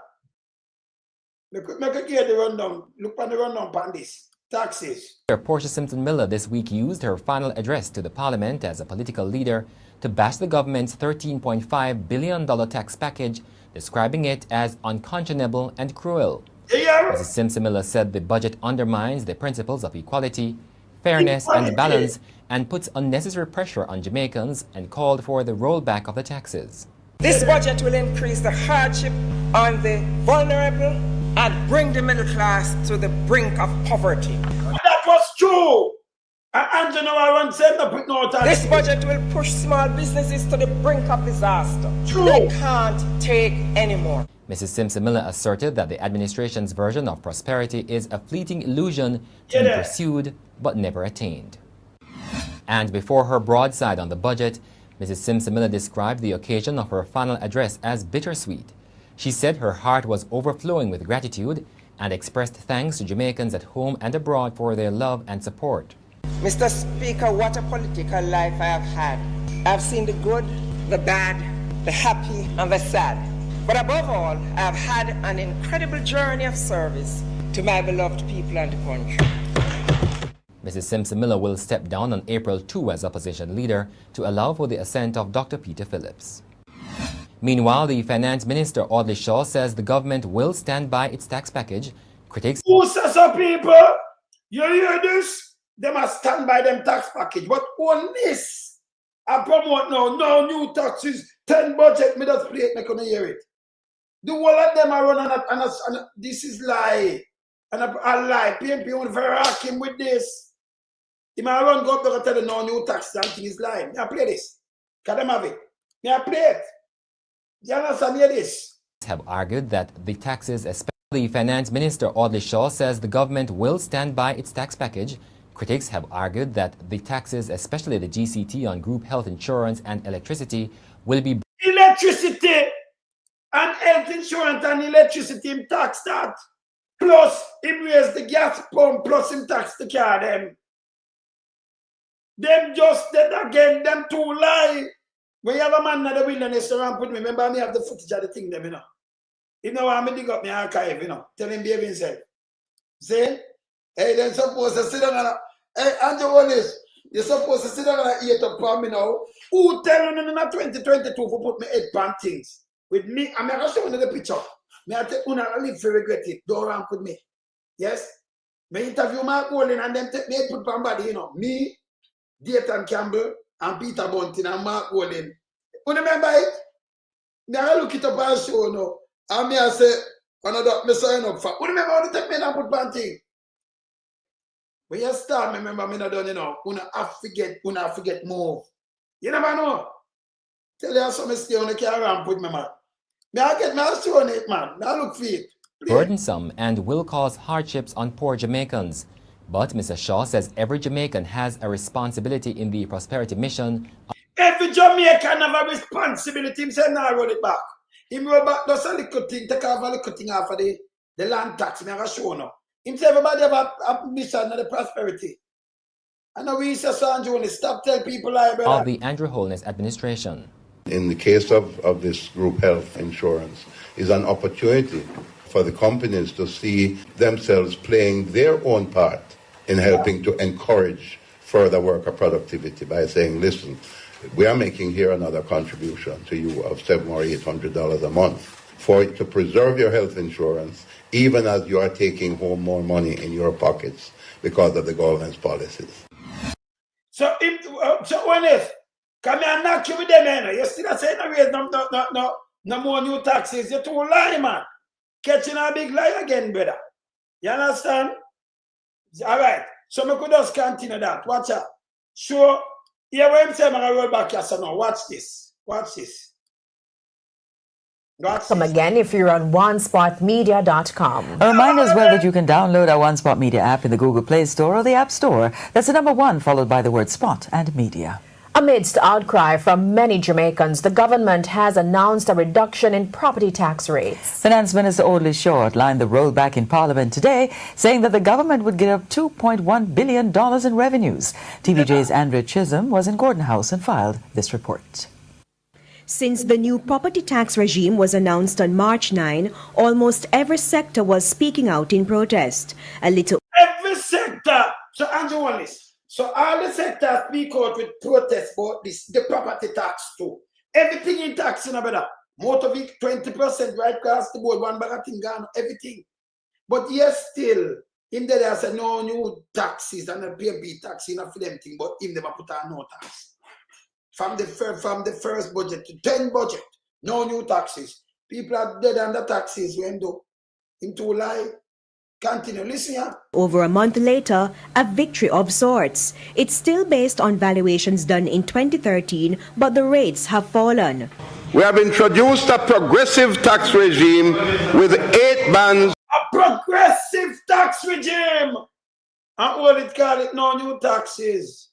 Make a get the rundown. Look on the rundown on this. Taxes. Portia Simpson Miller this week used her final address to the Parliament as a political leader to bash the government's $13.5 billion tax package, describing it as unconscionable and cruel. Mrs. Simpson Miller said the budget undermines the principles of equality, fairness and balance and puts unnecessary pressure on Jamaicans and called for the rollback of the taxes. This budget will increase the hardship on the vulnerable and bring the middle class to the brink of poverty. That was true. And you know I want to say no put no tax. This budget will push small businesses to the brink of disaster. True. They can't take anymore. Mrs. Simpson Miller asserted that the administration's version of prosperity is a fleeting illusion to be pursued but never attained. And before her broadside on the budget, Mrs. Simpson Miller described the occasion of her final address as bittersweet. She said her heart was overflowing with gratitude and expressed thanks to Jamaicans at home and abroad for their love and support. Mr. Speaker, what a political life I have had. I've seen the good, the bad, the happy, and the sad. But above all, I have had an incredible journey of service to my beloved people and the country. Mrs. Simpson-Miller will step down on April 2 as opposition leader to allow for the assent of Dr. Peter Phillips. Meanwhile, the Finance Minister Audley Shaw says the government will stand by its tax package. Critics... Who says so, people? You hear this? They must stand by them tax package. But on this, I promote now, no new taxes, 10 budget, me just play it, me couldn't hear it. The whole of them are running and this is lie. And I lie. PNP won't very rock him with this. He might run go up there and tell them no new taxes and thing is lying. Me I play this. Can them have it? Me I play it. Do you understand? Hear this? Have argued that the taxes, especially the Finance Minister Audley Shaw says the government will stand by its tax package. Critics have argued that the taxes, especially the GCT on group health insurance and electricity, will be... Electricity and health insurance and electricity him tax that. Plus, him raise the gas pump, plus him tax the car them. Them just dead again, them two lie. When you have a man in the wilderness around put me, remember me have the footage of the thing them, you know. You know I'm dig up my archive, you know. Tell him behave himself. See? Hey, then supposed to sit down and hey, Andrew Holness, you're supposed to sit down and eat up for me now. Who tell you in 2022 for put me head pan things? With me, I'm going to show you the picture. I take una live for regret it. Don't run with me. Yes? Me interview Mark Golden and then take me put on body, you know. Me, Dayton Campbell, and Peter Bunting and Mark Golden. You remember it? I look it up and show now. And me I say, me sign up for. You remember how to take me and put on thing? When you start, remember me not done, you know. Una forget move. You never know. Tell you some stay on the car and put me, man. I get my show on it, man. I look for it. Burdensome and will cause hardships on poor Jamaicans. But Mr. Shaw says every Jamaican has a responsibility in the prosperity mission. Every Jamaican have a responsibility. Him say, now run it back. Him roll back, just a little thing, take off a little thing off of the land tax. Me I show now. Him say everybody have a mission of the prosperity. I know we say Sanjo, stop tell people lie, brother. Of the Andrew Holness administration. In the case of this group health insurance, is an opportunity for the companies to see themselves playing their own part in helping to encourage further worker productivity by saying, listen, we are making here another contribution to you of $700 or $800 a month to preserve your health insurance, even as you are taking home more money in your pockets because of the government's policies. So when if come here and knock you with them, man. You still saying no more new taxes. You're too lying, man. Catching a big lie again, brother. You understand? All right. So we could just continue that. Watch out. Sure. Here when I'm saying I'm going to roll back here, so now watch this. Watch this. Come again if you're on onespotmedia.com. A reminder as well that you can download our One Spot Media app in the Google Play Store or the App Store. That's the number 1 followed by the word Spot and Media. Amidst outcry from many Jamaicans, the government has announced a reduction in property tax rates. Finance Minister Audley Shaw outlined the rollback in Parliament today, saying that the government would give up $2.1 billion in revenues. TVJ's Andrea Chisholm was in Gordon House and filed this report. Since the new property tax regime was announced on March 9, almost every sector was speaking out in protest. Every sector. So Andrew Holness. So all the sectors speak out with protest about this, the property tax too. Everything in tax, you know, brother. Motor vehicle 20% right across the board, one bag of thing gone, everything. But yes, still, in there say no new taxes and a Pnp tax enough for them thing, but him never put on no tax. From the first budget to 10 budget, no new taxes. People are dead under taxes when do him too lie. Continue, listen here. Over a month later, a victory of sorts. It's still based on valuations done in 2013, but the rates have fallen. We have introduced a progressive tax regime with 8 bands. A progressive tax regime! And what it call it, no new taxes.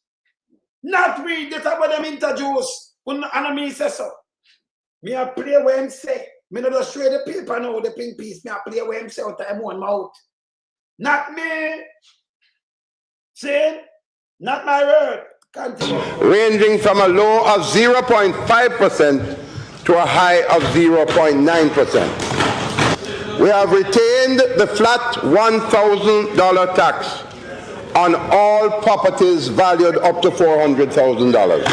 Not we, that's what them introduce. And me say so. Me a play where him say. Me not just show the paper now, the pink piece. Me a play where him say out of him one mouth. Not me. See? Not my word. Continue. Ranging from a low of 0.5% to a high of 0.9%. We have retained the flat $1,000 tax on all properties valued up to $400,000.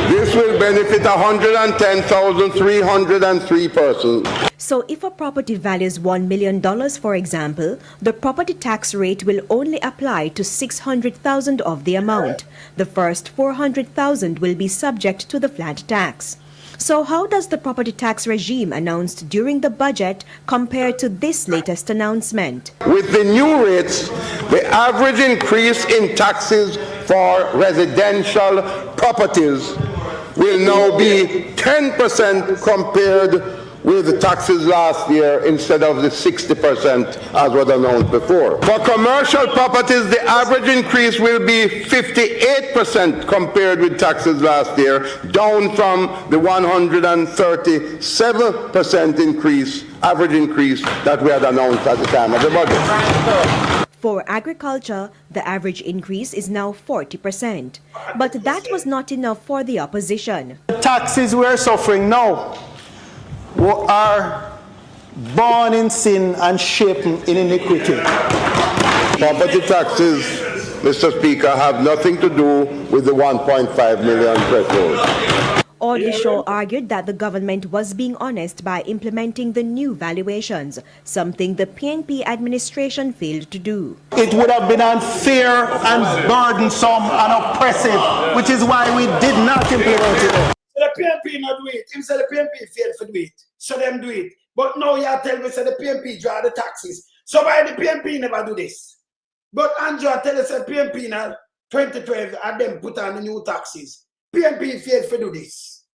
This will benefit 110,303 persons. So if a property values $1 million, for example, the property tax rate will only apply to $600,000 of the amount. The first $400,000 will be subject to the flat tax. So how does the property tax regime announced during the budget compare to this latest announcement? With the new rates, the average increase in taxes for residential properties will now be 10% compared with the taxes last year instead of the 60% as was announced before. For commercial properties, the average increase will be 58% compared with taxes last year, down from the 137% increase, average increase that we had announced at the time of the budget. For agriculture, the average increase is now 40%. But that was not enough for the opposition. The taxes we're suffering now are born in sin and shapen in iniquity. Property taxes, Mr. Speaker, have nothing to do with the 1.5 million threshold. Ordishaw argued that the government was being honest by implementing the new valuations, something the PNP administration failed to do. It would have been unfair and burdensome and oppressive, which is why we did not implement it. So the PNP not do it. Him say the PNP failed to do it. So them do it. But now you tell me say the PNP draw the taxes. So why the PNP never do this? But Andrew tell us that PNP in 2012 and them put on the new taxes. PNP failed to do this.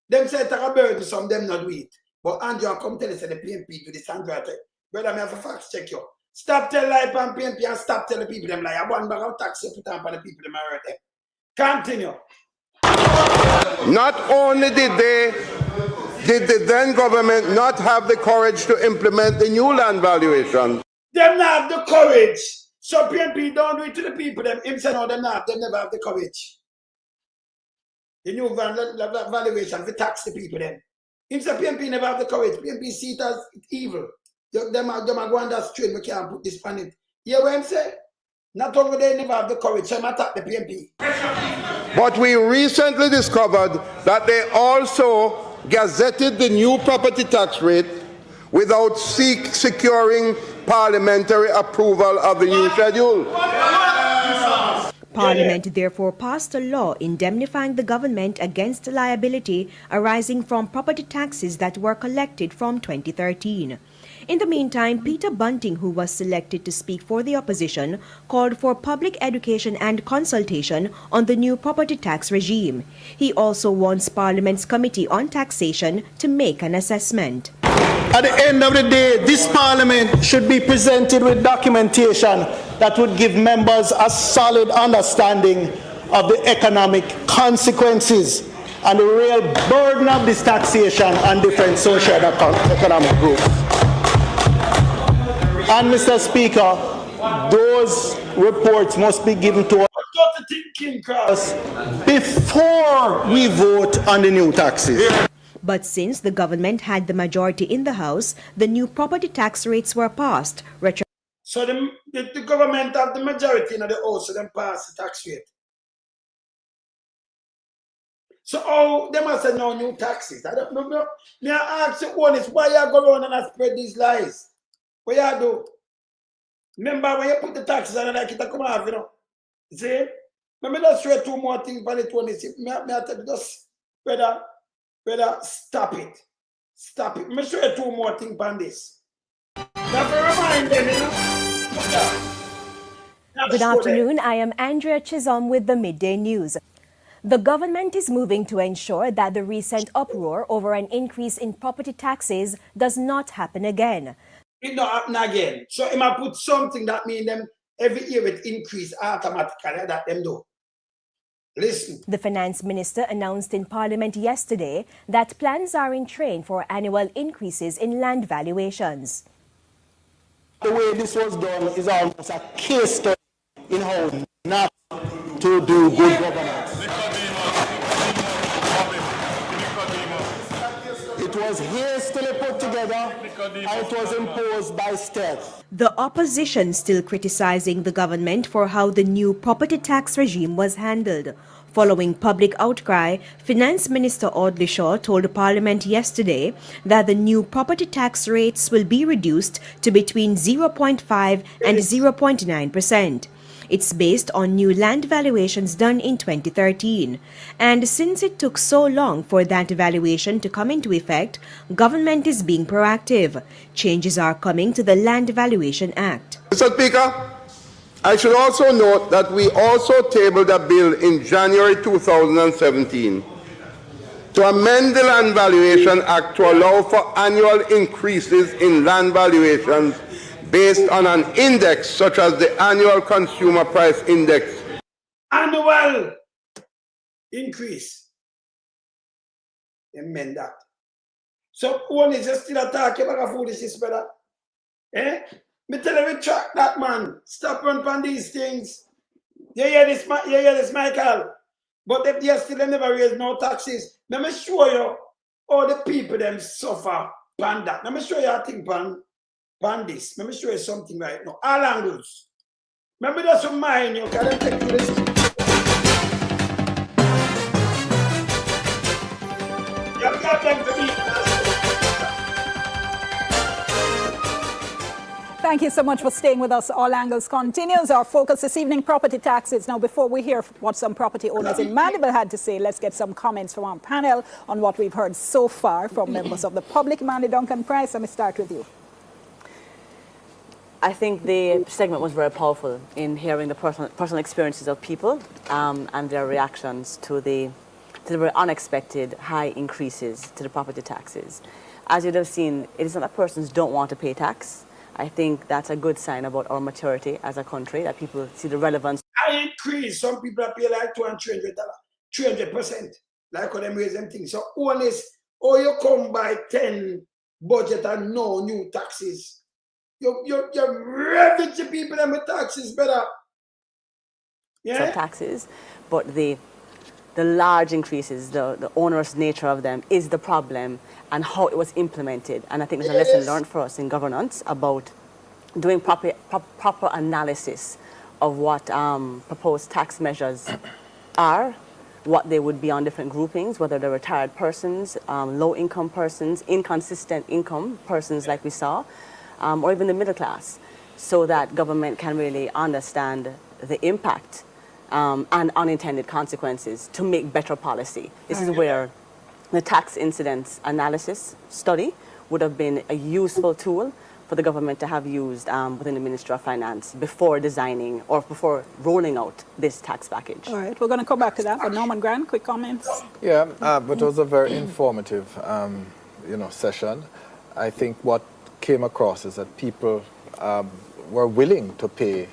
Them say take a burden, some them not do it. But Andrew come tell us that the PNP do this. Andrew tell, brother, I have a fact check you. Stop telling lie on PNP and stop telling people them lie. One bag of tax you put on for the people them are them. Continue. Not only did the then government not have the courage to implement the new land valuation. Them not have the courage. So PNP don't do it to the people. Them say no, them not. Them never have the courage. The new valuation to tax the people. Them. Him say PNP never have the courage. PNP see it as evil. Them are going down straight. We can't put this on it. You hear what I'm saying? Not only they never have the courage, so I'm attack the PNP. But we recently discovered that they also gazetted the new property tax rate without securing parliamentary approval of the new schedule. Parliament therefore passed a law indemnifying the government against liability arising from property taxes that were collected from 2013. In the meantime, Peter Bunting, who was selected to speak for the opposition, called for public education and consultation on the new property tax regime. He also wants Parliament's Committee on Taxation to make an assessment. At the end of the day, this Parliament should be presented with documentation that would give members a solid understanding of the economic consequences and the real burden of this taxation on different social and economic groups. And Mr. Speaker, those reports must be given to us before we vote on the new taxes. But since the government had the majority in the House, the new property tax rates were passed. So the government have the majority in the House, so them pass the tax rate. So they must have no new taxes. I don't know. May I ask you, Holness, why you go around and spread these lies? What you do? Remember when you put the taxes on like it come off, you know? See? Let me just share two more things on it, Holness. May I tell you, just, brother, stop it. Stop it. Let me show you two more things on this. That's a reminder, you know? Good afternoon. I am Andrea Chisholm with the Midday News. The government is moving to ensure that the recent uproar over an increase in property taxes does not happen again. It not happen again. So if I put something that means them every year it increase automatically that them do. Listen. The finance minister announced in Parliament yesterday that plans are in train for annual increases in land valuations. The way this was done is almost a case study in how not to do good governance. It was hastily put together. together, and it was imposed by stealth. The opposition still criticizing the government for how the new property tax regime was handled. Following public outcry, Finance Minister Audley Shaw told the Parliament yesterday that the new property tax rates will be reduced to between 0.5 and 0.9%. It's based on new land valuations done in 2013. And since it took so long for that valuation to come into effect, government is being proactive. Changes are coming to the Land Valuation Act. Mr. Speaker, I should also note that we also tabled a bill in January 2017 to amend the Land Valuation Act to allow for annual increases in land valuations based on an index such as the Annual Consumer Price Index. Annual increase. Amend that. So one is just still talking about foolishness, brother. Eh? Me tell you, track that man. Stop run on these things. You hear this, Michael? But if they still never raise no taxes, let me show you all the people them suffer pan that. Let me show you a thing pan this. Let me show you something right now. All angles. Remember that's some mine, you can take this. You got them to be. Thank you so much for staying with us. All Angles continues. Our focus this evening, property taxes. Now, before we hear what some property owners in Mandeville had to say, let's get some comments from our panel on what we've heard so far from members of the public. Mandy Duncan Price, let me start with you. I think the segment was very powerful in hearing the personal experiences of people and their reactions to the very unexpected high increases to the property taxes. As you'd have seen, it is not that persons don't want to pay tax. I think that's a good sign about our maturity as a country, that people see the relevance. I increase. Some people pay like $200, 300%. Like when them raise them things. So honest, or you come by 10 budget and no new taxes. You're ravaging people and with taxes better. Yeah. So taxes, but the large increases, the onerous nature of them is the problem, and how it was implemented. And I think there's a lesson learned for us in governance about doing proper analysis of what proposed tax measures are, what they would be on different groupings, whether they're retired persons, low-income persons, inconsistent income persons like we saw, or even the middle class, so that government can really understand the impact and unintended consequences to make better policy. This is where the tax incidence analysis study would have been a useful tool for the government to have used within the Ministry of Finance before designing or before rolling out this tax package. All right, we're going to come back to that. But Norman Grant, quick comments? Yeah, but it was a very informative, session. I think what came across is that people were willing to pay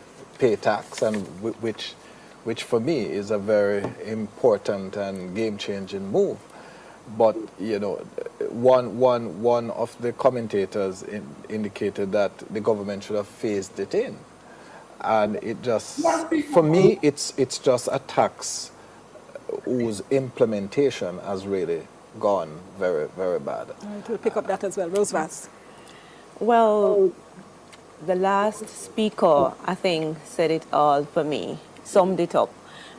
tax, and which for me is a very important and game-changing move. But one of the commentators indicated that the government should have phased it in, and it just, for me, it's just a tax whose implementation has really gone very, very bad. All right, we'll pick up that as well. Rose Vance. Well, the last speaker, I think, said it all for me, summed it up,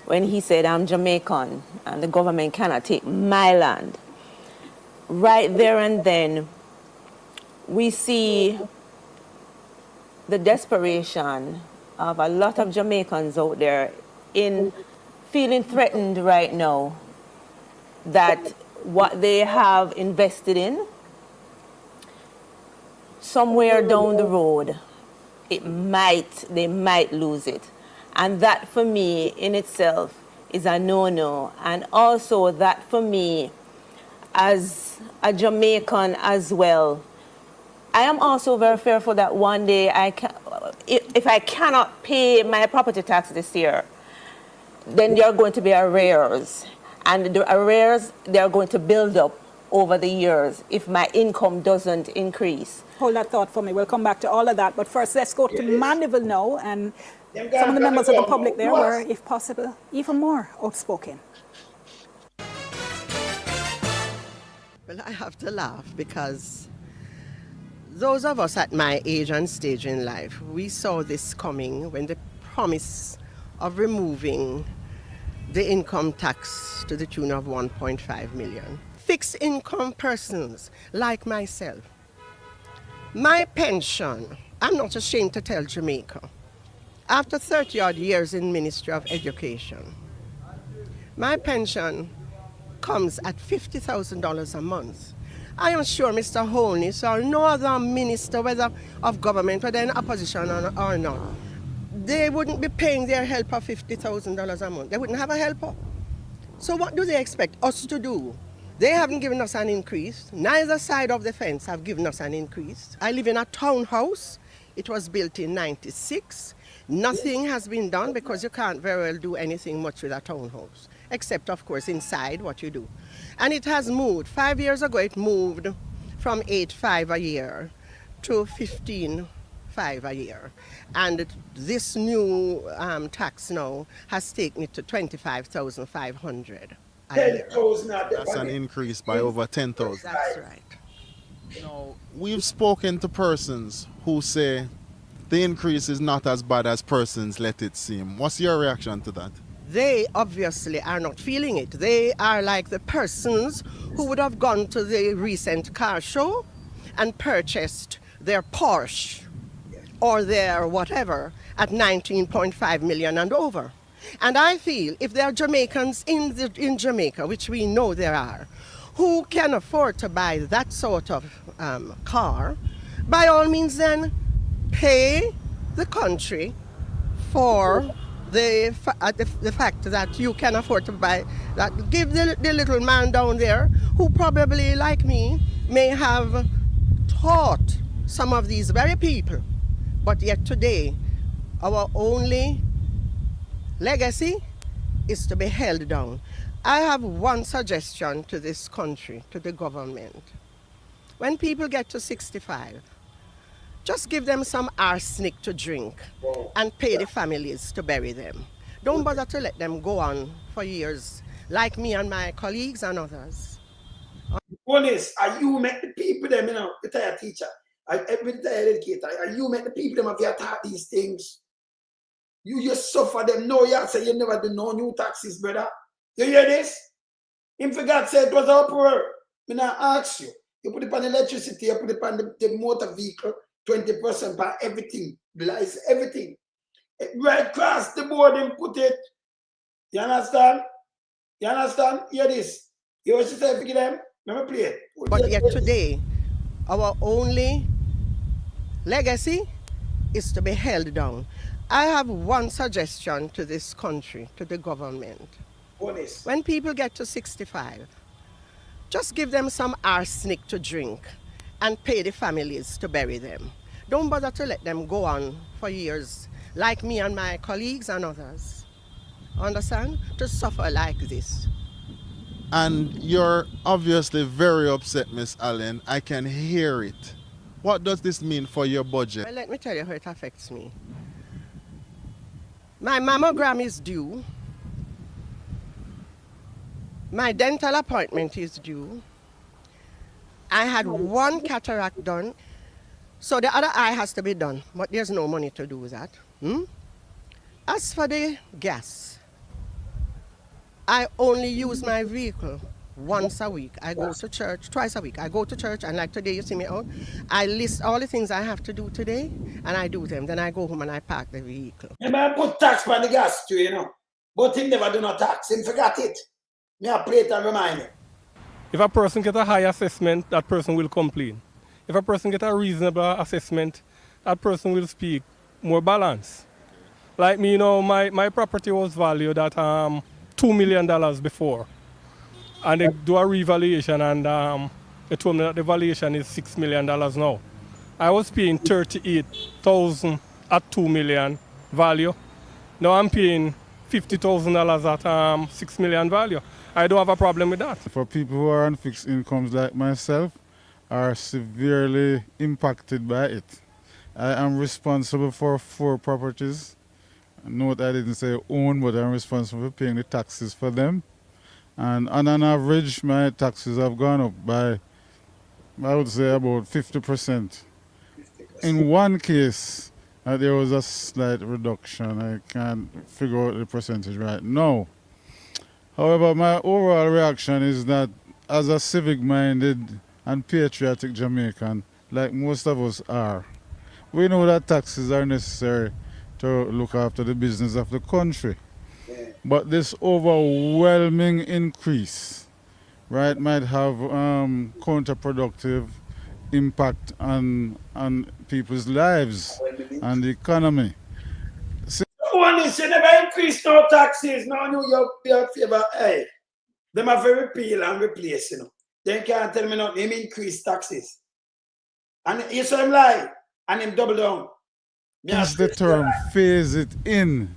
when he said, I'm Jamaican and the government cannot take my land. Right there and then, we see the desperation of a lot of Jamaicans out there in feeling threatened right now that what they have invested in, somewhere down the road, they might lose it. And that for me in itself is a no-no. And also that for me, as a Jamaican as well, I am also very fearful that one day if I cannot pay my property tax this year, then there are going to be arrears. And the arrears, they are going to build up over the years if my income doesn't increase. Hold that thought for me. We'll come back to all of that. But first, let's go to Mandeville now. And some of the members of the public there were, if possible, even more outspoken. Well, I have to laugh because Those of us at my age and stage in life, we saw this coming when the promise of removing the income tax to the tune of 1.5 million. Fixed income persons like myself. My pension, I'm not ashamed to tell Jamaica, after 30-odd years in Ministry of Education, my pension comes at $50,000 a month. I am sure Mr. Holness or no other minister, whether of government, whether in opposition or not, they wouldn't be paying their helper $50,000 a month. They wouldn't have a helper. So what do they expect us to do? They haven't given us an increase. Neither side of the fence have given us an increase. I live in a townhouse. It was built in '96. Nothing has been done because you can't very well do anything much with a townhouse, except, of course, inside what you do. And it has moved. 5 years ago, it moved from 8.5 a year to 15.5 a year. And this new tax now has taken it to 25,500 a year. That's an increase by over 10,000. That's right. We've spoken to persons who say the increase is not as bad as persons let it seem. What's your reaction to that? They obviously are not feeling it. They are like the persons who would have gone to the recent car show and purchased their Porsche or their whatever at 19.5 million and over. And I feel if there are Jamaicans in Jamaica, which we know there are, who can afford to buy that sort of car, by all means then pay the country for the fact that you can afford to buy that. Give the little man down there who probably, like me, may have taught some of these very people, but yet today our only legacy is to be held down. I have one suggestion to this country, to the government. When people get to 65, just give them some arsenic to drink and pay the families to bury them. Don't bother to let them go on for years, like me and my colleagues and others. Holness, are you make the people them, retired teacher, every retired educator, are you make the people them have to attack these things? You just suffer them. No, you say you never do no new taxes, brother. You hear this? Him for God said it was uproar. Me not ask you. You put it on electricity, you put it on the motor vehicle, 20% by everything. Lies everything. Right across the board and put it. You understand? You understand? Hear this. You want to say for them? Let me play it. But yet today, our only legacy is to be held down. I have one suggestion to this country, to the government. Holness. When people get to 65, just give them some arsenic to drink and pay the families to bury them. Don't bother to let them go on for years, like me and my colleagues and others. Understand? To suffer like this. And you're obviously very upset, Miss Allen. I can hear it. What does this mean for your budget? Well, let me tell you how it affects me. My mammogram is due. My dental appointment is due. I had one cataract done, so the other eye has to be done, but there's no money to do that. As for the gas, I only use my vehicle once a week. I go to church twice a week. I go to church, and like today, you see me out. I list all the things I have to do today, and I do them. Then I go home and I park the vehicle. You might put tax on the gas too, But he never do no tax. He forgot it. Me I play it and remind him. If a person get a high assessment, that person will complain. If a person get a reasonable assessment, that person will speak more balance. Like me, my property was valued at $2 million before. And they do a revaluation, and they told me that the valuation is $6 million now. I was paying $38,000 at $2 million value. Now I'm paying $50,000 at $6 million value. I don't have a problem with that. For people who are on fixed incomes like myself, are severely impacted by it. I am responsible for 4 properties. Note I didn't say own, but I'm responsible for paying the taxes for them. And on an average, my taxes have gone up by, I would say, about 50%. in one case, there was a slight reduction. I can't figure out the percentage right now. However, my overall reaction is that as a civic-minded and patriotic Jamaican, like most of us are, we know that taxes are necessary to look after the business of the country. But this overwhelming increase, right, might have counterproductive impact on people's lives and the economy. Holness, you never increase no taxes. No, your favor. Hey, them have to repeal and replace, you know. They can't tell me nothing. Him increase taxes. And you saw him lie, and him double down. Since the term phase it in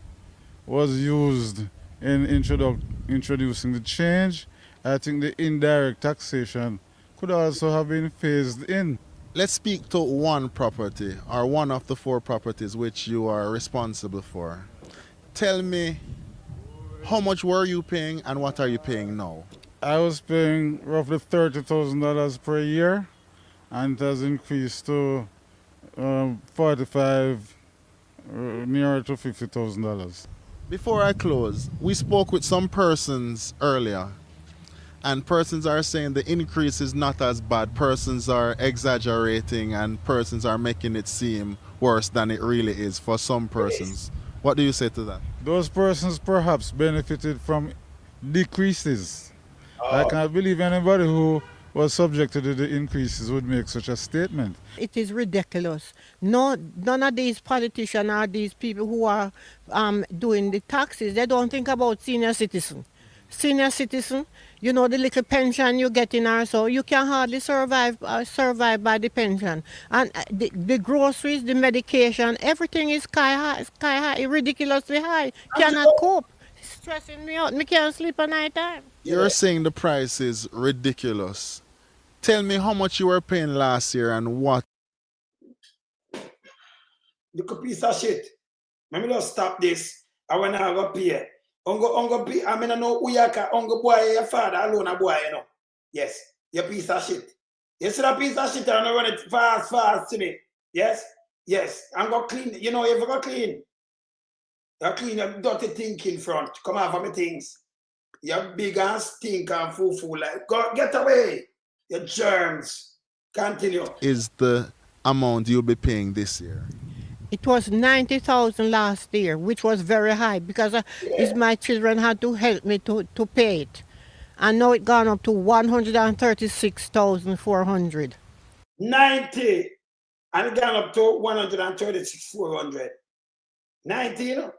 was used in introducing the change, I think the indirect taxation could also have been phased in. Let's speak to one property, or one of the 4 properties which you are responsible for. Tell me, how much were you paying and what are you paying now? I was paying roughly $30,000 per year, and it has increased to 45, nearer to $50,000. Before I close, we spoke with some persons earlier, and persons are saying the increase is not as bad. Persons are exaggerating and persons are making it seem worse than it really is for some persons. What do you say to that? Those persons perhaps benefited from decreases. I can't believe anybody who was subjected to the increases would make such a statement. It is ridiculous. No, none of these politicians or these people who are doing the taxes, they don't think about senior citizen. Senior citizen, you know, the little pension you get in or so, you can hardly survive by the pension. And the groceries, the medication, everything is sky high, ridiculously high. Cannot cope. It's stressing me out. Me can't sleep at night time. You're saying the price is ridiculous. Tell me how much you were paying last year and what. Look a piece of shit. Let me just stop this. I want to go pay. Ungo pay. I mean, I know who you are. Ungo boy, your father alone a boy, you know. Yes, you piece of shit. You see that piece of shit and I run it fast to me. Yes, yes. I'm going to clean. You know, if you go clean, you clean your dirty thing in front. Come out for me things. You're big and stink and foo-foo. Like, go, get away. Your germs. Continue. Is the amount you'll be paying this year? It was 90,000 last year, which was very high because my children had to help me to pay it. And now it's gone up to 136,400. 90. And it gone up to 136,400. 90, you know.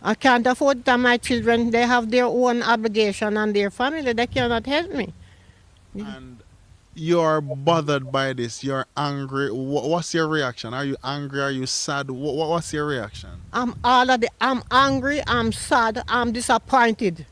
I can't afford that. My children, they have their own obligation and their family. They cannot help me. And you're bothered by this. You're angry. What's your reaction? Are you angry? Are you sad? What's your reaction? I'm angry. I'm sad. I'm disappointed.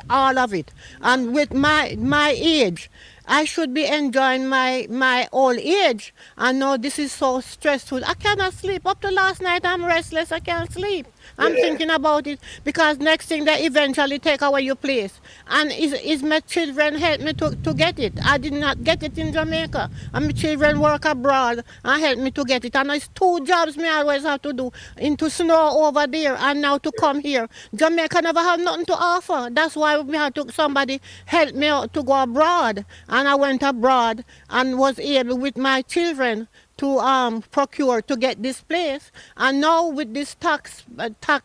All of it. And with my age, I should be enjoying my old age. And now this is so stressful. I cannot sleep. Up to last night, I'm restless. I can't sleep. I'm thinking about it because next thing they eventually take away your place. And is my children help me to get it? I did not get it in Jamaica. And my children work abroad and help me to get it. And it's 2 jobs me always have to do. Into snow over there and now to come here. Jamaica never have nothing to offer. That's why we had to somebody help me out to go abroad. And I went abroad and was able with my children to procure to get this place. And now with this tax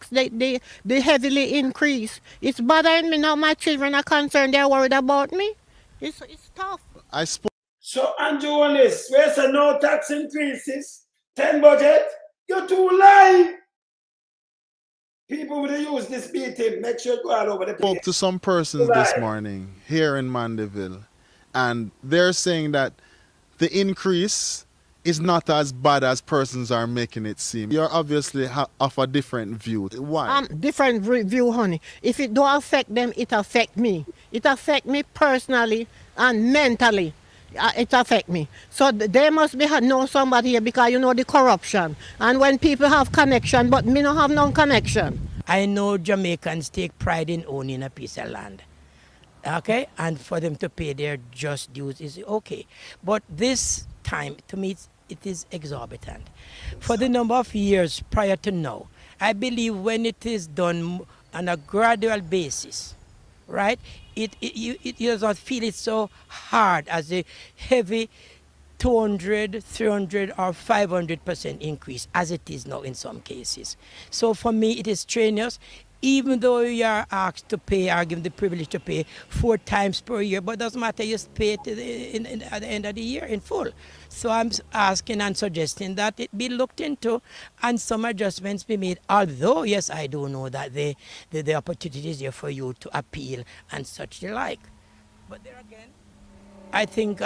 they heavily increase. It's bothering me now. My children are concerned. They're worried about me. It's tough. So Andrew Holness, where's the no tax increases? 10 budget? You're too lying. People will use this beating. Make sure you go all over the place. Spoke to some persons this morning here in Mandeville, and they're saying that the increase is not as bad as persons are making it seem. You're obviously of a different view. Why? Different view, honey. If it don't affect them, it affect me. It affect me personally and mentally. It affect me. So they must know somebody here because you know the corruption. And when people have connection, but me don't have no connection. I know Jamaicans take pride in owning a piece of land. Okay? And for them to pay their just dues is okay. But this time, to me, it is exorbitant. For the number of years prior to now, I believe when it is done on a gradual basis, right, it does not feel it so hard as a heavy 200, 300, or 500% increase as it is now in some cases. So for me, it is strenuous, even though you are asked to pay, or given the privilege to pay 4 times per year, but it doesn't matter, you just pay it at the end of the year in full. So I'm asking and suggesting that it be looked into and some adjustments be made. Although, yes, I do know that the opportunity is there for you to appeal and such the like. But there again, I think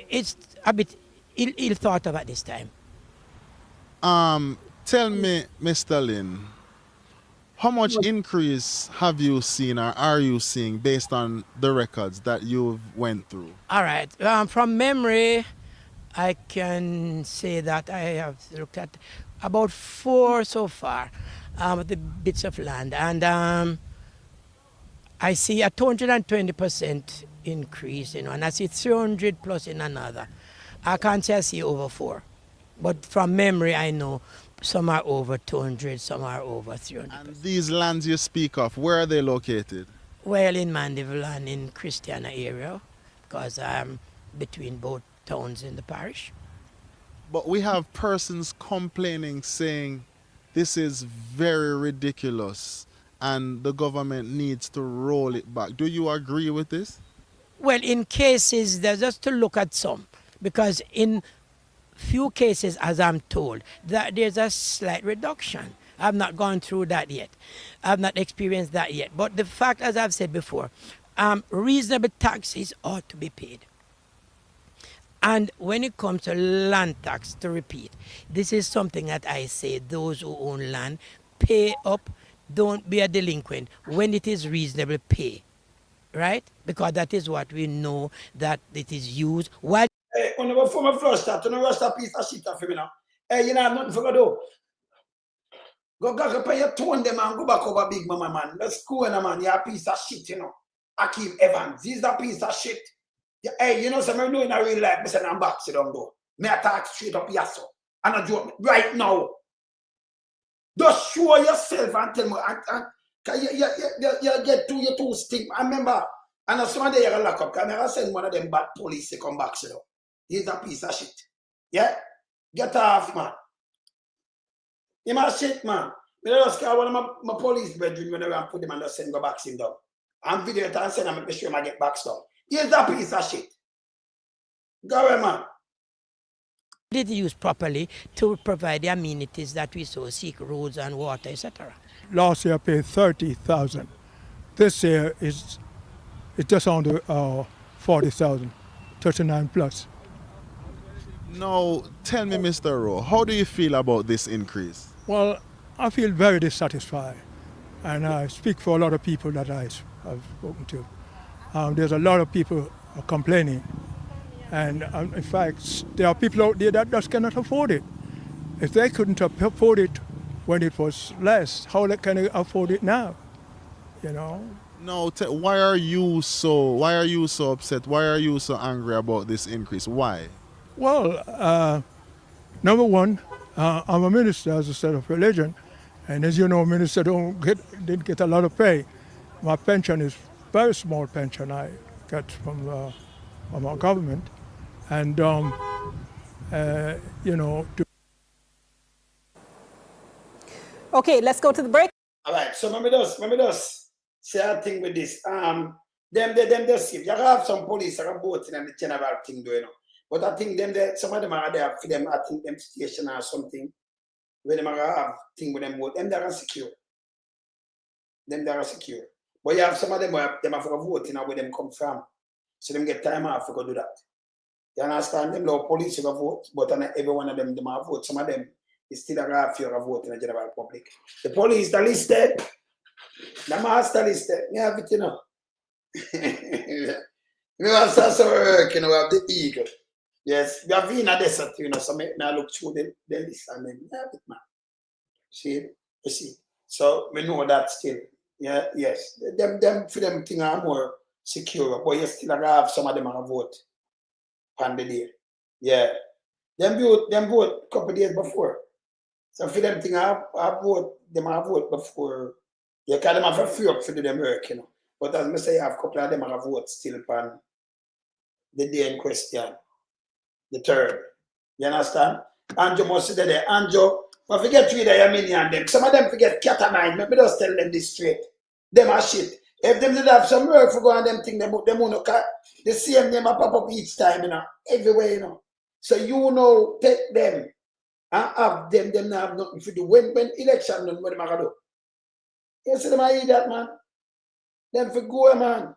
it's a bit ill thought of at this time. Tell me, Mr. Lynn, how much increase have you seen or are you seeing based on the records that you've went through? All right. From memory, I can say that I have looked at about 4 so far, the bits of land. And I see a 220% increase in one. I see 300 plus in another. I can't say I see over 4. But from memory, I know some are over 200, some are over 300. And these lands you speak of, where are they located? Well, in Mandeville and in Christiana area, because I'm between both towns in the parish. But we have persons complaining, saying this is very ridiculous and the government needs to roll it back. Do you agree with this? Well, in cases, there's just to look at some, because in few cases, as I'm told, that there's a slight reduction. I've not gone through that yet. I've not experienced that yet. But the fact, as I've said before, reasonable taxes ought to be paid. And when it comes to land tax, to repeat, this is something that I say, those who own land, pay up, don't be a delinquent. When it is reasonable, pay. Right? Because that is what we know that it is used. While hey, on the former flush start, on the rest of piece of shit for me now. Hey, you know, nothing for do. Go pay your tone them and go back over Big Mama, man. Let's go in, man. You're a piece of shit, you know. Akeem Evans, this is a piece of shit. Yeah, hey, you know, something I'm doing in real life, I said, I'm back, sit down, though. Me attack straight up, yes, sir. And I joke right now. Just show yourself and tell me, you get your two stink. I remember, and somebody you lock up, because I send one of them bad police to come back, sit down. He's a piece of shit. Yeah? Get off, man. You're my shit, man. I just call one of my police bedroom whenever I put them and just send go back him down. I'm video it and send and make sure I get back down. He's a piece of shit. Go away, man. Did used properly to provide the amenities that we so seek, roads and water, etc. Last year I paid 30,000. This year it's just under 40,000, 39 plus. Now, tell me, Mr. Rowe, how do you feel about this increase? Well, I feel very dissatisfied, and I speak for a lot of people that I've spoken to. There's a lot of people complaining, and in fact, there are people out there that just cannot afford it. If they couldn't afford it when it was less, how can they afford it now? You know. No, why are you so upset? Why are you so angry about this increase? Why? Well, number one, I'm a minister, as a state of religion, and as you know, ministers didn't get a lot of pay. My pension is very small pension I get from our government, and you know. Okay, let's go to the break. All right, so let me just say a thing with this. Them just see. You have some police that are both in the general thing doing. But I think some of them are there for them, I think them station or something, where them are have thing with them both. Them they are secure. But you have some of them where them have to vote in where them come from. So them get time off to go do that. You understand? Them law police will vote, but every one of them have vote. Some of them is still a fear of vote in the general public. The police are listed. The master listed. You have it, you know. We have some work, you know, we have the eagle. Yes, we have been a desert, you know, so I look through the list and then have it, man. See? You see? So we know that still. Yeah, yes. Them for them things are more secure, but you still have some of them on a vote on the day. Yeah. Them vote a couple days before. So for them thing I vote before. You can them have a free up for them work, you know. But as I say, I have a couple of them have vote still upon the day in question. The 3rd. You understand? Andrew must sit there. Andrew, but forget rid of your million them. Some of them forget catamine. Maybe just tell them this straight. Them are shit. If them did have some work for go and them thing, them won't cut. The same name pop up each time, you know. Everywhere, you know. So you know, take them and have them have nothing to do. When election done, what them are do? You see them I eat that, man. Them for go, man.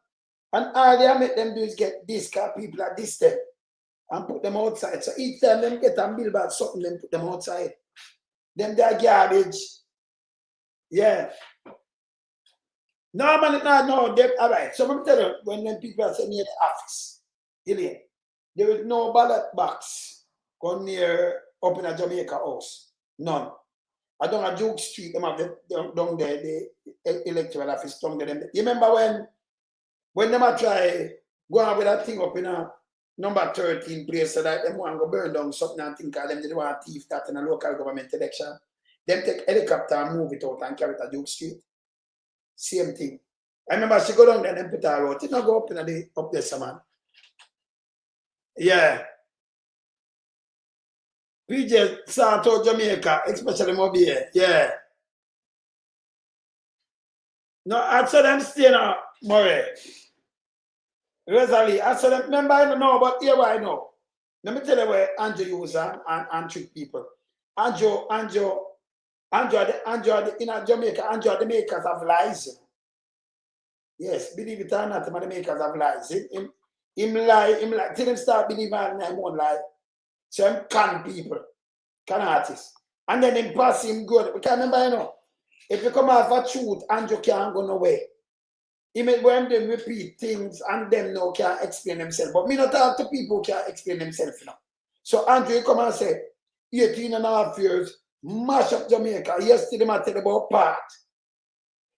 And all they make them do is get this car people at this step and put them outside. So each time them get and build back something, them put them outside. Them they're garbage. Yeah. No, man, no, they, all right. So let me tell you, when people are saying near the office, there is no ballot box going near up in a Jamaica house. None. I don't have Duke Street, them have down there, the electoral office down there. You remember when them try go on with that thing up in a number 13 place so that them want to go burn down something and think them they want to thief that in a local government election. Them take helicopter and move it out and carry it to Duke Street. Same thing. I remember she go down there and put her out. It not go up in up there, man. Yeah. PJ Santo Jamaica, especially Mobile. Yeah. No, I saw them stay now, Murray. Rosalie, I saw them, remember I don't know, but here I know. Let me tell you where Andrew use and trick people. Andrew, in Jamaica, Andrew, the makers of lies. Yes, believe it or not, the makers of lies. Him lie, till him start believing in him own lie. So him can people, can artists. And then him pass him good. Because remember, you know, if you come off a truth, Andrew can't go nowhere. He may when them repeat things and them now can't explain themselves. But me not talk to people who can't explain themselves now. So Andrew, you come and say, 18.5 years, mash up Jamaica. Yesterday, I tell about part.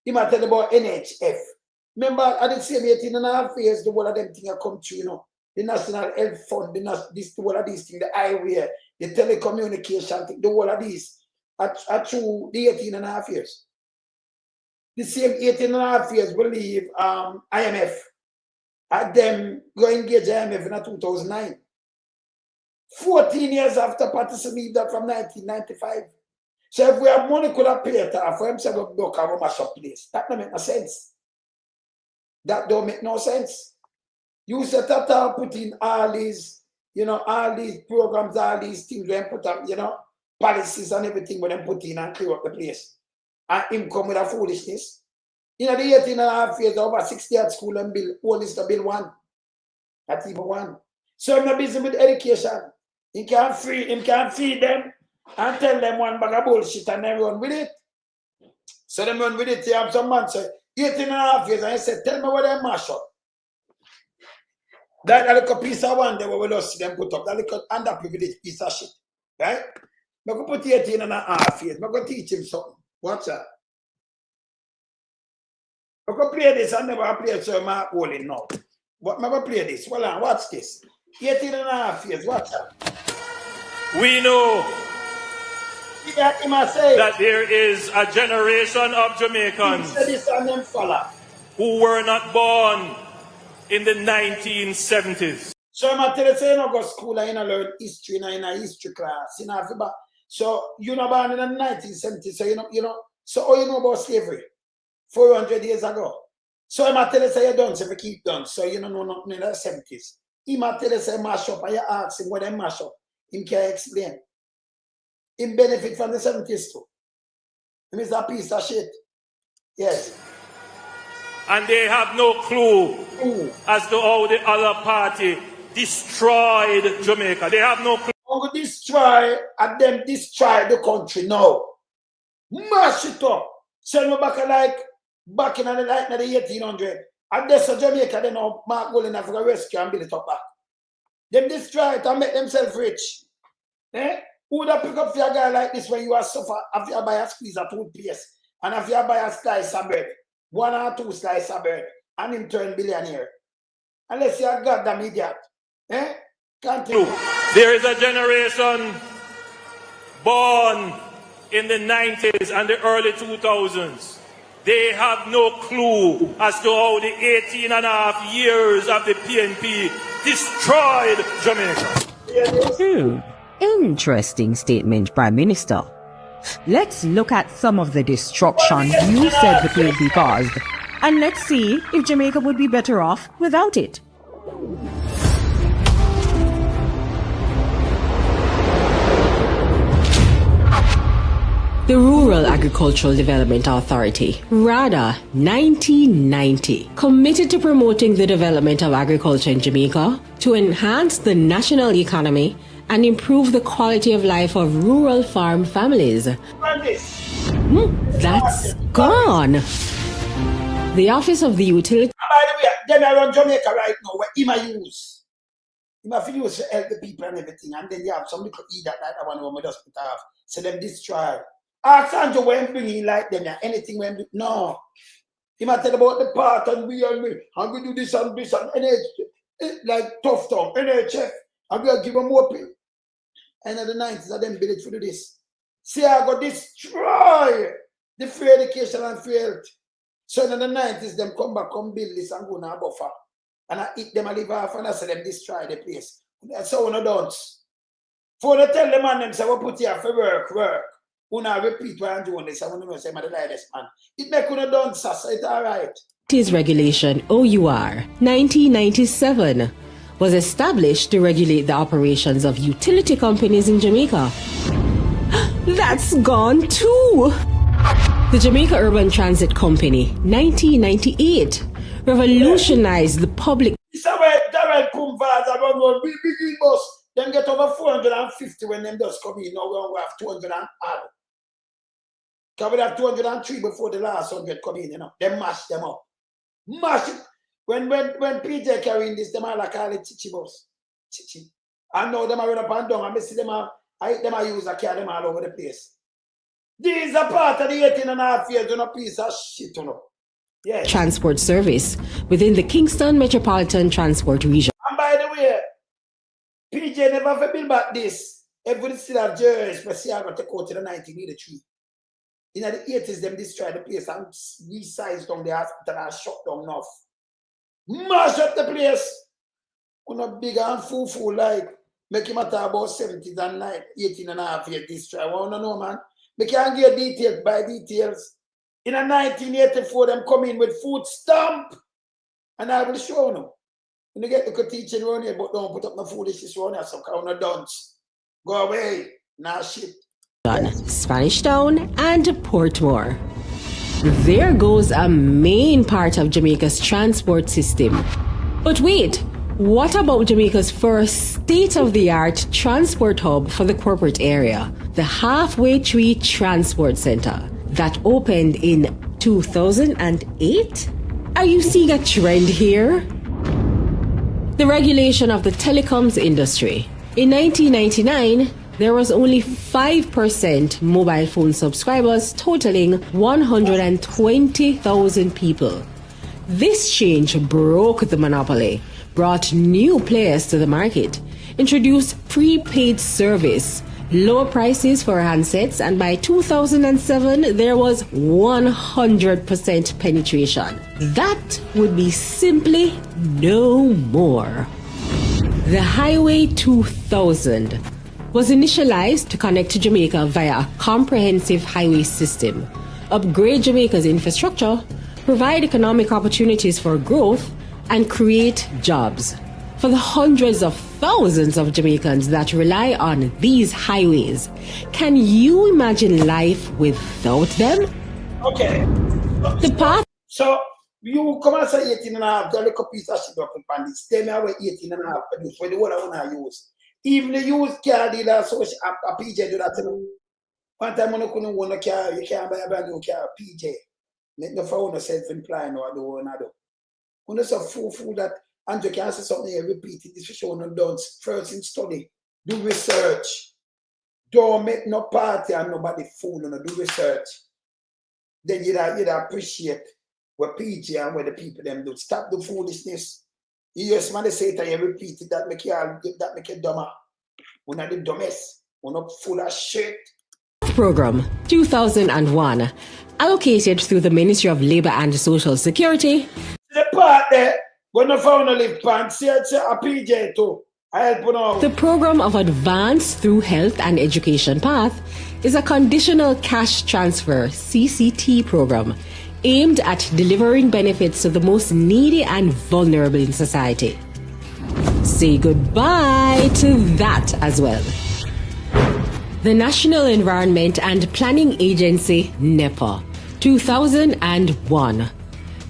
He might tell about NHF. Remember, at the same 18.5 years, the whole of them things come true, you know. The National Health Fund, the whole of these things, the highway, the telecommunication thing, the whole of these are through the 18.5 years. The same 18.5 years will leave IMF. At them go engage IMF in 2009. 14 years after Patterson leave that from 1995. So if we have money could have paid it off for himself to block our mash up place. That don't make no sense. That don't make no sense. You set up and put in all these, you know, all these programs, all these things, when put up, you know, policies and everything when them put in and clear up the place. And him come with a foolishness. You know, the 18.5 years, over 60 at school and bill, Holness to bill 1. Not even 1. So I'm not busy with education. He can't feed them and tell them one bag of bullshit and then run with it. So them run with it. You have some man say, 18.5 years, and I said, tell me what they mash up. That little piece of one, they will just see them put up. That little underprivileged piece of shit. Right? I'm going to put 18.5 years. I'm going to teach him something. Watch that. I'm going to play this. I never played so I'm holding now. But I'm going to play this. Hold on, watch this. 18.5 years, watch that. We know that there is a generation of Jamaicans who were not born in the 1970s. So I'm telling you, you don't go to school and you don't learn history in a history class. You know, so you're not born in the 1970s, so you know, so all you know about slavery 400 years ago. So I'm telling you, you don't, so if you keep done, so you don't know nothing in the 70s. He might tell you, mash up, and you ask him what they mash up. He can't explain. He benefit from the 70s too. He is a piece of shit. Yes. And they have no clue as to how the other party destroyed Jamaica. They have no clue. How to destroy, and them destroy the country now. Mash it up. Send me back back in the 1800s. And there's a Jamaica, they know Mark Golden have to rescue and build it up back. Them destroy it and make themselves rich. Eh? Who would have pick up for a guy like this when you are suffer after you buy a squeeze of toothpaste and after you buy a slice of bread, 1 or 2 slices of bread, and him turn billionaire? Unless you're a goddamn idiot. Eh? Can't take it. There is a generation born in the 90s and the early 2000s. They have no clue as to how the 18 and a half years of the PNP destroyed Jamaica. Interesting statement, Prime Minister. Let's look at some of the destruction you said the PNP caused, and let's see if Jamaica would be better off without it. The Rural Agricultural Development Authority, RADA 1990, committed to promoting the development of agriculture in Jamaica to enhance the national economy and improve the quality of life of rural farm families. That's gone. The Office of the Utility... By the way, them around Jamaica right now, where he might use. He might use to help the people and everything, and then you have some little idiot like that one where we just put off. So them destroy. Ask Andrew when bringing like them, anything when do. No. He might tell about the part and we do this and NHF, like tough town, NHF, and we'll give them more pay. And in the 90s, I them build it for this. See, I got destroy the free education and free health. So in the 90s, them come back, come build this and go now buffer. And I eat them, I live off, and I say them destroy the place. That's how we don't. For the tell them and them say, we put here for work. Una repeat what I'm doing this, I want to know, say, man, it make una done, so it's all right. Regulation OUR 1997 was established to regulate the operations of utility companies in Jamaica. That's gone too. The Jamaica Urban Transit Company 1998 revolutionized the public. This is where Darrell Kumvaz around one big bus. Them get over 450 when them does come in. Now we have 200 and odd. Because we have 203 before the last 100 come in, you know. They mash them up. Mash it. When PJ carrying this, them are like all the chichi bus. Chichi. I know them are run up and down. I see them I use a carry them all over the place. These are part of the 18 and a half years, you know, piece of shit, you know. Yes. Transport service within the Kingston Metropolitan Transport Region. And by the way, PJ never build back this. Everybody still have jerseys, but see, I got to go to the 1983. In the 80s, them destroyed the place and resized down the hospital and shut down enough. Mash up the place. Not big and full like make him talk about 70s and 18 and a half years destroy. I want to know, man. We can't get details by details. In 1984, them come in with food stamp. And I will show you. When you get to teaching around here, but don't put up no foolishness around here, so kind of dunce. Go away. Nah, shit. Spanish Town and Portmore. There goes a main part of Jamaica's transport system. But wait, what about Jamaica's first state-of-the-art transport hub for the corporate area, the Halfway Tree Transport Center, that opened in 2008? Are you seeing a trend here? The regulation of the telecoms industry. In 1999, there was only 5% mobile phone subscribers, totaling 120,000 people. This change broke the monopoly, brought new players to the market, introduced prepaid service, lower prices for handsets, and by 2007, there was 100% penetration. That would be simply no more. The Highway 2000 was initialized to connect to Jamaica via a comprehensive highway system, upgrade Jamaica's infrastructure, provide economic opportunities for growth, and create jobs. For the hundreds of thousands of Jamaicans that rely on these highways, can you imagine life without them? Okay. The path. So, you come and say 18 and a half, the little piece of shit up on this. Tell me how 18 and a half produce for the one I want to use. Even the used car dealer, so a PJ do that. One time when I couldn't want a car, you can't buy a brand new car, PJ. Make no phone self-employed or do another. When there's a fool that Andrew can say something and repeat it, this is showing them done. First in study, do research. Don't make no party and nobody fool, do research. Then you'd appreciate what PJ and what the people them do. Stop the foolishness. You just want to say it and you repeat it, that make you dumber. We're not the dumbest. We're not full of shit. Program 2001, allocated through the Ministry of Labour and Social Security. The part there, when I found a live pants, see a PJ too. I help you now. The program of Advance Through Health and Education Path is a conditional cash transfer CCT program aimed at delivering benefits to the most needy and vulnerable in society. Say goodbye to that as well. The National Environment and Planning Agency, NEPA, 2001.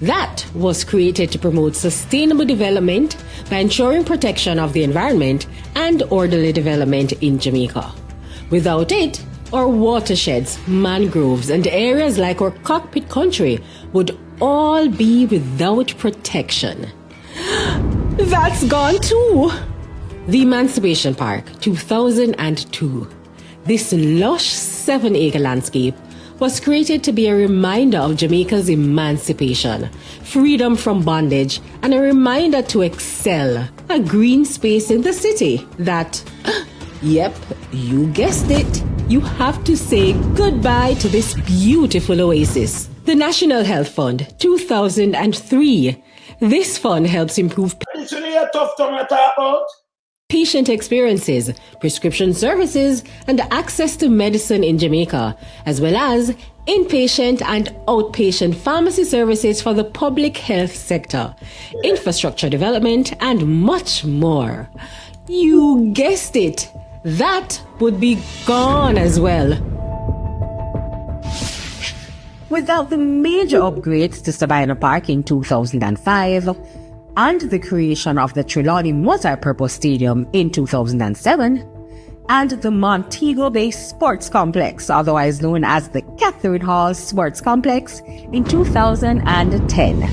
That was created to promote sustainable development by ensuring protection of the environment and orderly development in Jamaica. Without it, our watersheds, mangroves, and areas like our cockpit country would all be without protection. That's gone too. The Emancipation Park, 2002. This lush 7-acre landscape was created to be a reminder of Jamaica's emancipation, freedom from bondage, and a reminder to excel. A green space in the city that, yep, you guessed it, you have to say goodbye to this beautiful oasis. The National Health Fund, 2003. This fund helps improve patient experiences, prescription services, and access to medicine in Jamaica, as well as inpatient and outpatient pharmacy services for the public health sector, infrastructure development, and much more. You guessed it, that would be gone as well. Without the major upgrades to Sabina Park in 2005, and the creation of the Trelawney Multi-Purpose Stadium in 2007, and the Montego Bay Sports Complex, otherwise known as the Catherine Hall Sports Complex, in 2010.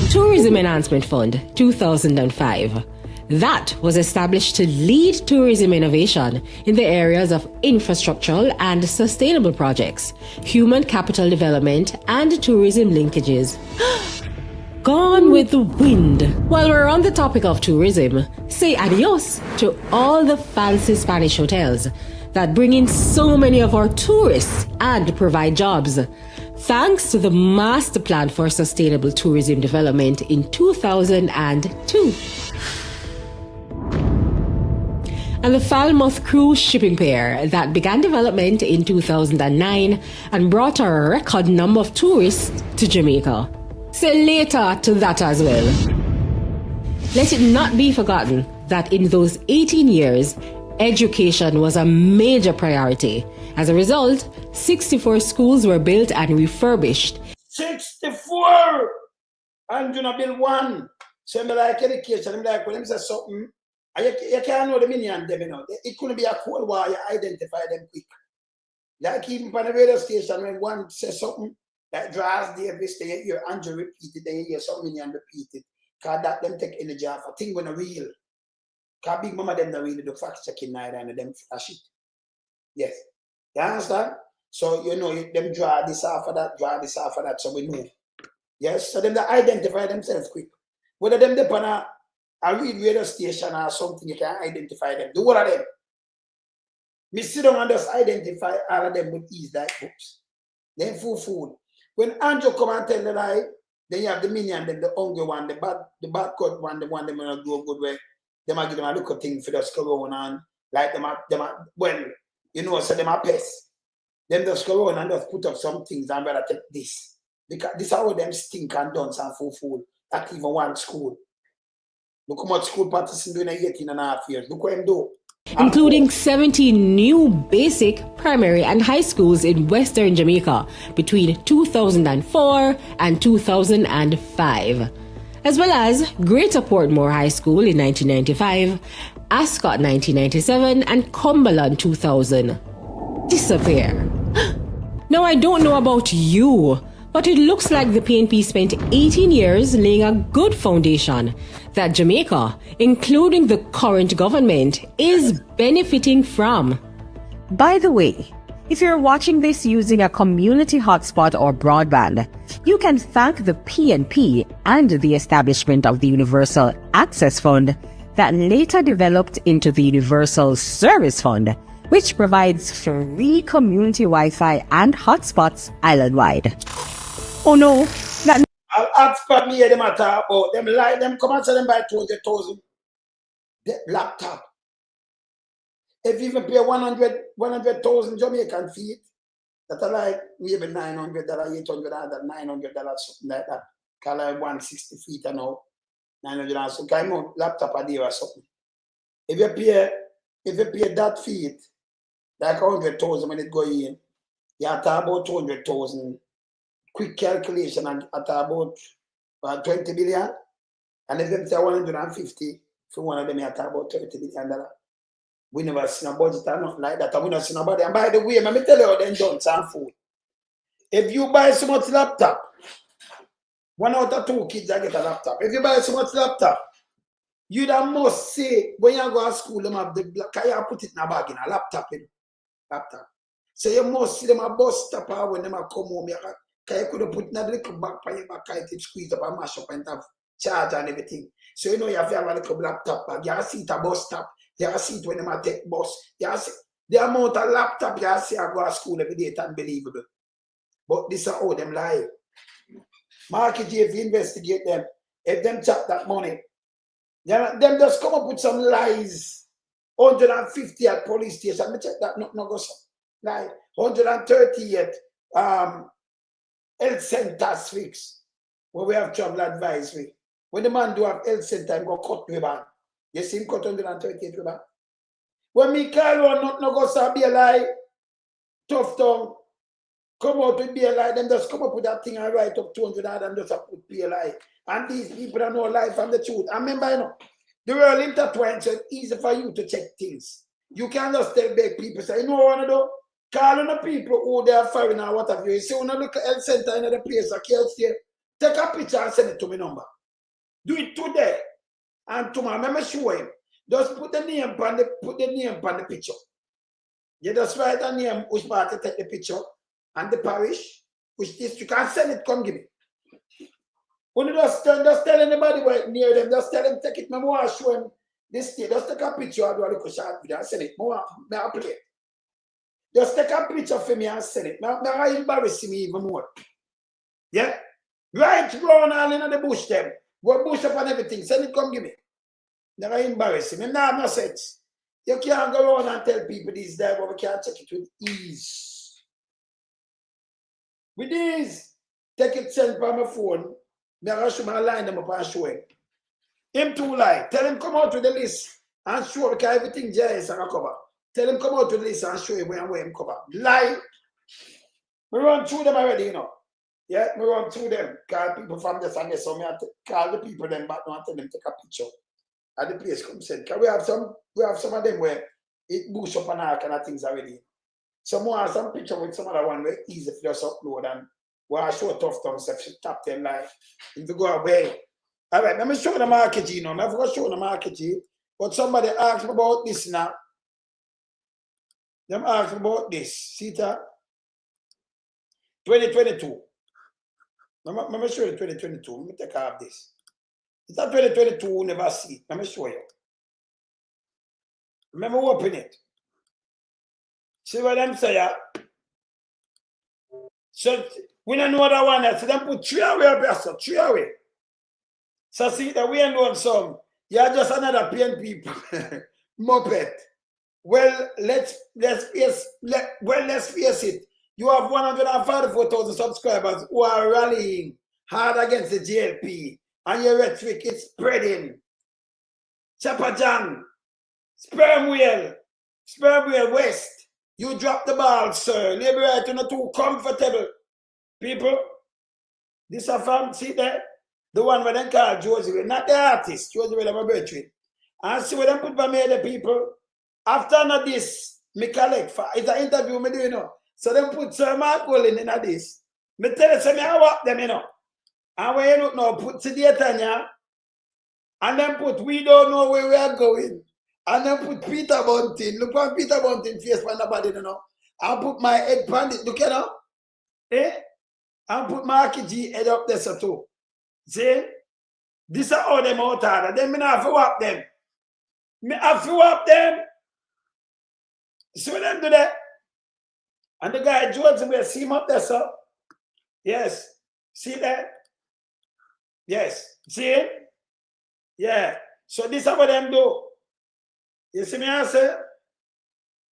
Tourism Enhancement Fund, 2005. That was established to lead tourism innovation in the areas of infrastructural and sustainable projects, human capital development, and tourism linkages. Gone with the wind. While we're on the topic of tourism, say adios to all the fancy Spanish hotels that bring in so many of our tourists and provide jobs. Thanks to the Master Plan for Sustainable Tourism Development in 2002. And the Falmouth Cruise Shipping Pier that began development in 2009 and brought a record number of tourists to Jamaica. Say later to that as well. Let it not be forgotten that in those 18 years, education was a major priority. As a result, 64 schools were built and refurbished. 64! And you know, build one. So I'm like education, I'm like, when I say something, you can't know the meaning of them, you know. It couldn't be a cold war, you identify them quick. Like even on the radio station, when one says something, that draws Davis, they hear Andrew repeat it, they hear something and repeat it. Because that them take energy off a thing when a real. Because Big Mama them don't really do fact checking neither and them flash it. Yes. You understand? So you know them draw this off of that, so we know. Yes, so them they identify themselves quick. Whether them depend on a real radio station or something, you can identify them. Do one of them. Me sit down and just identify all of them with ease like books. Then food. When Andrew come and tell the lie, then you have the minion, then the hungry one, the bad cut one, the one them gonna do a good way. They might give them a little thing for just go on and like them well, you know, so them a pests. Them just go on and just put up some things and better take this. Because this is how them stink and dance and fool. Not even one school. Look how much school participants doing 18.5 years. Look what them do. Including 70 new basic, primary, and high schools in Western Jamaica between 2004 and 2005, as well as Greater Portmore High School in 1995, Ascot 1997, and Cumberland 2000. Disappear. Now, I don't know about you, but it looks like the PNP spent 18 years laying a good foundation that Jamaica, including the current government, is benefiting from. By the way, if you're watching this using a community hotspot or broadband, you can thank the PNP and the establishment of the Universal Access Fund that later developed into the Universal Service Fund, which provides free community Wi-Fi and hotspots island-wide. Oh no, that... I'll ask for me them at about them like them come and sell them by 200,000 laptop. If you even pay 100,000 Jamaican feet, that's like maybe $900, $800, $900, something like that. Call like 160 feet and now, 900 and some kind of laptop a day or something. If you pay that feet, like 100,000 when it go in, you have to have about 200,000. Quick calculation at about 20 billion. And if them say 150, for one of them, you have to have about $30 billion. We never seen a budget or nothing like that. And we never seen nobody. And by the way, let me tell you how they done some food. If you buy so much laptop, 1 out of 2 kids I get a laptop. If you buy so much laptop, you that must say when you go to school, them have the black, you put it in a bag in a laptop in laptop. So you must see them a bus stop when them come home. You could have put in a little bag for your back, it squeeze up and mash up and have charge and everything. So you know you have to have a little laptop bag. You see it a bus stop. You see it when them take bus. You see the amount of laptop you see I go to school every day. It's unbelievable. But this is how them lie. Market, if you investigate them, if them chop that money, them just come up with some lies. 150 at police station. Me check that no go so. Like 130 at health centers fix. Where we have travel advisory. When the man do have health center, go cut the ban. You see him cut 138 ban. When me call one no go so be a lie, tough tongue. Come out with BLI, them just come up with that thing and write up 200 and just put BLI. And these people don't know life from the truth. And remember, you know, the world intertwined, so it's easy for you to check things. You can't just tell big people, say, you know what I want to do? Call on the people who they are foreign or what have you. You see, when I look at health center in the place, I can't stay. Take a picture and send it to my number. Do it today. And tomorrow, let me show him. Just put the name on the picture. You just write a name, which part to take the picture. And the parish, which district, and send it, come give me. When you just tell anybody where near them, just tell them, take it, I want to show them this thing. Just take a picture and do a little short video and send it. May I play it? Just take a picture for me and send it. May I embarrass me even more. Yeah? Right round all in the bush them. Go bush up and everything. Send it, come give me. Never embarrass me. Now, no sense. You can't go around and tell people this there, but we can't check it with ease. With these, take it, send from my phone. I show my line them up and show him. Him too lie. Tell him come out with the list and show because everything there is on a cover. Tell him come out with the list and show him where him cover. Lie. We run through them already, you know. Yeah, we run through them. Call people from this and this. So I call the people them back now and tell them take a picture. At the place come send. Because we have some of them where it bush up and all kind of things already. Some picture with some other one very easy for just upload and where I show tough tongue stuff, she tap them like if you go away. All right, let me show the market, you know. I'm going to show the market, but somebody asked me about this now. Them asked me about this. See that? 2022. Let me show you 2022. Let me take off this. It's not 2022, we never see it. Let me show you. Remember open it. See what I'm saying? So we don't know that one. So them put 3 away, so 3 away. So see that we ain't doing some. You're just another PNP muppet. Well, let's face it. You have 144,000 subscribers who are rallying hard against the JLP, and your rhetoric is spreading. Chapajan, Sperm Whale West. You drop the ball, sir. Liberate, you're not too comfortable. People, this is from, see there? The one where they call Josie, not the artist, Josie will have a birthday. And see what they put by me, the people. After not this, me collect for, it's an interview me do, you know. So they put Sir Mark Willing in this. Me tell you, say me I walk them, you know. And when you don't know, put today, Tanya, and then put, we don't know where we are going. And then put Peter Bunting. Look on Peter Bunting face for nobody, you know. And put my head on it. Look at that. Eh? And put Marky G head up there so too. See? This is how them out there. Then me not have to walk them. Me have to up them. See what them do that? And the guy George, we see him up there, sir. Yes. See that? Yes. See it? Yeah. So this is what them do. You see me answer?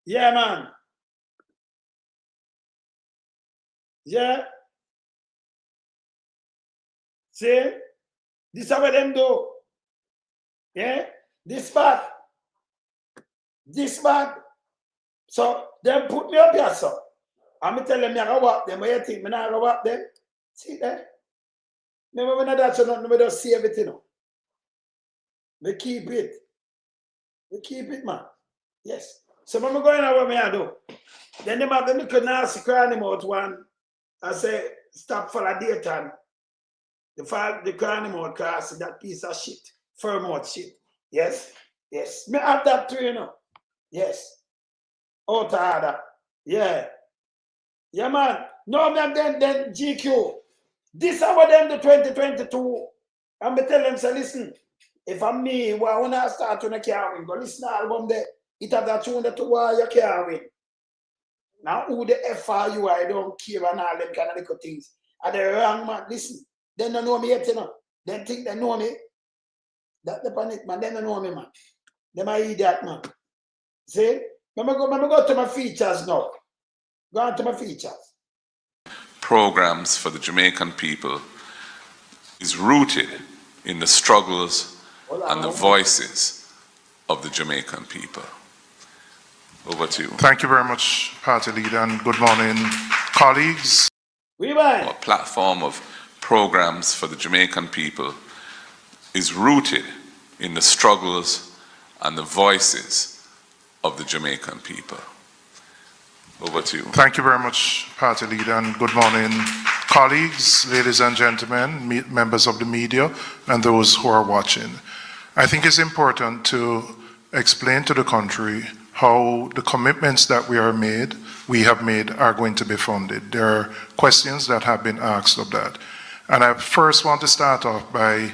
Yeah, man. Yeah. See? This is what them do. Yeah? This bad. This bad. So them put me up here, sir. I'm tell them I go walk them. What you think? I not go walk them? See that? Remember when I don't do nothing, I just see everything. We keep it. We keep it, man. Yes. So when I'm going out, what I do? Then they have the little nasty crying out one. I say, stop for a daytime. The crying out class, that piece of shit. Firm out shit. Yes? Yes. Me have that too, you know. Yes. Out of order. Yeah. Yeah, man. No, man, then GQ. This is what them the 2022. I'm going to tell them, say, listen, if I'm me, when I start when I can't win, go listen to the album there. It has that tune that you can't win. Now, who the F are you? I don't care and all them kind of little things. Are they wrong, man? Listen, they don't know me yet, you know. They think they know me. That's the panic, man. They don't know me, man. They might eat that, man. See? Let me go to my features now. Go on to my features. Programs for the Jamaican people is rooted in the struggles and the voices of the Jamaican people. Over to you. Thank you very much, Party Leader, and good morning, colleagues. Our platform of programs for the Jamaican people is rooted in the struggles and the voices of the Jamaican people. Over to you. Thank you very much, Party Leader, and good morning, colleagues, ladies and gentlemen, members of the media, and those who are watching. I think it's important to explain to the country how the commitments that we have made are going to be funded. There are questions that have been asked of that. And I first want to start off by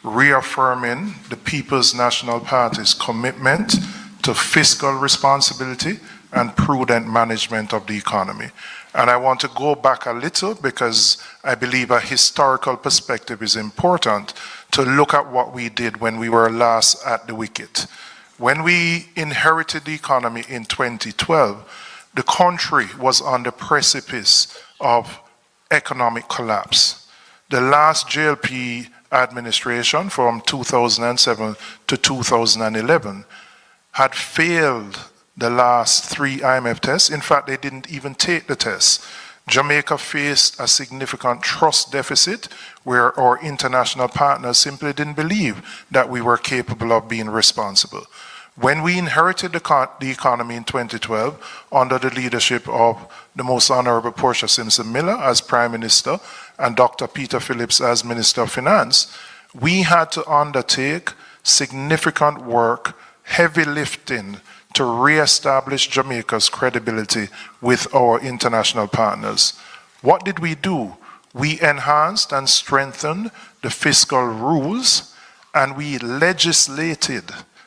reaffirming the People's National Party's commitment to fiscal responsibility and prudent management of the economy. And I want to go back a little because I believe a historical perspective is important to look at what we did when we were last at the wicket. When we inherited the economy in 2012, the country was on the precipice of economic collapse. The last JLP administration from 2007 to 2011 had failed the last 3 IMF tests. In fact, they didn't even take the tests. Jamaica faced a significant trust deficit where our international partners simply didn't believe that we were capable of being responsible. When we inherited the economy in 2012 under the leadership of the Most Honorable Portia Simpson Miller as Prime Minister and Dr. Peter Phillips as Minister of Finance, we had to undertake significant work, heavy lifting, to re-establish Jamaica's credibility with our international partners. What did we do? We enhanced and strengthened the fiscal rules, and we legislated,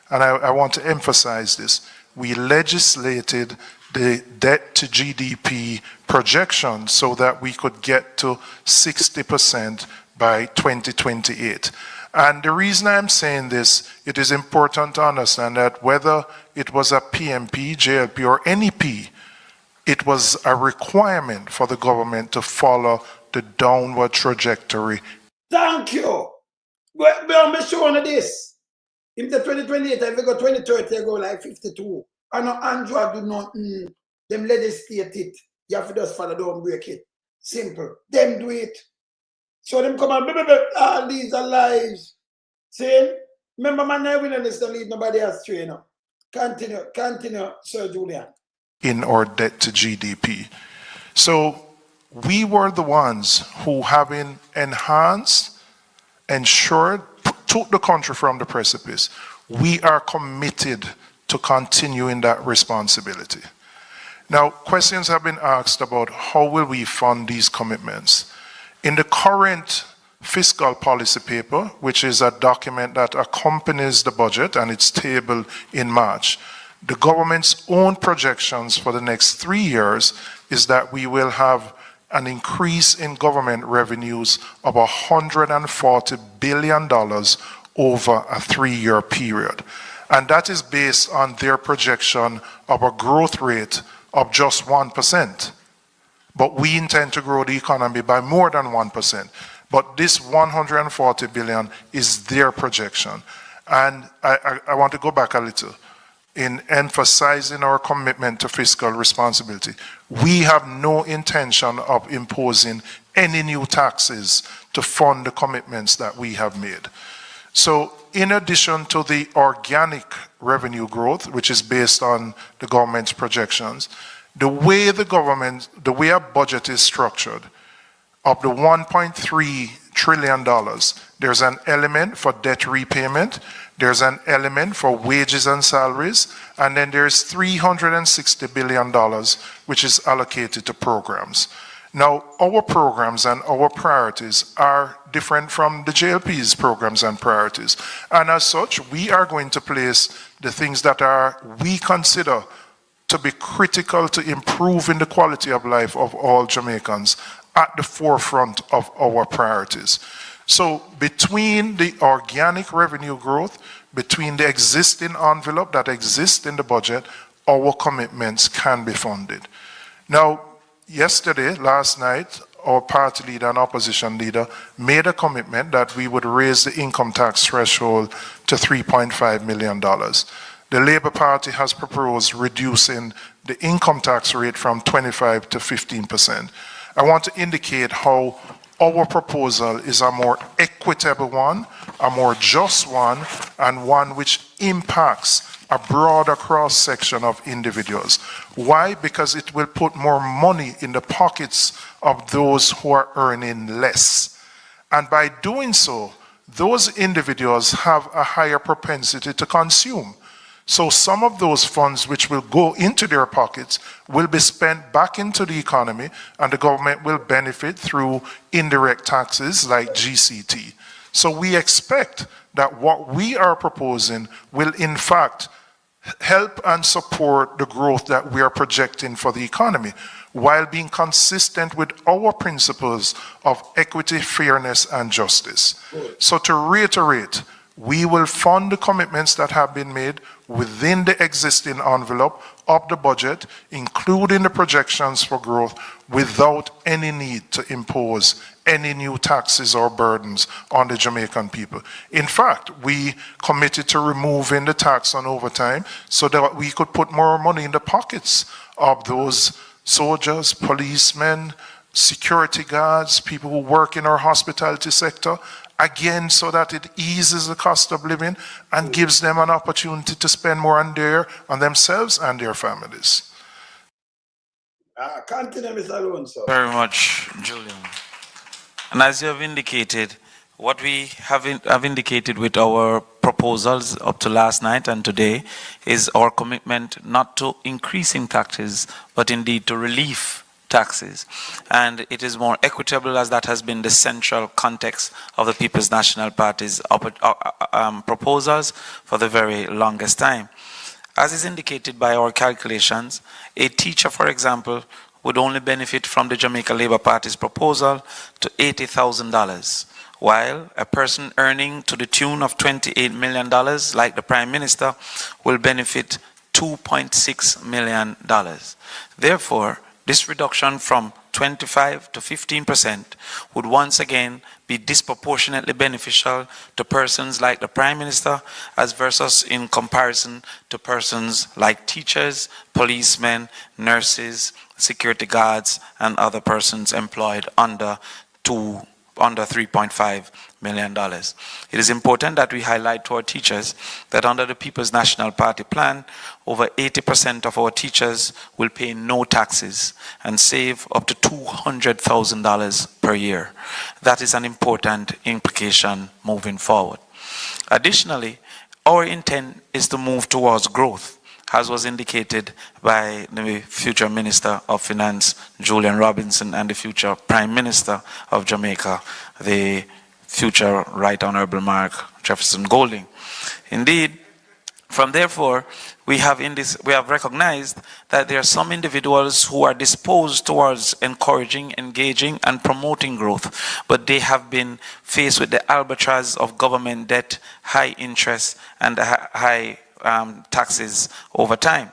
and I want to emphasize this, we legislated the debt to GDP projection so that we could get to 60% by 2028. And the reason I'm saying this, it is important to understand that whether it was a PNP, JLP, or NEP, it was a requirement for the government to follow the downward trajectory. Thank you. But I'm showing this. In the 2028, if we go 2030, I go like 52. I know Andrew do not, them legislate it. You have to just follow, don't break it. Simple. Them do it. So them come and all these are lies. See? Remember, man, I will understand lead nobody else to, you know. Continue, Sir Julian. In our debt to GDP. So we were the ones who, having enhanced, ensured, took the country from the precipice. We are committed to continuing that responsibility. Now, questions have been asked about how will we fund these commitments. In the current fiscal policy paper, which is a document that accompanies the budget, and it's tabled in March. The government's own projections for the next 3 years is that we will have an increase in government revenues of $140 billion over a 3-year period. And that is based on their projection of a growth rate of just 1%. But we intend to grow the economy by more than 1%. But this 140 billion is their projection. And I want to go back a little. In emphasizing our commitment to fiscal responsibility, we have no intention of imposing any new taxes to fund the commitments that we have made. So in addition to the organic revenue growth, which is based on the government's projections, the way our budget is structured, of the $1.3 trillion, there's an element for debt repayment, there's an element for wages and salaries, and then there's $360 billion, which is allocated to programs. Now, our programs and our priorities are different from the JLP's programs and priorities. And as such, we are going to place the things that we consider to be critical to improving the quality of life of all Jamaicans at the forefront of our priorities. So between the organic revenue growth, between the existing envelope that exists in the budget, our commitments can be funded. Now, last night, our party leader and opposition leader made a commitment that we would raise the income tax threshold to $3.5 million. The Labour Party has proposed reducing the income tax rate from 25 to 15%. I want to indicate how our proposal is a more equitable one, a more just one, and one which impacts a broader cross-section of individuals. Why? Because it will put more money in the pockets of those who are earning less. And by doing so, those individuals have a higher propensity to consume. So some of those funds which will go into their pockets will be spent back into the economy, and the government will benefit through indirect taxes like GCT. So we expect that what we are proposing will in fact help and support the growth that we are projecting for the economy, while being consistent with our principles of equity, fairness, and justice. So to reiterate, we will fund the commitments that have been made within the existing envelope of the budget, including the projections for growth, without any need to impose any new taxes or burdens on the Jamaican people. In fact, we committed to removing the tax on overtime so that we could put more money in the pockets of those soldiers, policemen, security guards, people who work in our hospitality sector, again, so that it eases the cost of living and gives them an opportunity to spend more on themselves and their families. Continue, Mr. Alonso. Very much, Julian. And as you have indicated, what we have indicated with our proposals up to last night and today is our commitment not to increasing taxes, but indeed to relief taxes. And it is more equitable, as that has been the central context of the People's National Party's proposals for the very longest time. As is indicated by our calculations, a teacher, for example, would only benefit from the Jamaica Labour Party's proposal to $80,000, while a person earning to the tune of $28 million, like the Prime Minister, will benefit $2.6 million. Therefore, this reduction from 25 to 15% would once again be disproportionately beneficial to persons like the Prime Minister, as versus in comparison to persons like teachers, policemen, nurses, security guards, and other persons employed under $3.5 million. It is important that we highlight to our teachers that under the People's National Party plan, over 80% of our teachers will pay no taxes and save up to $200,000 per year. That is an important implication moving forward. Additionally, our intent is to move towards growth, as was indicated by the future Minister of Finance, Julian Robinson, and the future Prime Minister of Jamaica, the future Right Honorable Mark Jefferson Golding. Indeed, from therefore, we have recognized that there are some individuals who are disposed towards encouraging, engaging, and promoting growth, but they have been faced with the albatross of government debt, high interest, and high taxes over time.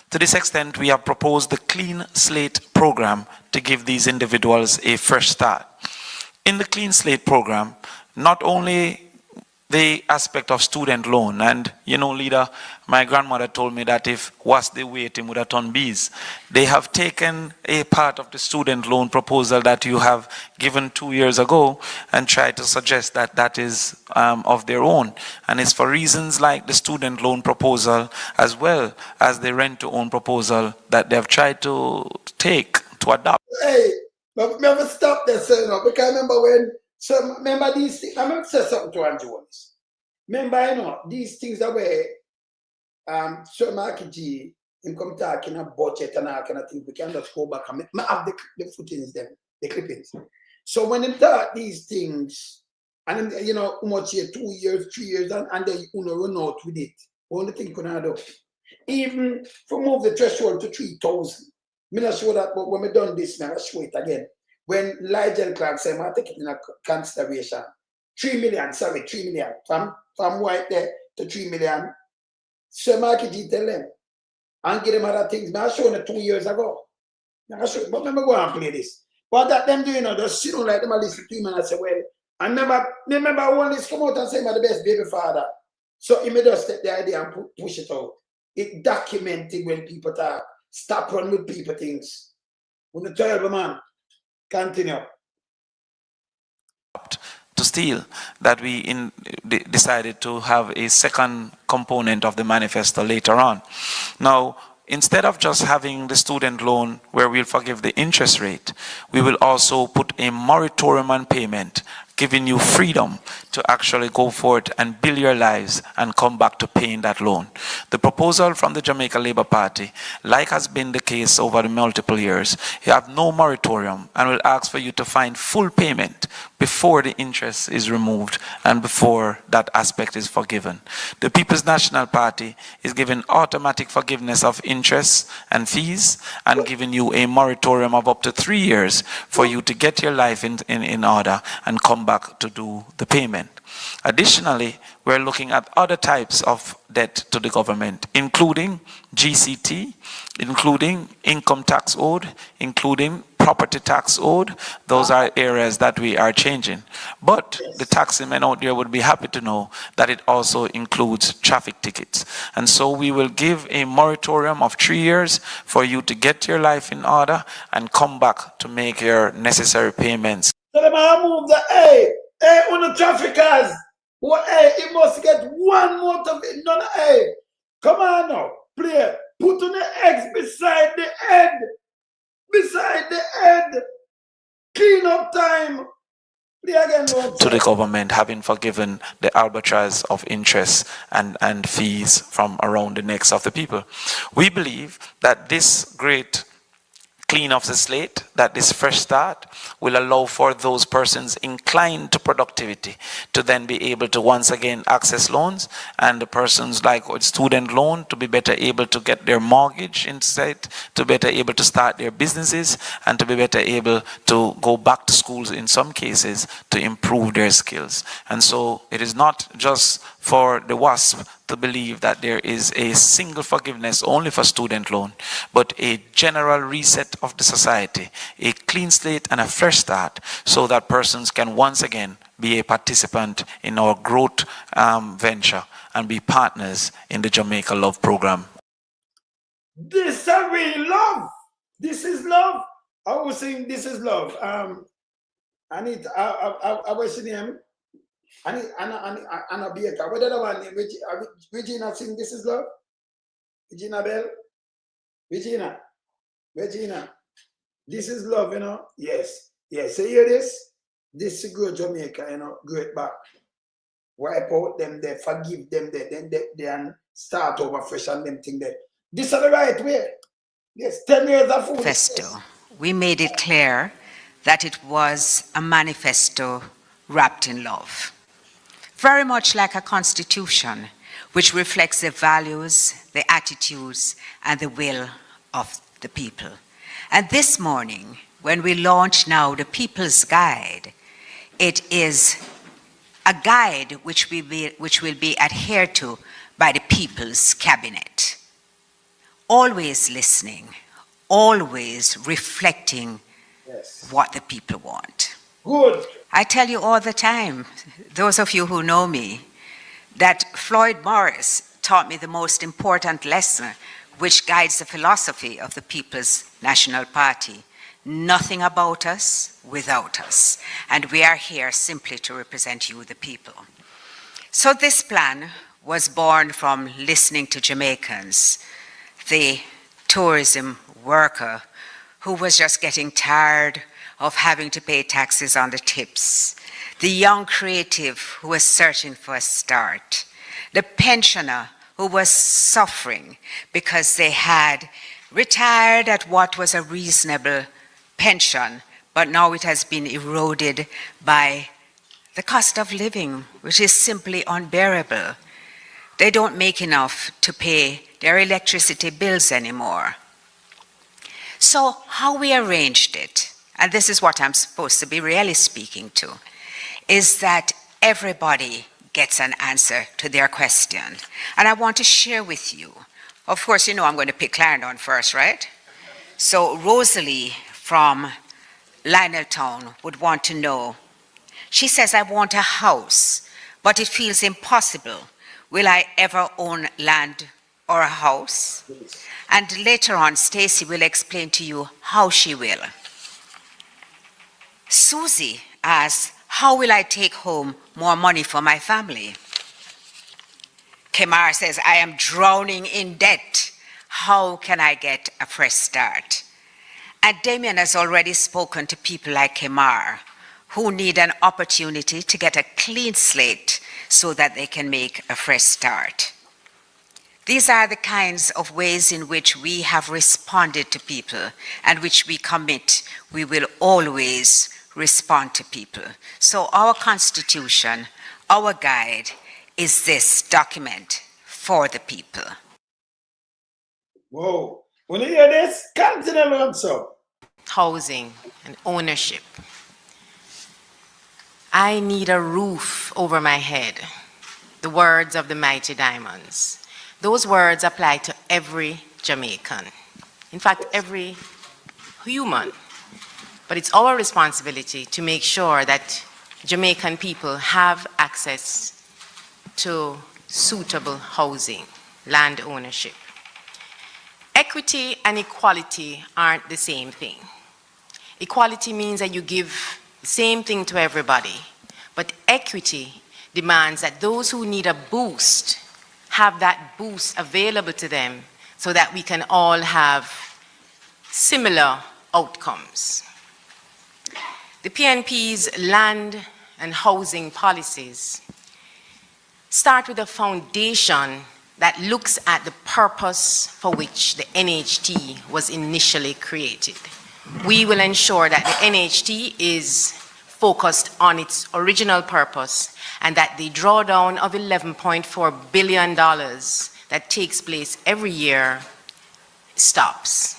To this extent, we have proposed the Clean Slate program to give these individuals a fresh start. In the Clean Slate program, not only the aspect of student loan, and you know, leader, my grandmother told me that if was the wait, him would have done bees. They have taken a part of the student loan proposal that you have given 2 years ago and tried to suggest that that is of their own, and it's for reasons like the student loan proposal as well as the rent to own proposal that they have tried to take to adopt. Hey, but never stop there, sir, no, because I remember when. So remember these things. I'm going to say something to Andrew Holness. Remember, you know, these things that were Sir Marky G, him come talking a budget and all kind of things. We can just go back and have the footings, them, the clippings. So when they talk these things, and then, you know, how much here, 2 years, 3 years, and then you know, run out with it. Only thing can add up. Even for move the threshold to 3,000. I'm not sure that, but when we done this, I'm show it again. When Ligel Clark said, I take it in a consideration. 3 million, 3 million. From white there to 3 million. Sir Marky G tell them. And give them other things. I showed it 2 years ago. But remember go and play this. But that them doing, just sit down like them and listen to him and I say, well, and remember Holness come out and say, I'm the best baby father. So he made us take the idea and push it out. It documented when people talk. Stop running with people things. When the terrible man. Continue. To steal, that we decided to have a second component of the manifesto later on. Now, instead of just having the student loan where we'll forgive the interest rate, we will also put a moratorium on payment, giving you freedom to actually go forth and build your lives and come back to paying that loan. The proposal from the Jamaica Labour Party, like has been the case over the multiple years, you have no moratorium and will ask for you to find full payment before the interest is removed and before that aspect is forgiven. The People's National Party is giving automatic forgiveness of interest and fees and giving you a moratorium of up to 3 years for you to get your life in order and come back to do the payment. Additionally, we're looking at other types of debt to the government, including GCT, including income tax owed, including property tax owed. Those are areas that we are changing. But the taxman out there would be happy to know that it also includes traffic tickets. And so we will give a moratorium of 3 years for you to get your life in order and come back to make your necessary payments. So them all move the on the traffickers. Well, it must get one more of it. None come on now. Play. Put on the X beside the head. Beside the head. Clean up time. Play again, to the government, having forgiven the albatross of interest and fees from around the necks of the people. We believe that this great clean of the slate, that this fresh start will allow for those persons inclined to productivity to then be able to once again access loans, and the persons like with student loan to be better able to get their mortgage instead, to better able to start their businesses, and to be better able to go back to schools in some cases to improve their skills. And so it is not just for the WASP to believe that there is a single forgiveness only for student loan, but a general reset of the society, a clean slate and a fresh start, so that persons can once again be a participant in our growth venture and be partners in the Jamaica Love program. This is real love. This is love. I was saying this is love. I was saying him. Anna Baker. What other one? Regina sing This Is Love? Regina Bell? Regina. This is love, you know? Yes. Yes. So hear this? This is good Jamaica, you know, great back. Wipe out them there, forgive them there, then they start over fresh and them thing there. This is the right way. Yes, 10 years of food. Manifesto. We made it clear that it was a manifesto wrapped in love. Very much like a constitution, which reflects the values, the attitudes, and the will of the people. And this morning, when we launch now the People's Guide, it is a guide which will be adhered to by the People's Cabinet. Always listening, always reflecting what the people want. Good. I tell you all the time, those of you who know me, that Floyd Morris taught me the most important lesson which guides the philosophy of the People's National Party. Nothing about us without us. And we are here simply to represent you, the people. So this plan was born from listening to Jamaicans, the tourism worker who was just getting tired of having to pay taxes on the tips, the young creative who was searching for a start, the pensioner who was suffering because they had retired at what was a reasonable pension, but now it has been eroded by the cost of living, which is simply unbearable. They don't make enough to pay their electricity bills anymore. So how we arranged it, and this is what I'm supposed to be really speaking to, is that everybody gets an answer to their question. And I want to share with you. Of course, you know I'm going to pick Clarendon first, right? So Rosalie from Lioneltown would want to know. She says, I want a house, but it feels impossible. Will I ever own land or a house? And later on, Stacy will explain to you how she will. Susie asks, how will I take home more money for my family? Kemar says, I am drowning in debt. How can I get a fresh start? And Damien has already spoken to people like Kemar, who need an opportunity to get a clean slate so that they can make a fresh start. These are the kinds of ways in which we have responded to people and which we commit we will always respond to people. So our constitution, our guide, is this document for the people. Whoa. When you hear this, continue on, so. Housing and ownership. I need a roof over my head. The words of the mighty Diamonds. Those words apply to every Jamaican. In fact, every human. But it's our responsibility to make sure that Jamaican people have access to suitable housing, land ownership. Equity and equality aren't the same thing. Equality means that you give the same thing to everybody, but equity demands that those who need a boost have that boost available to them so that we can all have similar outcomes. The PNP's land and housing policies start with a foundation that looks at the purpose for which the NHT was initially created. We will ensure that the NHT is focused on its original purpose and that the drawdown of $11.4 billion that takes place every year stops.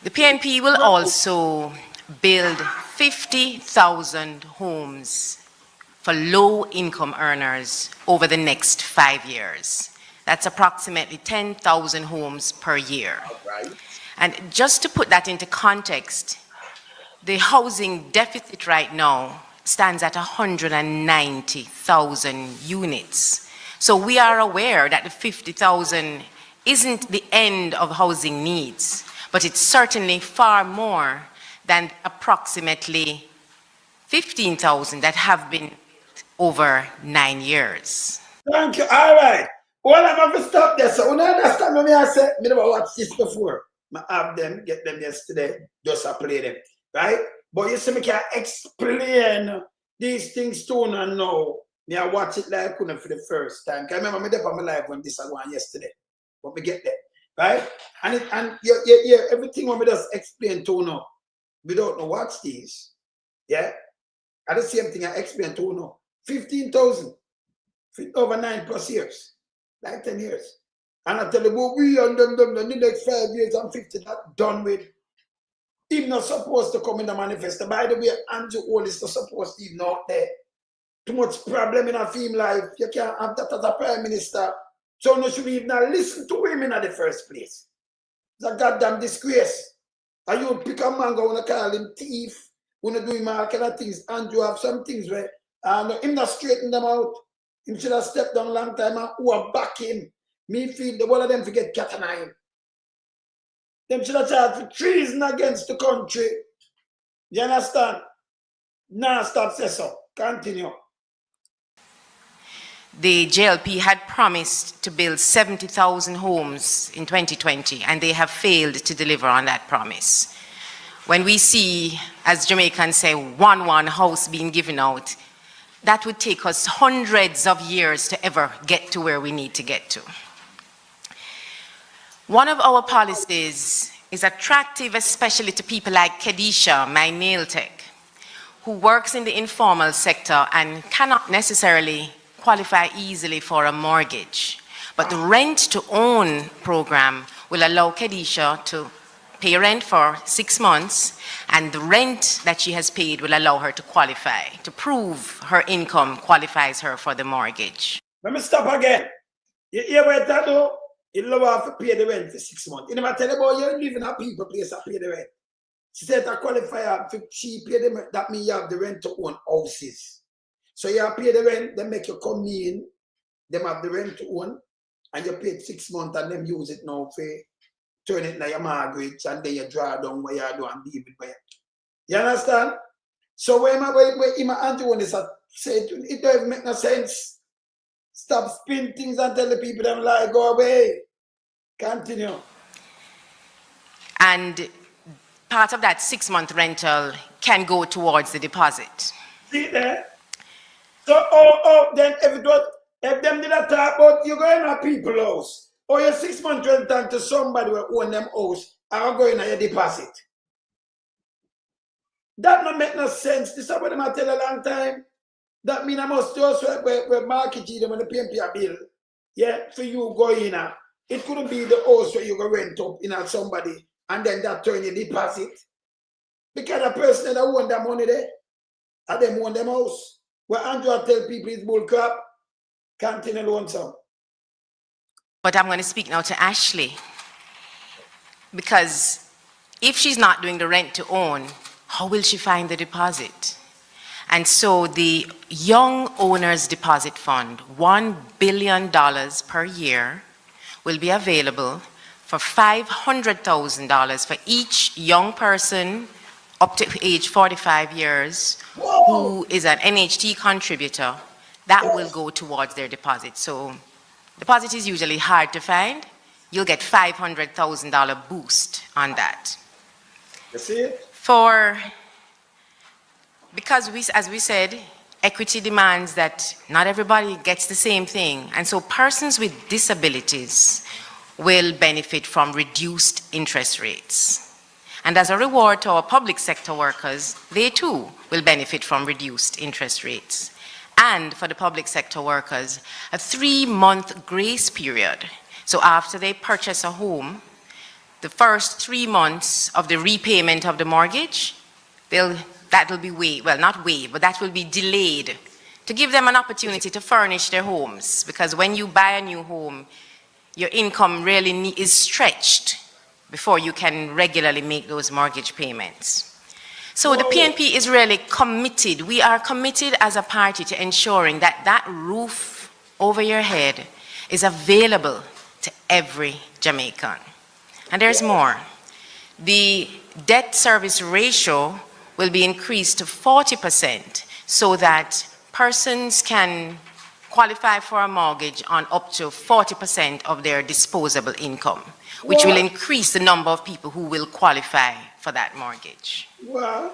The PNP will also build 50,000 homes for low-income earners over the next 5 years. That's approximately 10,000 homes per year. Right. And just to put that into context, the housing deficit right now stands at 190,000 units. So we are aware that the 50,000 isn't the end of housing needs, but it's certainly far more than approximately 15,000 that have been over 9 years. Thank you. All right. Well, I'm going to stop there. So, when I understand what I said, I never watched this before. I have them, get them yesterday, just to play them. Right? But you see, I can explain these things to you now. I watch it like for the first time. I remember I did on my live when this was yesterday. But we get there. Right? And everything what we just explain to you now, we don't know what's these. Yeah? And the same thing I explained to you now. 15,000 over 9+ years, like 10 years. And I tell you, well, we and them the next 5 years and 50, that done with. He's not supposed to come in the manifesto. By the way, Andrew Holness is not supposed to even out there. Too much problem in a film life. You can't have that as a prime minister. So you should even listen to him in the first place. It's a goddamn disgrace. And you pick a man go and call him thief. When you do him all kind of things. And you have some things where him not straighten them out. Him should have stepped down a long time and who are back him. Me feel the one of them forget cat and iron. Them should have charged for treason against the country. You understand? Now stop say so. Continue. The JLP had promised to build 70,000 homes in 2020, and they have failed to deliver on that promise. When we see, as Jamaicans say, one house being given out, that would take us hundreds of years to ever get to where we need to get to. One of our policies is attractive, especially to people like Kedisha, my nail tech, who works in the informal sector and cannot necessarily qualify easily for a mortgage. But the rent-to-own program will allow Kedisha to pay rent for 6 months, and the rent that she has paid will allow her to qualify, to prove her income qualifies her for the mortgage. Let me stop again. You hear what I do? You love have to pay the rent for 6 months. You never tell about you live in a people place to pay the rent. She said to qualify for she pay the rent, that means you have the rent to own houses. So you have pay the rent, they make you come in, them have the rent to own, and you pay 6 months and them use it now for turn it like your mortgage and then you draw down what you do and leave it where. You understand? So when Andrew Holness said it doesn't make no sense. Stop spin things and tell the people them lie, go away. Continue. And part of that 6-month rental can go towards the deposit. See there? So then if them did not talk about you going to people's house, or your 6-month rental to somebody who own them house, are going to your deposit. That don't make no sense. This is what I tell a long time. That means I must just market them when the Pnp a bill. Yeah, for you go in. It couldn't be the house where you go rent up in somebody and then that turn your deposit. Because the person that own that money there, and them own them house. Where Andrew tell people it's bull crap, continue loan some. But I'm going to speak now to Ashley. Because if she's not doing the rent to own, how will she find the deposit? And so the Young Owners Deposit Fund, $1 billion per year, will be available for $500,000 for each young person up to age 45 years who is an NHT contributor. That will go towards their deposit. So deposit is usually hard to find. You'll get $500,000 boost on that. You see it? Because as we said, equity demands that not everybody gets the same thing. And so persons with disabilities will benefit from reduced interest rates. And as a reward to our public sector workers, they too will benefit from reduced interest rates. And for the public sector workers, a 3-month grace period. So after they purchase a home, the first 3 months of the repayment of the mortgage, that will be waived, well, not waived, but that will be delayed to give them an opportunity to furnish their homes. Because when you buy a new home, your income really is stretched before you can regularly make those mortgage payments. So the PNP is really committed. We are committed as a party to ensuring that that roof over your head is available to every Jamaican. And there's more. The debt service ratio will be increased to 40% so that persons can qualify for a mortgage on up to 40% of their disposable income, which will increase the number of people who will qualify for that mortgage. Wow.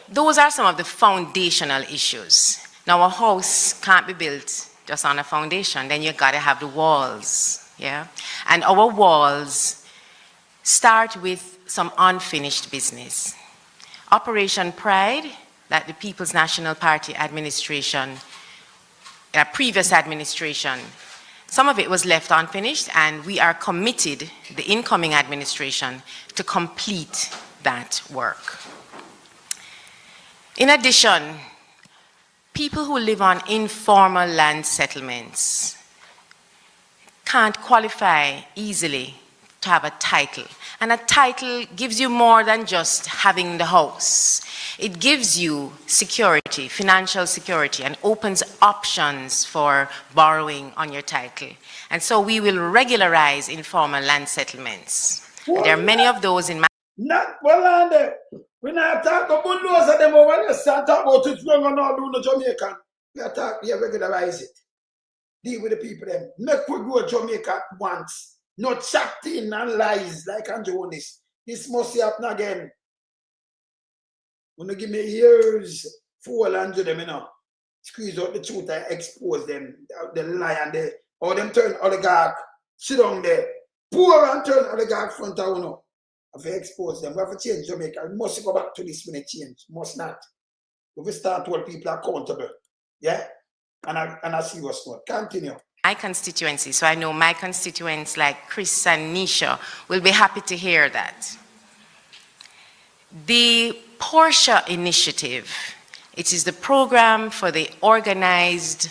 Those are some of the foundational issues. Now, a house can't be built just on a foundation. Then you gotta have the walls, yeah? And our walls start with some unfinished business. Operation Pride that the People's National Party administration, previous administration, some of it was left unfinished, and we are committed, the incoming administration, to complete that work. In addition, people who live on informal land settlements can't qualify easily to have a title. And a title gives you more than just having the house. It gives you security, financial security, and opens options for borrowing on your title. And so we will regularize informal land settlements. And there are many of those in my... Not well, and when I talk about those of them over there, start talk about it wrong and all do no Jamaican. We attack, we regularize it. Deal with the people them. Make we go Jamaica once. Not chatting and lies like Holness. This must happen again. When they give me years, 400 them, you know. Squeeze out the truth and expose them. The lie and the, or them turn oligarch. Sit down there. Poor and turn oligarch front of you know. If we expose them, we have to change Jamaica. We must go back to this when it change. Must not. We will start to hold people accountable. Yeah? And I see what's going. Continue. My constituency, so I know my constituents like Chris and Nisha will be happy to hear that. The Portia Initiative, it is the program for the organized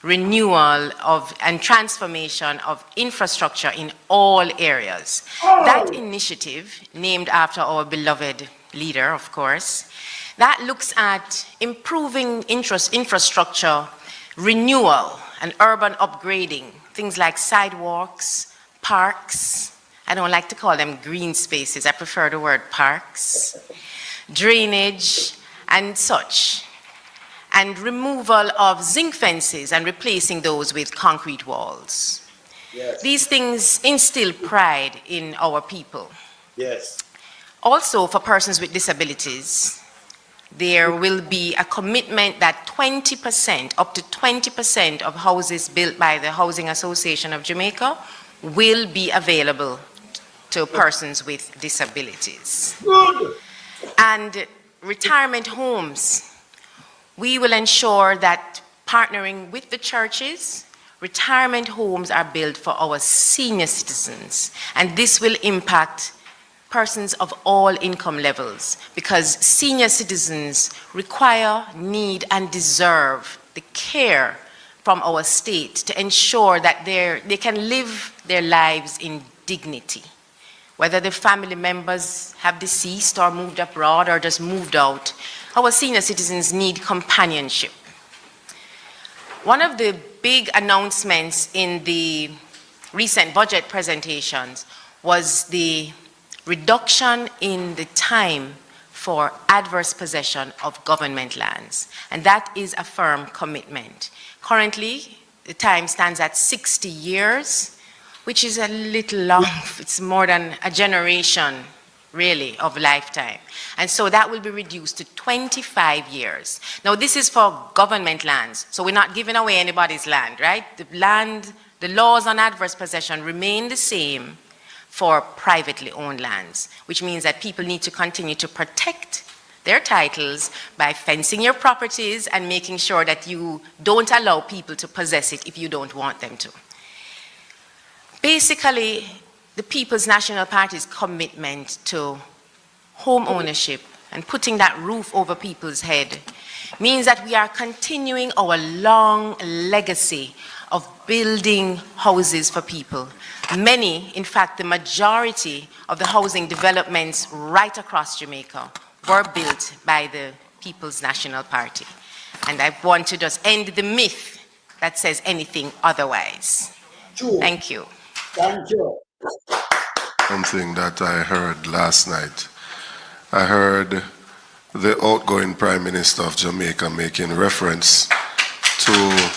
renewal of and transformation of infrastructure in all areas. That initiative, named after our beloved leader, of course, that looks at improving infrastructure renewal and urban upgrading, things like sidewalks, parks. I don't like to call them green spaces, I prefer the word parks, drainage and such, and removal of zinc fences and replacing those with concrete walls. Yes. These things instill pride in our people. Yes. Also, for persons with disabilities, there will be a commitment that 20%, up to 20% of houses built by the Housing Association of Jamaica will be available to persons with disabilities. Good. And retirement homes, we will ensure that partnering with the churches, retirement homes are built for our senior citizens, and this will impact persons of all income levels, because senior citizens require, need, and deserve the care from our state to ensure that they can live their lives in dignity. Whether the family members have deceased or moved abroad or just moved out, our senior citizens need companionship. One of the big announcements in the recent budget presentations was the reduction in the time for adverse possession of government lands. And that is a firm commitment. Currently, the time stands at 60 years, which is a little long. It's more than a generation, really, of lifetime. And so that will be reduced to 25 years. Now, this is for government lands, so we're not giving away anybody's land, right? The laws on adverse possession remain the same for privately owned lands, which means that people need to continue to protect their titles by fencing your properties and making sure that you don't allow people to possess it if you don't want them to. Basically, the People's National Party's commitment to home ownership and putting that roof over people's head means that we are continuing our long legacy of building houses for people. Many, in fact, the majority of the housing developments right across Jamaica were built by the People's National Party. And I want to just end the myth that says anything otherwise. True. Thank you. Thank you. Something that I heard last night. I heard the outgoing Prime Minister of Jamaica making reference to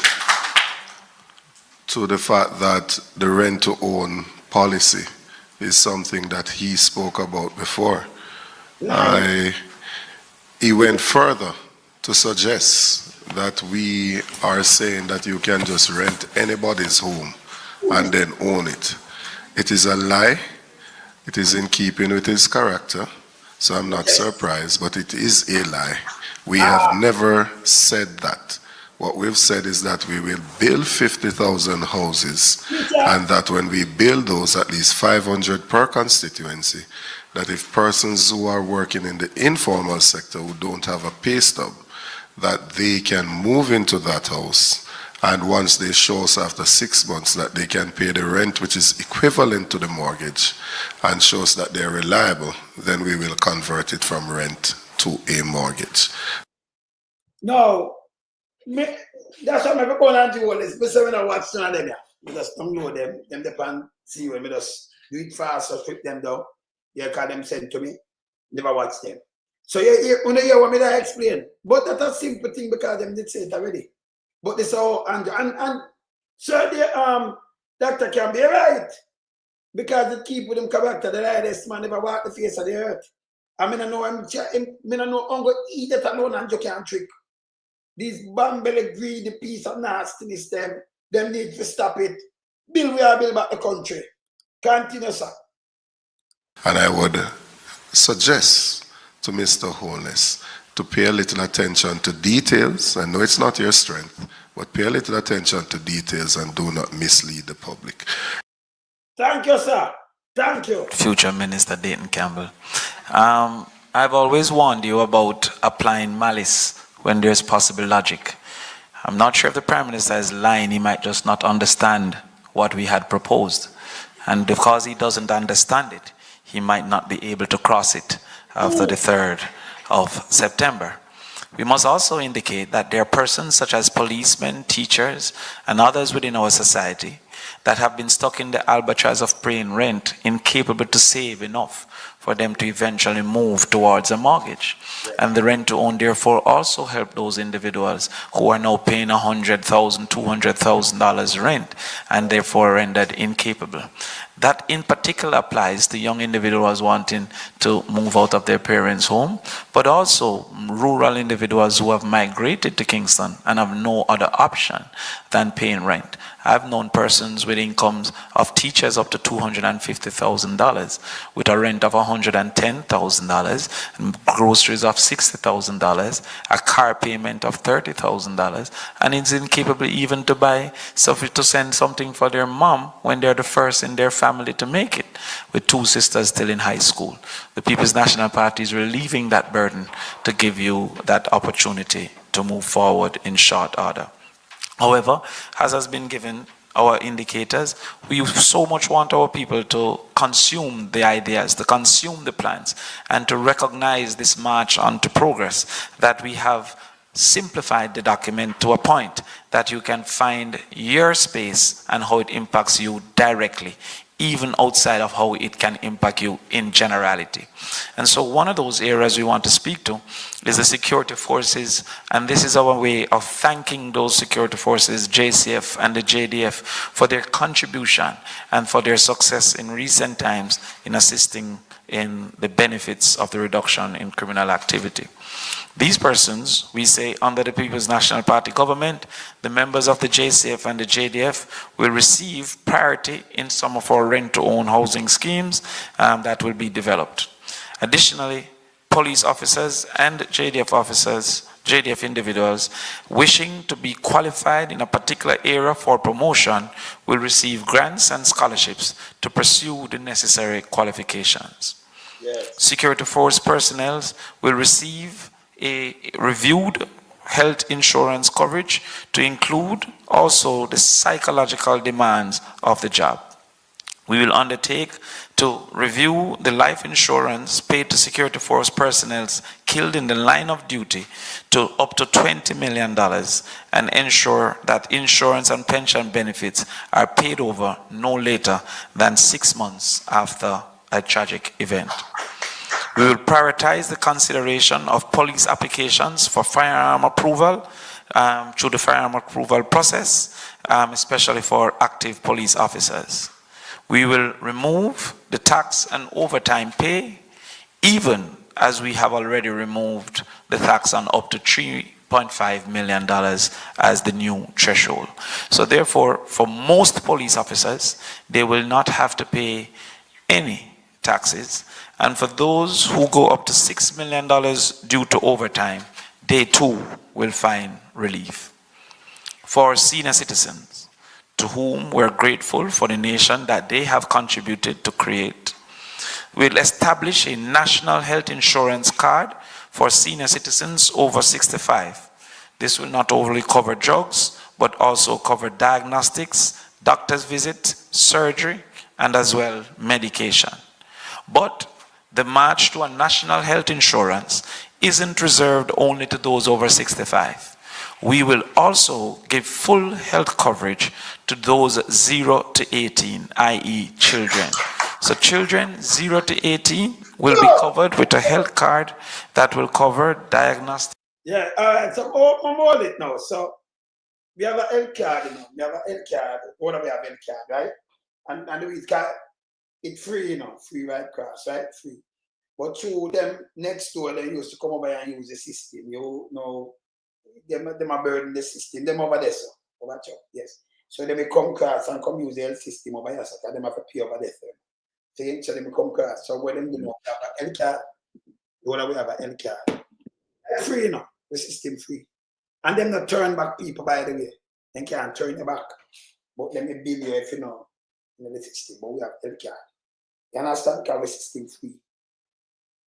the fact that the rent-to-own policy is something that he spoke about before. He went further to suggest that we are saying that you can just rent anybody's home and then own it. It is a lie. It is in keeping with his character, so I'm not surprised, but it is a lie. We have never said that. What we've said is that we will build 50,000 houses, and that when we build those, at least 500 per constituency, that if persons who are working in the informal sector who don't have a pay stub, that they can move into that house, and once they show us after 6 months that they can pay the rent which is equivalent to the mortgage and shows that they're reliable, then we will convert it from rent to a mortgage. No. That's why I'm going on to Holness. But when I watch none of them, I just don't know them. Them depend see when I just do it fast or flip them down. Yeah, because them send to me. Never watch them. So you hear what I explain. But that's a simple thing because them did say it already. But this all and so the doctor can be right. Because it keep with them character, the lightest man never walk the face of the earth. I mean I know I'm going to eat it alone and you can't trick. These bambele greedy piece of nastiness, them need to stop it. Build back the country. Continue, sir. And I would suggest to Mr. Holness to pay a little attention to details. I know it's not your strength, but pay a little attention to details and do not mislead the public. Thank you, sir. Thank you. Future Minister Dayton Campbell. I've always warned you about applying malice when there's possible logic. I'm not sure if the Prime Minister is lying. He might just not understand what we had proposed. And because he doesn't understand it, he might not be able to cross it after the 3rd of September. We must also indicate that there are persons such as policemen, teachers, and others within our society that have been stuck in the albatross of paying rent, incapable to save enough for them to eventually move towards a mortgage. And the rent to own therefore also help those individuals who are now paying $100,000, $200,000 rent and therefore rendered incapable. That in particular applies to young individuals wanting to move out of their parents' home, but also rural individuals who have migrated to Kingston and have no other option than paying rent. I've known persons with incomes of teachers up to $250,000 with a rent of $110,000 and groceries of $60,000, a car payment of $30,000, and it's incapable even to buy something to send something for their mom when they're the first in their family to make it, with 2 sisters still in high school. The People's National Party is relieving that burden to give you that opportunity to move forward in short order. However, as has been given our indicators, we so much want our people to consume the ideas, to consume the plans, and to recognize this march on to progress, that we have simplified the document to a point that you can find your space and how it impacts you directly, even outside of how it can impact you in generality. And so one of those areas we want to speak to is the security forces, and this is our way of thanking those security forces, JCF and the JDF, for their contribution and for their success in recent times in assisting in the benefits of the reduction in criminal activity. These persons, we say, under the People's National Party government, the members of the JCF and the JDF will receive priority in some of our rent-to-own housing schemes that will be developed. Additionally, police officers and JDF individuals wishing to be qualified in a particular area for promotion will receive grants and scholarships to pursue the necessary qualifications. Yes. Security force personnel will receive a reviewed health insurance coverage to include also the psychological demands of the job. We will undertake to review the life insurance paid to security force personnel killed in the line of duty to up to $20 million and ensure that insurance and pension benefits are paid over no later than 6 months after a tragic event. We will prioritize the consideration of police applications for firearm approval through the firearm approval process, especially for active police officers. We will remove the tax and overtime pay, even as we have already removed the tax on up to $3.5 million as the new threshold. So therefore, for most police officers, they will not have to pay any taxes. And for those who go up to $6 million due to overtime, they too will find relief. For senior citizens, to whom we're grateful for the nation that they have contributed to create, we'll establish a national health insurance card for senior citizens over 65. This will not only cover drugs, but also cover diagnostics, doctor's visits, surgery, and as well medication. But the march to a national health insurance isn't reserved only to those over 65. We will also give full health coverage to those 0 to 18, i.e. children. So children 0 to 18 will be covered with a health card that will cover diagnostics. Yeah, all right, so I'm all it now. So we have a health card, you know. We have a health card. What do we have health card, right? And we got it free, you know, free right across, right? Free. But through them next door, they used to come over and use the system. You know, them are burden the system. Them over there, so over there, yes. So they may come across and come use the health system over here, so they have to pay over there. So they may come across. So when them do not have a health card, we have a health card. It's free, you know, the system free. And them not turn back people, by the way. They can't turn you back. But let me bill you if you know the system. But we have health card. You understand? Because the system free.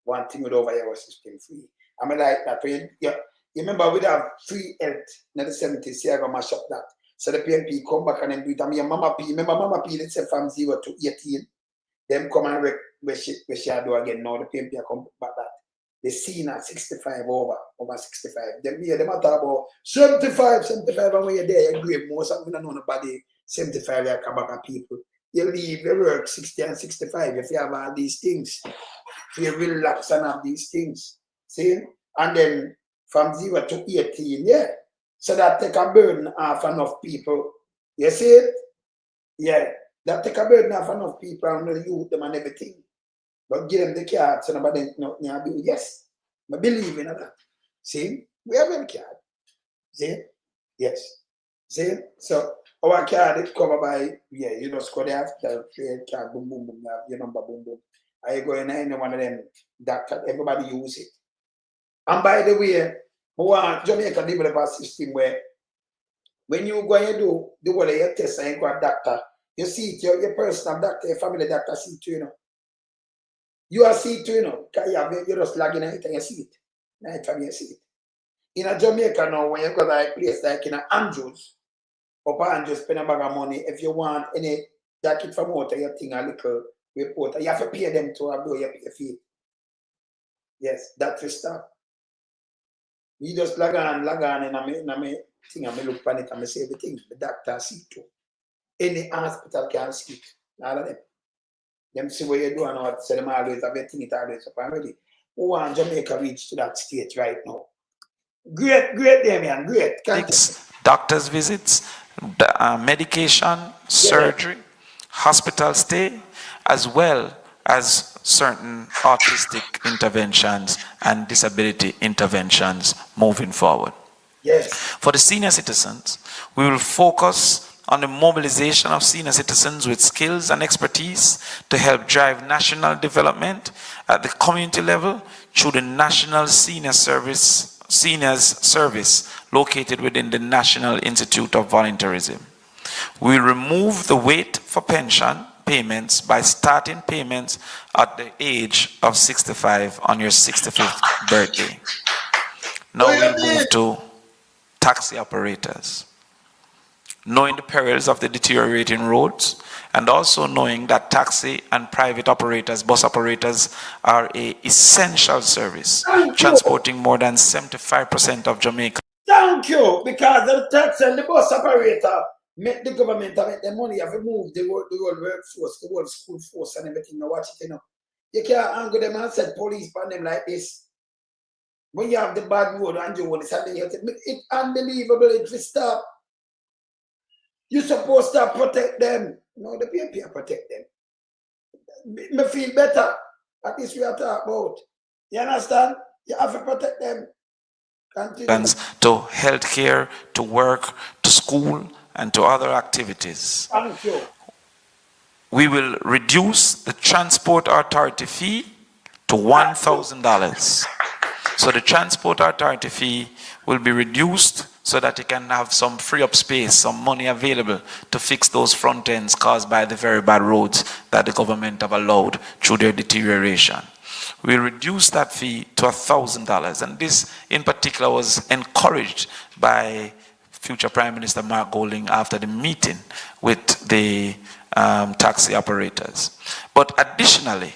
One thing with over here was system free. I mean, like that. You remember we'd have free health in the 70s. See, I got mash up that. So the PNP come back and then do it. I mean, Mama P, remember Mama P, let's say from 0 to 18. Them come and where she do again. Now the PNP come back that. They seen at 65 over 65. Them here, they matter about 75, and when you're there, you're great. Most of them don't know nobody 75 like Kabaka people. You leave your work 60 and 65 if you have all these things. If you relax and have these things. See? And then from 0 to 18, yeah. So that take a burden off enough people. You see it? Yeah. That take a burden off enough people and the youth them and everything. But give them the card so nobody do. Yes. I believe in that. See? We have a card. See? Yes. See? So our card is covered by, yeah, you just go there, card, boom, boom, boom, your number, boom, boom. I go in any one of them, doctor, everybody use it. And by the way, we want Jamaica develop a system where when you go and do the whole of your test and you go to a doctor, you see it, your personal doctor, your family doctor see it, you know. You are see it, you know, because you just log in it and you see it. Night time you see it. In a Jamaica now, when you go to a place like in a Andrews, or Andrews spend a bag of money, if you want any jacket from out of your thing, a little report, you have to pay them to do your fee. Yes, that's the stuff. You just log on and I thing, I look on it and I say everything. The doctor see it too. Any hospital can see it. All of them. Them see what you do and what say them always have everything it always up and ready. Who want Jamaica reach to that stage right now? Great, Damien, great. Doctor's visits, medication, surgery, hospital stay, as well as certain autistic interventions and disability interventions moving forward. Yes. For the senior citizens, we will focus on the mobilization of senior citizens with skills and expertise to help drive national development at the community level through the National Seniors Service located within the National Institute of Volunteerism. We will remove the wait for pension payments by starting payments at the age of 65 on your 65th birthday. Now we'll move to taxi operators. Knowing the perils of the deteriorating roads, and also knowing that taxi and private operators, bus operators, are an essential service, transporting more than 75% of Jamaica. Thank you, because the taxi and the bus operator make the government make the money, have to move the whole workforce, the whole school force and everything. Now watch it, you know. You can't angle them and set police on them like this. When you have the bad road and you want to it's unbelievable, it will stop. You're supposed to protect them. No, the people protect them. Me feel better. At least we are talking about. You understand? You have to protect them. Continue. To healthcare, to work, to school, and to other activities. Thank you. We will reduce the transport authority fee to $1,000. So the transport authority fee will be reduced so that it can have some free up space, some money available to fix those front ends caused by the very bad roads that the government have allowed through their deterioration. We reduce that fee to $1,000, and this in particular was encouraged by future Prime Minister Mark Golding after the meeting with the taxi operators. But additionally,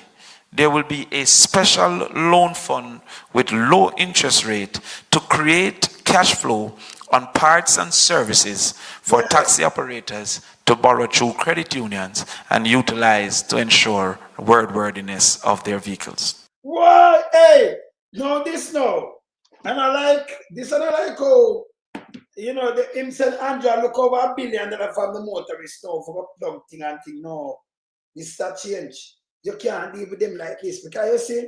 there will be a special loan fund with low interest rate to create cash flow on parts and services for taxi operators to borrow through credit unions and utilize to ensure roadworthiness of their vehicles. Why? Hey, no, this no. And I like this, and I like how, you know, the him said Andrew look over $1 billion from the motorist now for a plug thing and thing. No, it's that change. You can't deal with them like this because you see,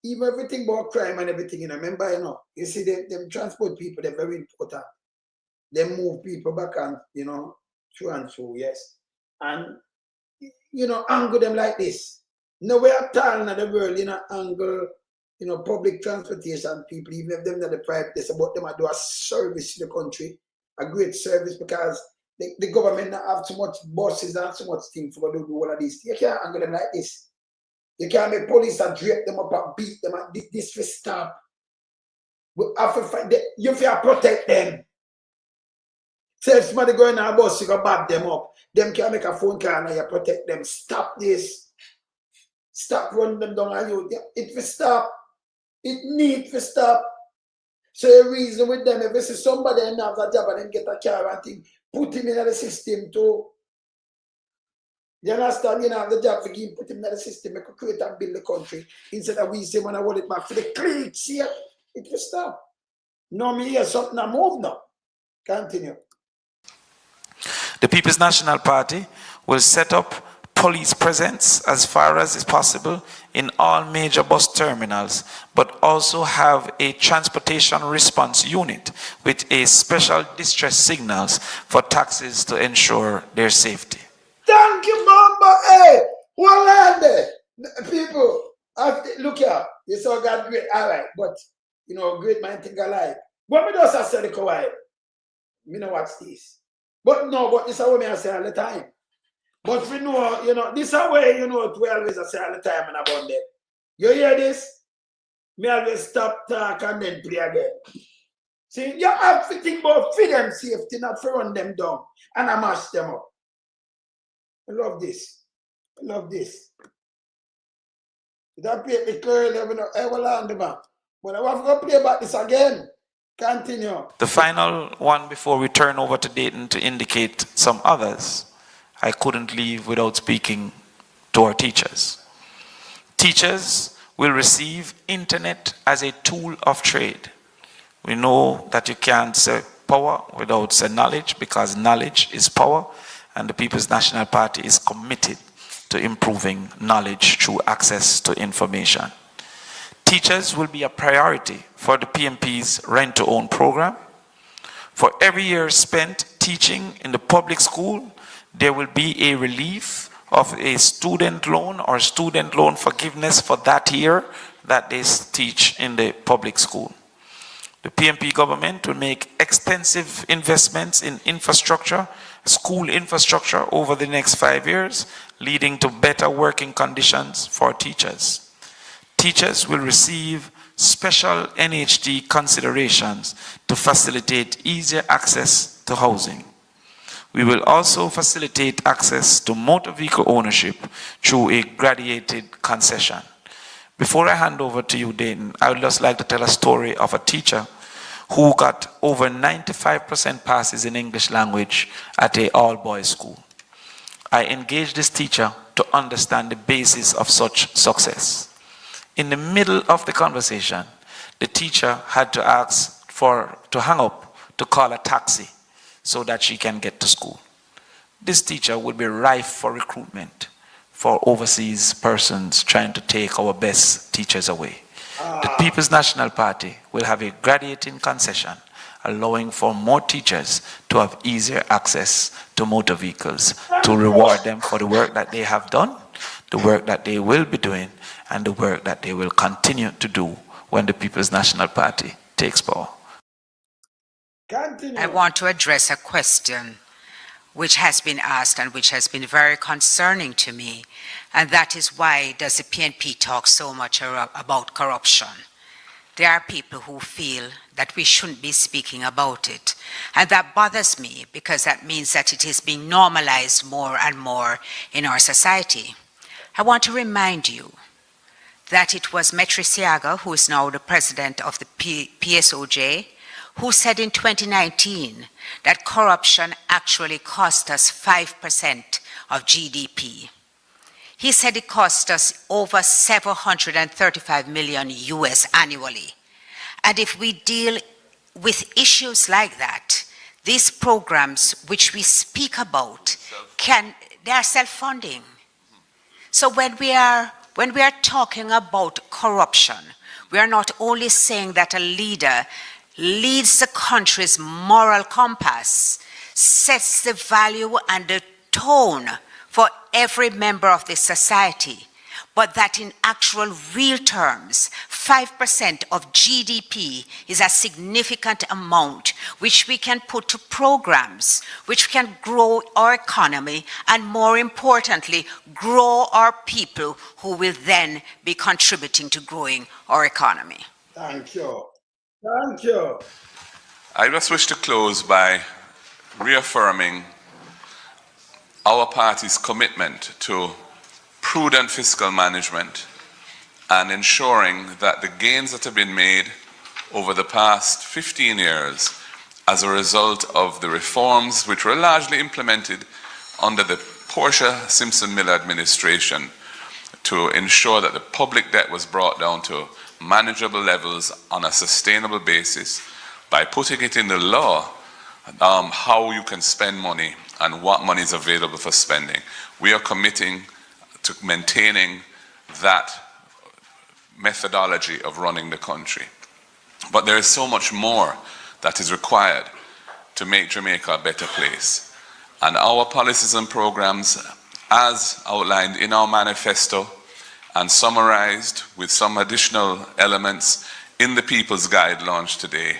even everything about crime and everything, you know, remember, you see them transport people, they're very important. They move people back and, through and through, yes. And, angle them like this. Nowhere at all in the world, angle, public transportation people, even if them not the private, it's about them to do a service to the country, a great service, because the government not have too much buses and so much things for to do all of this. You can't angle them like this. You can't make police and drape them up and beat them and this will stop. We have to fight them. You have to protect them. Say if somebody going on a bus, you go bab them up. Them can make a phone call and you protect them. Stop this. Stop running them down on you. It will stop. It needs to stop. So a reason with them, if you see somebody and have a job and then get a car and thing, put him in the system too. You understand? You know, have the job for him, put him in the system, make a create and build the country. Instead of we say when I want it back for the cliques here, it will stop. No, me hear something I move now. Continue. The People's National Party will set up police presence as far as is possible in all major bus terminals, but also have a transportation response unit with a special distress signals for taxis to ensure their safety. Thank you, Mamba. Hey, one land there. People, look here. You saw God great, all right, but, great man think alike. But me just say the kawaii. Me know what's this. But this is what I say all the time. But we know, this is way, we always say all the time and about them. You hear this? Me always stop talk and then play again. See, you have to think about freedom safety, not for run them down and I mash them up. I love this. I love this. That play the curl, ever land them up. But I want to play about this again. Continue. The final one before we turn over to Dayton to indicate some others. I couldn't leave without speaking to our teachers. Teachers will receive internet as a tool of trade. We know that you can't say power without say knowledge, because knowledge is power, and the People's National Party is committed to improving knowledge through access to information. Teachers will be a priority for the PMP's rent-to-own program. For every year spent teaching in the public school, there will be a relief of a student loan or student loan forgiveness for that year that they teach in the public school. The PMP government will make extensive investments in infrastructure, school infrastructure over the next 5 years, leading to better working conditions for teachers. Teachers will receive special NHD considerations to facilitate easier access to housing. We will also facilitate access to motor vehicle ownership through a graduated concession. Before I hand over to you, Dayton, I would just like to tell a story of a teacher who got over 95% passes in English language at an all-boys school. I engaged this teacher to understand the basis of such success. In the middle of the conversation, the teacher had to ask to hang up to call a taxi so that she can get to school. This teacher would be rife for recruitment for overseas persons trying to take our best teachers away. The People's National Party will have a graduating concession allowing for more teachers to have easier access to motor vehicles to reward them for the work that they have done, the work that they will be doing, and the work that they will continue to do when the People's National Party takes power. I want to address a question which has been asked and which has been very concerning to me, and that is, why does the PNP talk so much about corruption? There are people who feel that we shouldn't be speaking about it, and that bothers me because that means that it is being normalized more and more in our society. I want to remind you that it was Metri Siaga, who is now the president of the PSOJ, who said in 2019 that corruption actually cost us 5% of GDP. He said it cost us over 735 million US annually. And if we deal with issues like that, these programs which we speak about, they are self-funding. So when we are talking about corruption, we are not only saying that a leader leads the country's moral compass, sets the value and the tone for every member of the society, but that in actual real terms, 5% of GDP is a significant amount which we can put to programs which can grow our economy and, more importantly, grow our people who will then be contributing to growing our economy. Thank you. Thank you. I just wish to close by reaffirming our party's commitment to prudent fiscal management and ensuring that the gains that have been made over the past 15 years as a result of the reforms which were largely implemented under the Portia Simpson Miller administration to ensure that the public debt was brought down to manageable levels on a sustainable basis by putting it in the law how you can spend money and what money is available for spending. We are committing to maintaining that methodology of running the country. But there is so much more that is required to make Jamaica a better place. And our policies and programs, as outlined in our manifesto and summarized with some additional elements in the People's Guide launched today,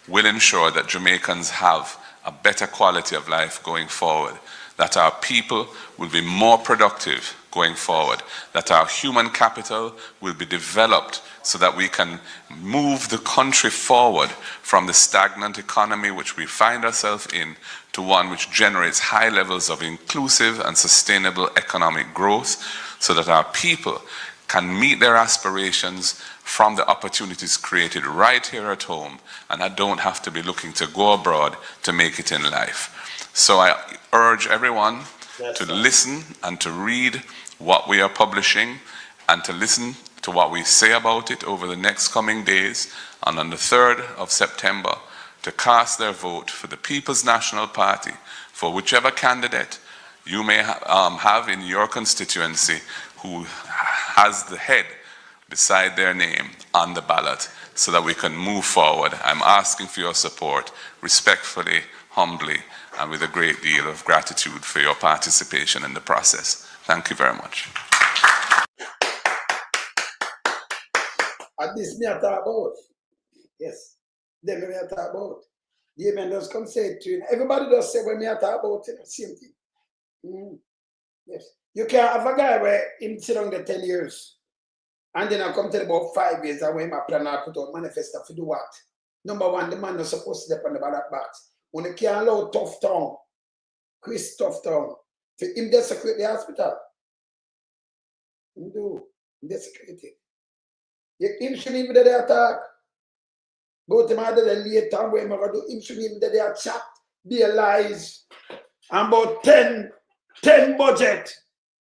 will ensure that Jamaicans have a better quality of life going forward, that our people will be more productive going forward, that our human capital will be developed so that we can move the country forward from the stagnant economy which we find ourselves in to one which generates high levels of inclusive and sustainable economic growth, so that our people can meet their aspirations from the opportunities created right here at home, and I don't have to be looking to go abroad to make it in life. So I urge everyone to listen and to read what we are publishing and to listen to what we say about it over the next coming days, and on the 3rd of September to cast their vote for the People's National Party, for whichever candidate you may have in your constituency who has the head beside their name on the ballot, so that we can move forward. I'm asking for your support respectfully, humbly, and with a great deal of gratitude for your participation in the process. Thank you very much. At this me I talk about. Yes. Then me I talk about. The man does come say it to you. Everybody does say when me I talk about it, same thing. Yes. You can't have a guy where him sit down there 10 years. And then I come to about 5 years and when my plan I put out manifesto to do what? Number one, the man not supposed to step on the ballot box. When they can't allow Tough Town, Chris Tough Town, for him desecrate the hospital. Him do. Him desecrate it. Him shouldn't even do the attack. Go to my other later where I'm going to do. Him shouldn't even do the chat. Be lies. And about 10 budget.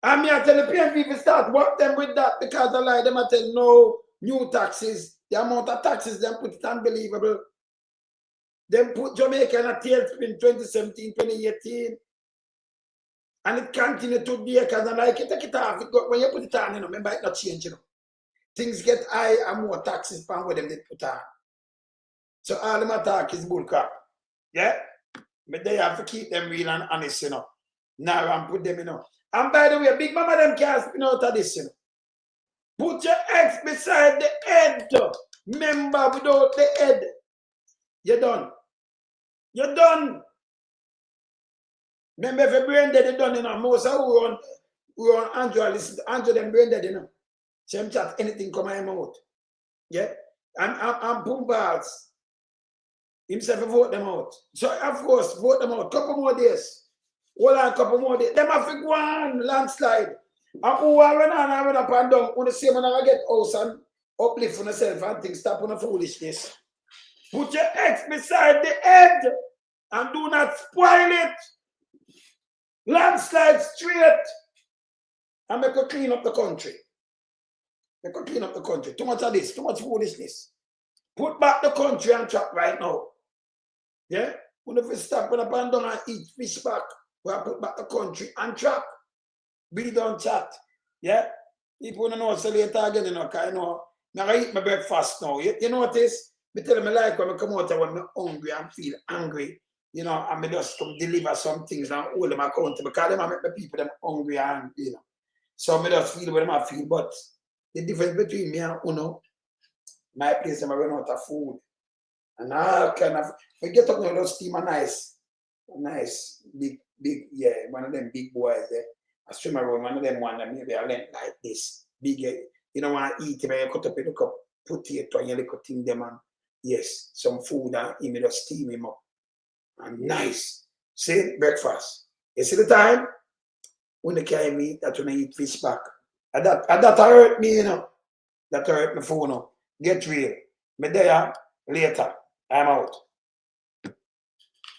And me I tell the PNP to start work them with that, because I lie them I tell no new taxes. The amount of taxes them put it unbelievable. Them put Jamaica in a tailspin 2017, 2018. And it continued to be because I like it, take it off. When you put it on, remember it not change, Things get high and more taxes pan where them they put on. So all them attack is bullcrap. Yeah? But they have to keep them real and honest, Now and put them, And by the way, Big Mama them can't spin out of this, Put your eggs beside the head. Member without the head, you're done. You're done. Remember, if your brain dead, you're done, you know. Most of who on Andrew, listen to Andrew, them brain dead, you know. Same chat, anything come out mouth. Yeah? And boom balls. Himself vote them out. So, of course, vote them out. Couple more days. Hold on, couple more days. Them have to go on landslide. And who are running and run up and down, when the same man get house and uplift for yourself and things, stop on the foolishness. Put your X beside the head and do not spoil it. Landslide straight. And make you clean up the country. Make you clean up the country. Too much of this, too much foolishness. Put back the country on track right now. Yeah? When if we stop on up and down and eat fish back, we have put back the country on track. We don't chat. Yeah? People don't know so later again, you know, because you know, I eat my breakfast now. You know what it is? I tell them I like when I come out when I'm hungry and feel angry. You know, and I just come deliver some things and hold them accountable because them make the people them hungry and you know. So I just feel what them I feel. But the difference between me and Uno, my place I run out of food. And all kind of we get up now, just steam a nice, big, yeah, one of them big boys there. I swim around one of them one that maybe I length like this. Big, you know, want to eat, you cut up in a cup, potato and you little thing them and yes, some food and you just steam him up. And nice. See, breakfast. You see the time? When they carry me, that when I eat fish back. And that hurt me, you know. That hurt me phone up. Get real. Me there later. I'm out.